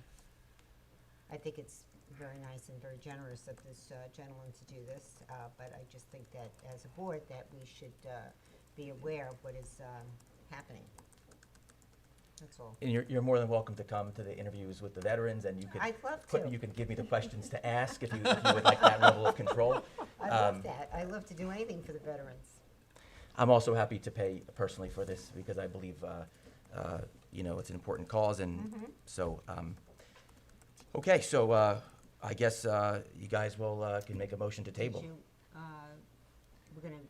I think it's very nice and very generous of this gentleman to do this, but I just think that as a board that we should be aware of what is happening. That's all. And you're more than welcome to come to the interviews with the veterans, and you could I'd love to. you can give me the questions to ask if you would like that level of control. I love that. I love to do anything for the veterans. I'm also happy to pay personally for this because I believe you know, it's an important cause, and so okay, so I guess you guys will can make a motion to table. Did you, we're gonna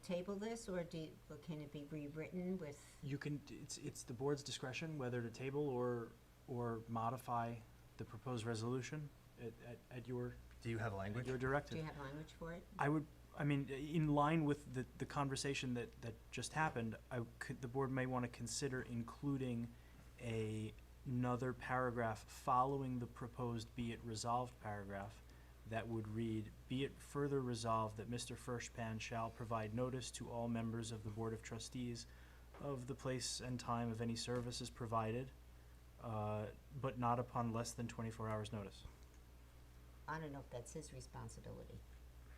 table this, or or can it be rewritten with? You can, it's the board's discretion whether to table or modify the proposed resolution at your. Do you have language? At your directive. Do you have language for it? I mean, in line with the conversation that just happened, the board may want to consider including another paragraph following the proposed be it resolved paragraph that would read, be it further resolved that Mr. Fershpan shall provide notice to all members of the Board of Trustees of the place and time of any services provided, but not upon less than 24 hours notice. I don't know if that's his responsibility.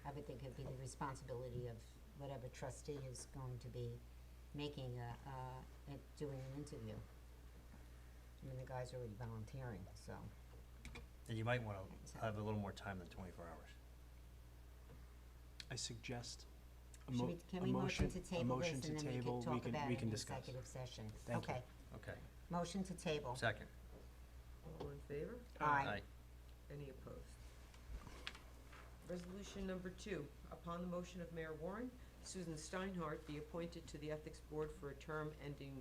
I would think it'd be the responsibility of whatever trustee is going to be making doing an interview. I mean, the guy's already volunteering, so. And you might want to have a little more time than 24 hours. I suggest Can we motion to table this, and then we can talk about it in discuss. executive session? Thank you. Okay. Okay. Motion to table. Second. All in favor? Aye. Any opposed? Resolution number 2, upon the motion of Mayor Warren, Susan Steinhardt be appointed to the Ethics Board for a term ending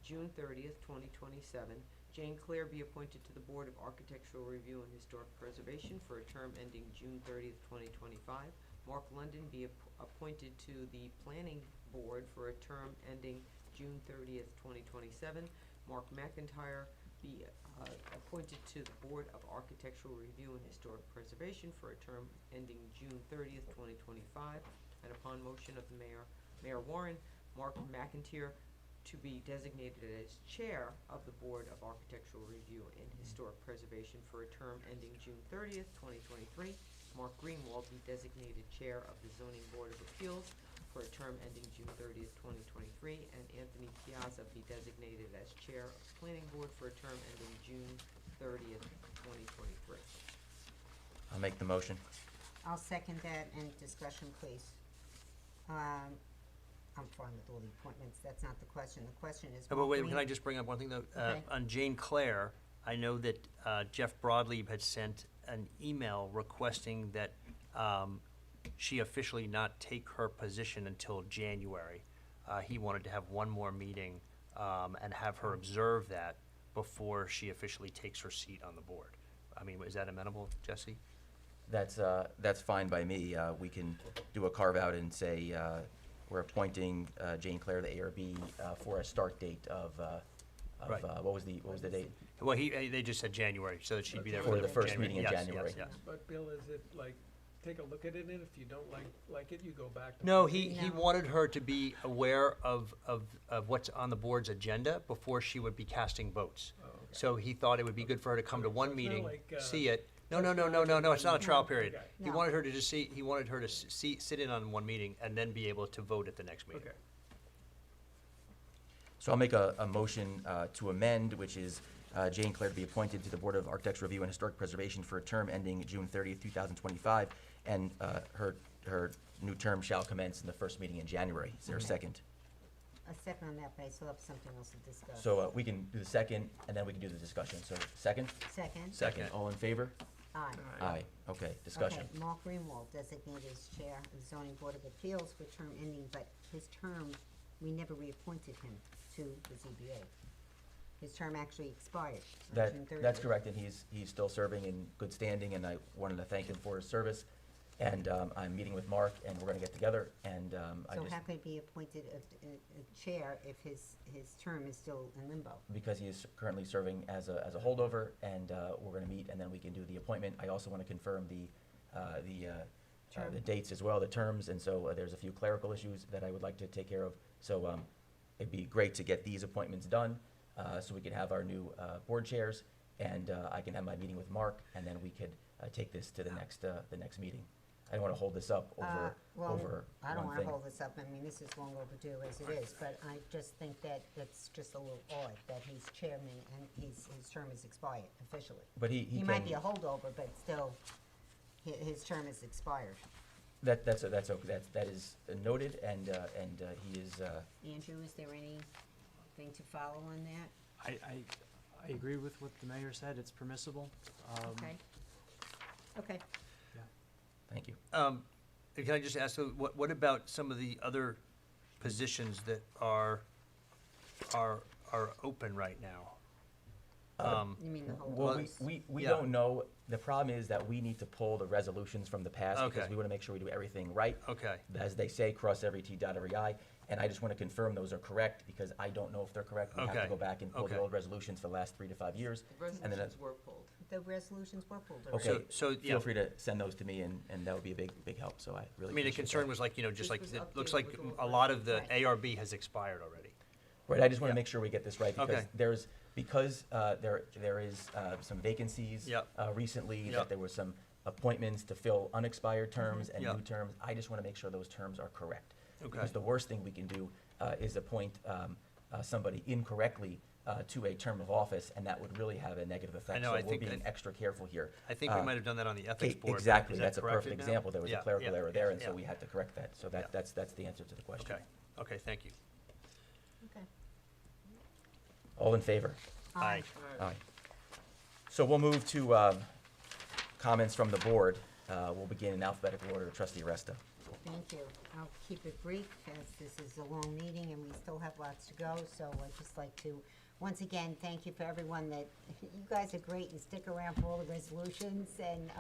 June 30th, 2027. Jane Clare be appointed to the Board of Architectural Review and Historic Preservation for a term ending June 30th, 2025. Mark London be appointed to the Planning Board for a term ending June 30th, 2027. Mark McIntyre be appointed to the Board of Architectural Review and Historic Preservation for a term ending June 30th, 2025. And upon motion of the Mayor Warren, Mark McIntyre to be designated as Chair of the Board of Architectural Review and Historic Preservation for a term ending June 30th, 2023. Mark Greenwald be designated Chair of the Zoning Board of Appeals for a term ending June 30th, 2023, and Anthony Piazza be designated as Chair of the Planning Board for a term ending June 30th, 2023. I'll make the motion. I'll second that, and discussion, please. I'm fine with all the appointments. That's not the question. The question is. But wait, can I just bring up one thing though? Okay. On Jane Clare, I know that Jeff Broadleib had sent an email requesting that she officially not take her position until January. He wanted to have one more meeting and have her observe that before she officially takes her seat on the board. I mean, is that amenable, Jesse? That's fine by me. We can do a carve out and say we're appointing Jane Clare, the ARB, for a start date of Right. what was the date? Well, they just said January, so that she'd be there For for the first meeting in Yes, January. yes, yes. But Bill, is it like, take a look at it, and if you don't like it, you go back to? No, he wanted her to be aware of what's on the board's agenda before she would be casting votes. Oh, okay. So he thought it would be good for her to come to Okay, so one it's not meeting, like, see it. No, test no, it's not a trial period. Okay. He No. wanted her to just see, he wanted her to sit in on one meeting and then be able to vote at the next meeting. Okay. So I'll make a motion to amend, which is Jane Claire to be appointed to the Board of Architecture Review and Historic Preservation for a term ending June 30th, 2025, and her new term shall commence in the first meeting in January. Is there a Okay. second? A second on that, but I still have something else to discuss. So we can do the second, and then we can do the discussion. So second? Second? Second. All in favor? Aye. Aye. Okay, discussion. Okay, Mark Greenwald, designated as Chair of the Zoning Board of Appeals for term ending, but his term, we never reappointed him to the ZBA. His term actually expired on June 30th. That's correct, and he's still serving in good standing, and I wanted to thank him for his service. And I'm meeting with Mark, and we're gonna get together, and I So just, how can he be appointed a chair if his term is still in limbo? because he is currently serving as a holdover, and we're gonna meet, and then we can do the appointment. I also wanna confirm the dates as well, the terms, and so there's a few clerical issues that I would like to take care of. So it'd be great to get these appointments done, so we can have our new board chairs, and I can have my meeting with Mark, and then we could take this to the next meeting. I don't wanna hold this up over Well, I don't one wanna thing. hold this up, I mean, this is long overdue as it is, but I just think that it's just a little odd that he's chairman and his term is expired officially. But he might can- be a holdover, but still, his term is expired. That's okay, that is noted, and he is, Andrew, is there anything to follow on that? I agree with what the mayor said, it's permissible. Okay. Okay. thank you. Can I just ask, so what about some of the other positions that are open right now? You mean the Well, holdovers? we Yeah. don't know. The problem is that we need to pull the resolutions from the past because Okay. we want to make sure we do everything right. Okay. As they say, cross every T, dot every I. And I just want to confirm those are correct because I don't know if they're correct. We have to Okay. go back and pull the Okay. old resolutions for the last 3 to 5 years. The and then resolutions were pulled. The resolutions were pulled already. Okay, So, yeah. feel free to send those to me and that would be a big help. So I really I mean, the appreciate concern that. was like, just This like, was it looks updated like with all a the lot of the Right. ARB has expired already. Right, I just want Yeah. to make sure we get this right because Okay. there is some vacancies Yep. recently, Yep. that there were some appointments to fill unexpired terms and Yep. new terms. I just want to make sure those terms are correct. Okay. Because the worst thing we can do is appoint somebody incorrectly to a term of office, and that would really have a negative effect. know, I So we're think being that- extra careful here. I think we might have done that on the ethics board. but Exactly, is that that's a perfect corrected now? example. There was a Yeah, clerical yeah, error there, and yeah. so we had to correct that. So Yeah. that's the answer to the question. Okay, okay, thank you. Okay. All in favor? Aye. Aye. So we'll move to comments from the board. We'll begin in alphabetical order. Trustee Aresta. Thank you. I'll keep it brief, as this is a long meeting and we still have lots to go, so I'd just like to, once again, thank you for everyone that, you guys are great, you stick around for all the resolutions, and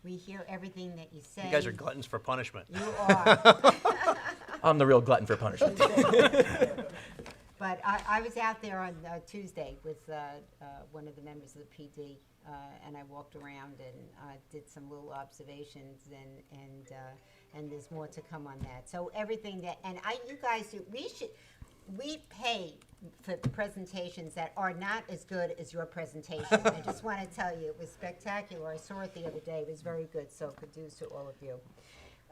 we hear everything that you say. You guys are gluttons for punishment. You are. I'm the real glutton for punishment. But I was out there on Tuesday with one of the members of the PD, and I walked around and did some little observations, and there's more to come on that. So everything that, and you guys do, we pay for presentations that are not as good as your presentation. I just want to tell you, it was spectacular. I saw it the other day. It was very good, so kudos to all of you.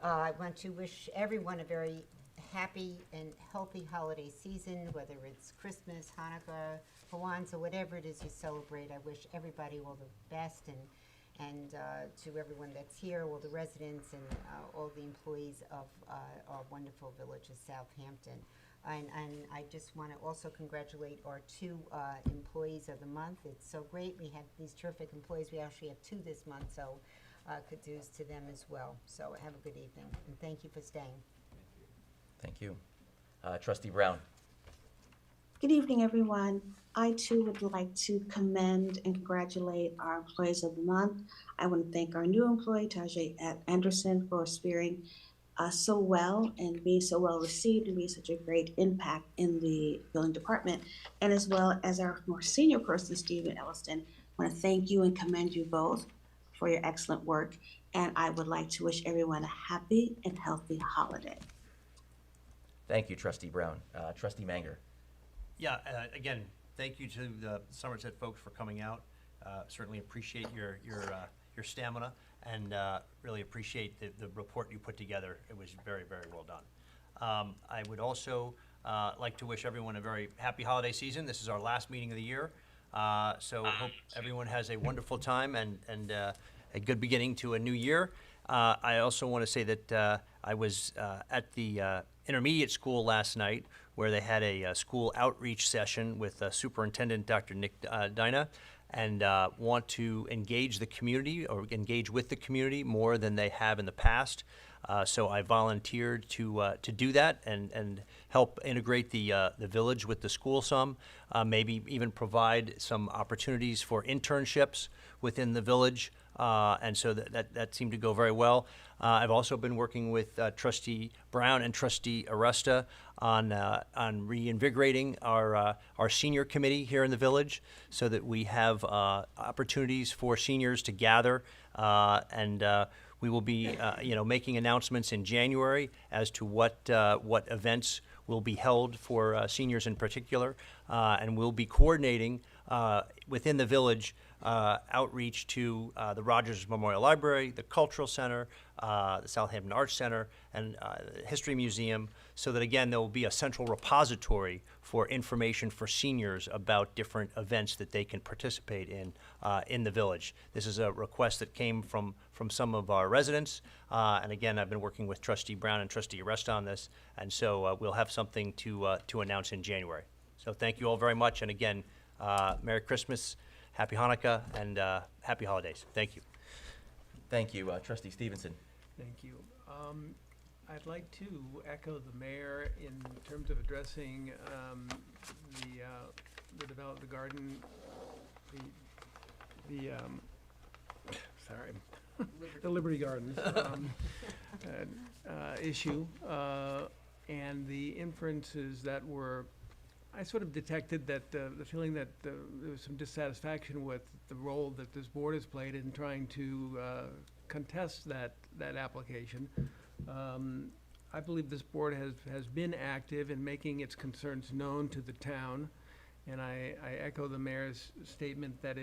I want to wish everyone a very happy and healthy holiday season, whether it's Christmas, Hanukkah, Kwanzaa, whatever it is you celebrate. I wish everybody all the best, and to everyone that's here, all the residents and all the employees of our wonderful village of Southampton. And I just want to also congratulate our 2 employees of the month. It's so great. We have these terrific employees. We actually have 2 this month, so kudos to them as well. So have a good evening, and thank you for staying. Thank you. Trustee Brown. Good evening, everyone. I too would like to commend and congratulate our employees of the month. I want to thank our new employee, Tajay Anderson, for so well and being so well received and being such a great impact in the building department. And as well as our more senior person, Stephen Elliston, I want to thank you and commend you both for your excellent work. And I would like to wish everyone a happy and healthy holiday. Thank you, Trustee Brown. Trustee Manger. Yeah, again, thank you to the Somerset folks for coming out. Certainly appreciate your stamina and really appreciate the report you put together. It was very, very well done. I would also like to wish everyone a very happy holiday season. This is our last meeting of the year, so hope everyone has a wonderful time and a good beginning to a new year. I also want to say that I was at the intermediate school last night where they had a school outreach session with Superintendent Dr. Nick Dyna, and want to engage the community or engage with the community more than they have in the past. So I volunteered to do that and help integrate the village with the school some, maybe even provide some opportunities for internships within the village. And so that seemed to go very well. I've also been working with Trustee Brown and Trustee Aresta on reinvigorating our senior committee here in the village so that we have opportunities for seniors to gather and we will be making announcements in January as to what events will be held for seniors in particular, and we'll be coordinating within the village outreach to the Rogers Memorial Library, the Cultural Center, the Southampton Arts Center, and the History Museum, so that again there will be a central repository for information for seniors about different events that they can participate in the village. This is a request that came from some of our residents, and again I've been working with Trustee Brown and Trustee Aresta on this, and so we'll have something to announce in January. So thank you all very much, and again, Merry Christmas, Happy Hanukkah, and Happy Holidays. Thank you. Thank you, Trustee Stevenson. Thank you. I'd like to echo the mayor in terms of addressing the garden, the Liberty Gardens issue, and the inferences that were. I sort of detected that the feeling that there was some dissatisfaction with the role that this board has played in trying to contest that application. I believe this board has been active in making its concerns known to the town, and I echo the mayor's statement that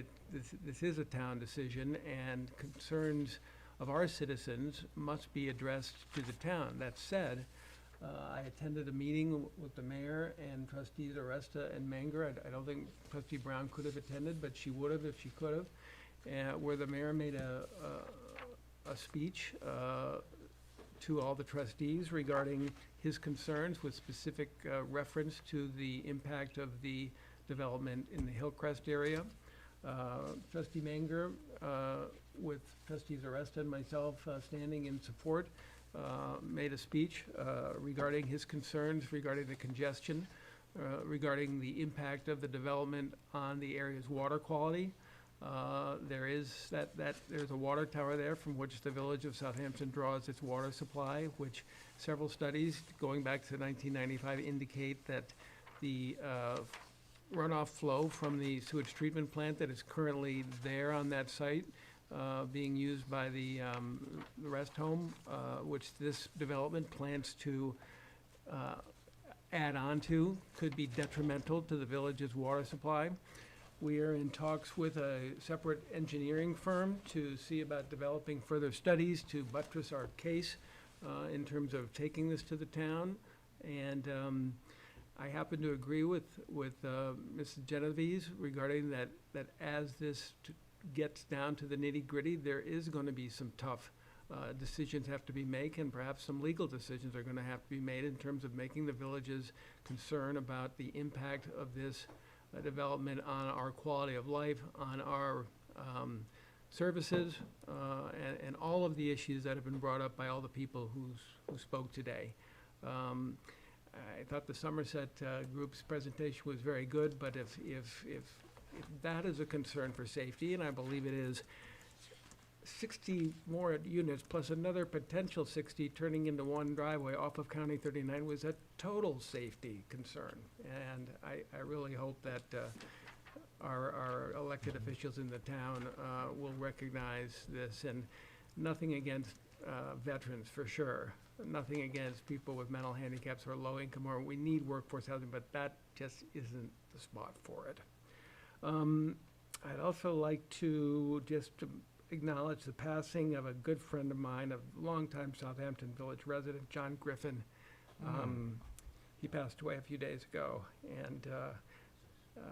this is a town decision, and concerns of our citizens must be addressed to the town. That said, I attended a meeting with the mayor and Trustees Aresta and Manger. I don't think Trustee Brown could have attended, but she would have if she could have, where the mayor made a speech to all the trustees regarding his concerns with specific reference to the impact of the development in the Hillcrest area. Trustee Manger, with Trustees Aresta and myself standing in support, made a speech regarding his concerns regarding the congestion, regarding the impact of the development on the area's water quality. There's a water tower there from which the village of Southampton draws its water supply, which several studies going back to 1995 indicate that the runoff flow from the sewage treatment plant that is currently there on that site being used by the rest home, which this development plans to add on to, could be detrimental to the village's water supply. We are in talks with a separate engineering firm to see about developing further studies to buttress our case in terms of taking this to the town. And I happen to agree with Mrs. Genovese regarding that as this gets down to the nitty-gritty, there is going to be some tough decisions have to be made, and perhaps some legal decisions are going to have to be made in terms of making the village's concern about the impact of this development on our quality of life, on our services, and all of the issues that have been brought up by all the people who spoke today. I thought the Somerset group's presentation was very good, but if that is a concern for safety, and I believe it is, 60 more units plus another potential 60 turning into one driveway off of County 39 was a total safety concern. And I really hope that our elected officials in the town will recognize this. And nothing against veterans, for sure. Nothing against people with mental handicaps or low income, or we need workforce housing, but that just isn't the spot for it. I'd also like to just acknowledge the passing of a good friend of mine, a longtime Southampton Village resident, John Griffin. He passed away a few days ago, and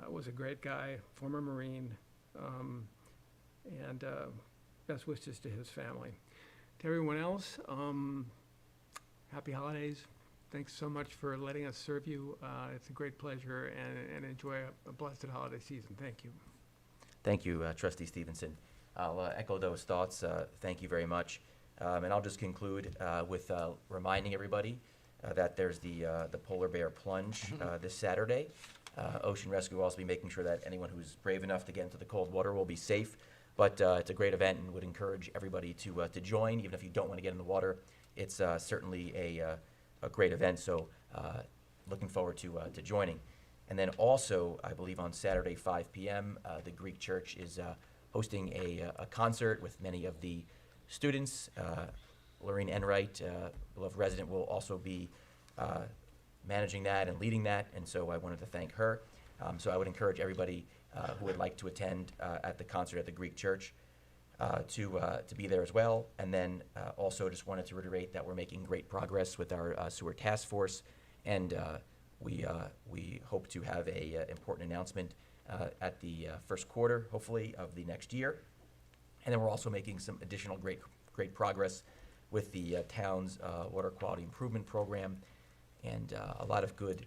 was a great guy, former Marine, and best wishes to his family. To everyone else, happy holidays. Thanks so much for letting us serve you. It's a great pleasure, and enjoy a blessed holiday season. Thank you. Thank you, Trustee Stevenson. I'll echo those thoughts. Thank you very much. And I'll just conclude with reminding everybody that there's the polar bear plunge this Saturday. Ocean Rescue will also be making sure that anyone who's brave enough to get into the cold water will be safe. But it's a great event and would encourage everybody to join, even if you don't want to get in the water. It's certainly a great event, so looking forward to joining. And then also, I believe on Saturday, 5 p.m., the Greek Church is hosting a concert with many of the students. Lorraine Enright, beloved resident, will also be managing that and leading that, and so I wanted to thank her. So I would encourage everybody who would like to attend at the concert at the Greek Church to be there as well. And then also just wanted to reiterate that we're making great progress with our sewer task force, and we hope to have a important announcement at the first quarter, hopefully, of the next year. And then we're also making some additional great progress with the town's water quality improvement program, and a lot of good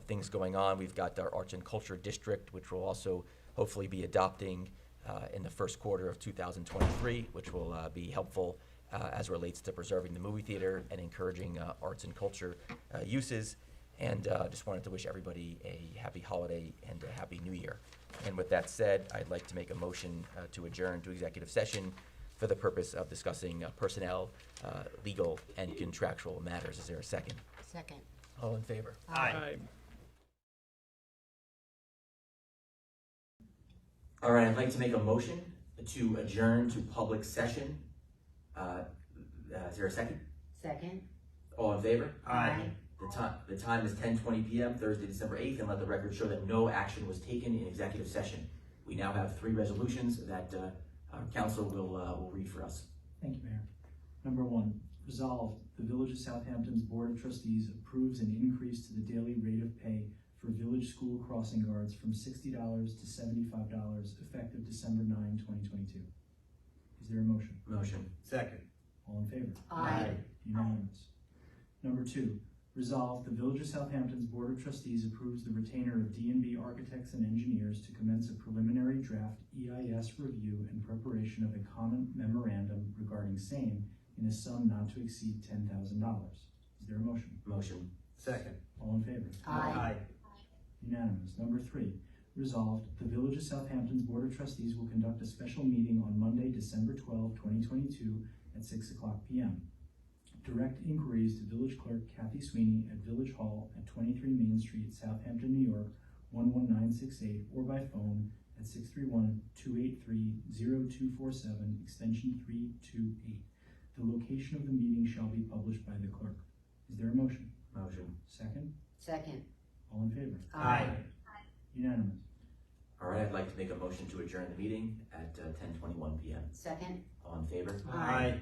things going on. We've got our Arts and Culture District, which will also hopefully be adopting in the first quarter of 2023, which will be helpful as relates to preserving the movie theater and encouraging arts and culture uses. And just wanted to wish everybody a happy holiday and a happy new year. And with that said, I'd like to make a motion to adjourn to executive session for the purpose of discussing personnel, legal, and contractual matters. Is there a second? Second. All in favor? Aye. All right, I'd like to make a motion to adjourn to public session. Is there a second? Second. All in favor? Aye. The time is 10:20 p.m., Thursday, December 8th, and let the record show that no action was taken in executive session. We now have 3 resolutions that our council will read for us. Thank you, Mayor. Number 1, resolved, the Village of Southampton's Board of Trustees approves an increase to the daily rate of pay for village school crossing guards from $60 to $75 effective December 9, 2022. Is there a motion? Motion. Second. All in favor? Aye. Unanimous. Number 2, resolved, the Village of Southampton's Board of Trustees approves the retainer of D&B Architects and Engineers to commence a preliminary draft EIS review and preparation of a comment memorandum regarding same in a sum not to exceed $10,000. Is there a motion? Motion. Second. All in favor? Aye. Unanimous. Number 3, resolved, the Village of Southampton's Board of Trustees will conduct a special meeting on Monday, December 12, 2022 at 6 o'clock p.m. Direct inquiries to Village Clerk Kathy Sweeney at Village Hall at 23 Main Street, Southampton, New York, 11968, or by phone at 631-283-0247, extension 328. The location of the meeting shall be published by the clerk. Is there a motion? Motion. Second? Second. All in favor? Aye. Unanimous. All right, I'd like to make a motion to adjourn the meeting at 10:21 p.m. Second. All in favor? Aye.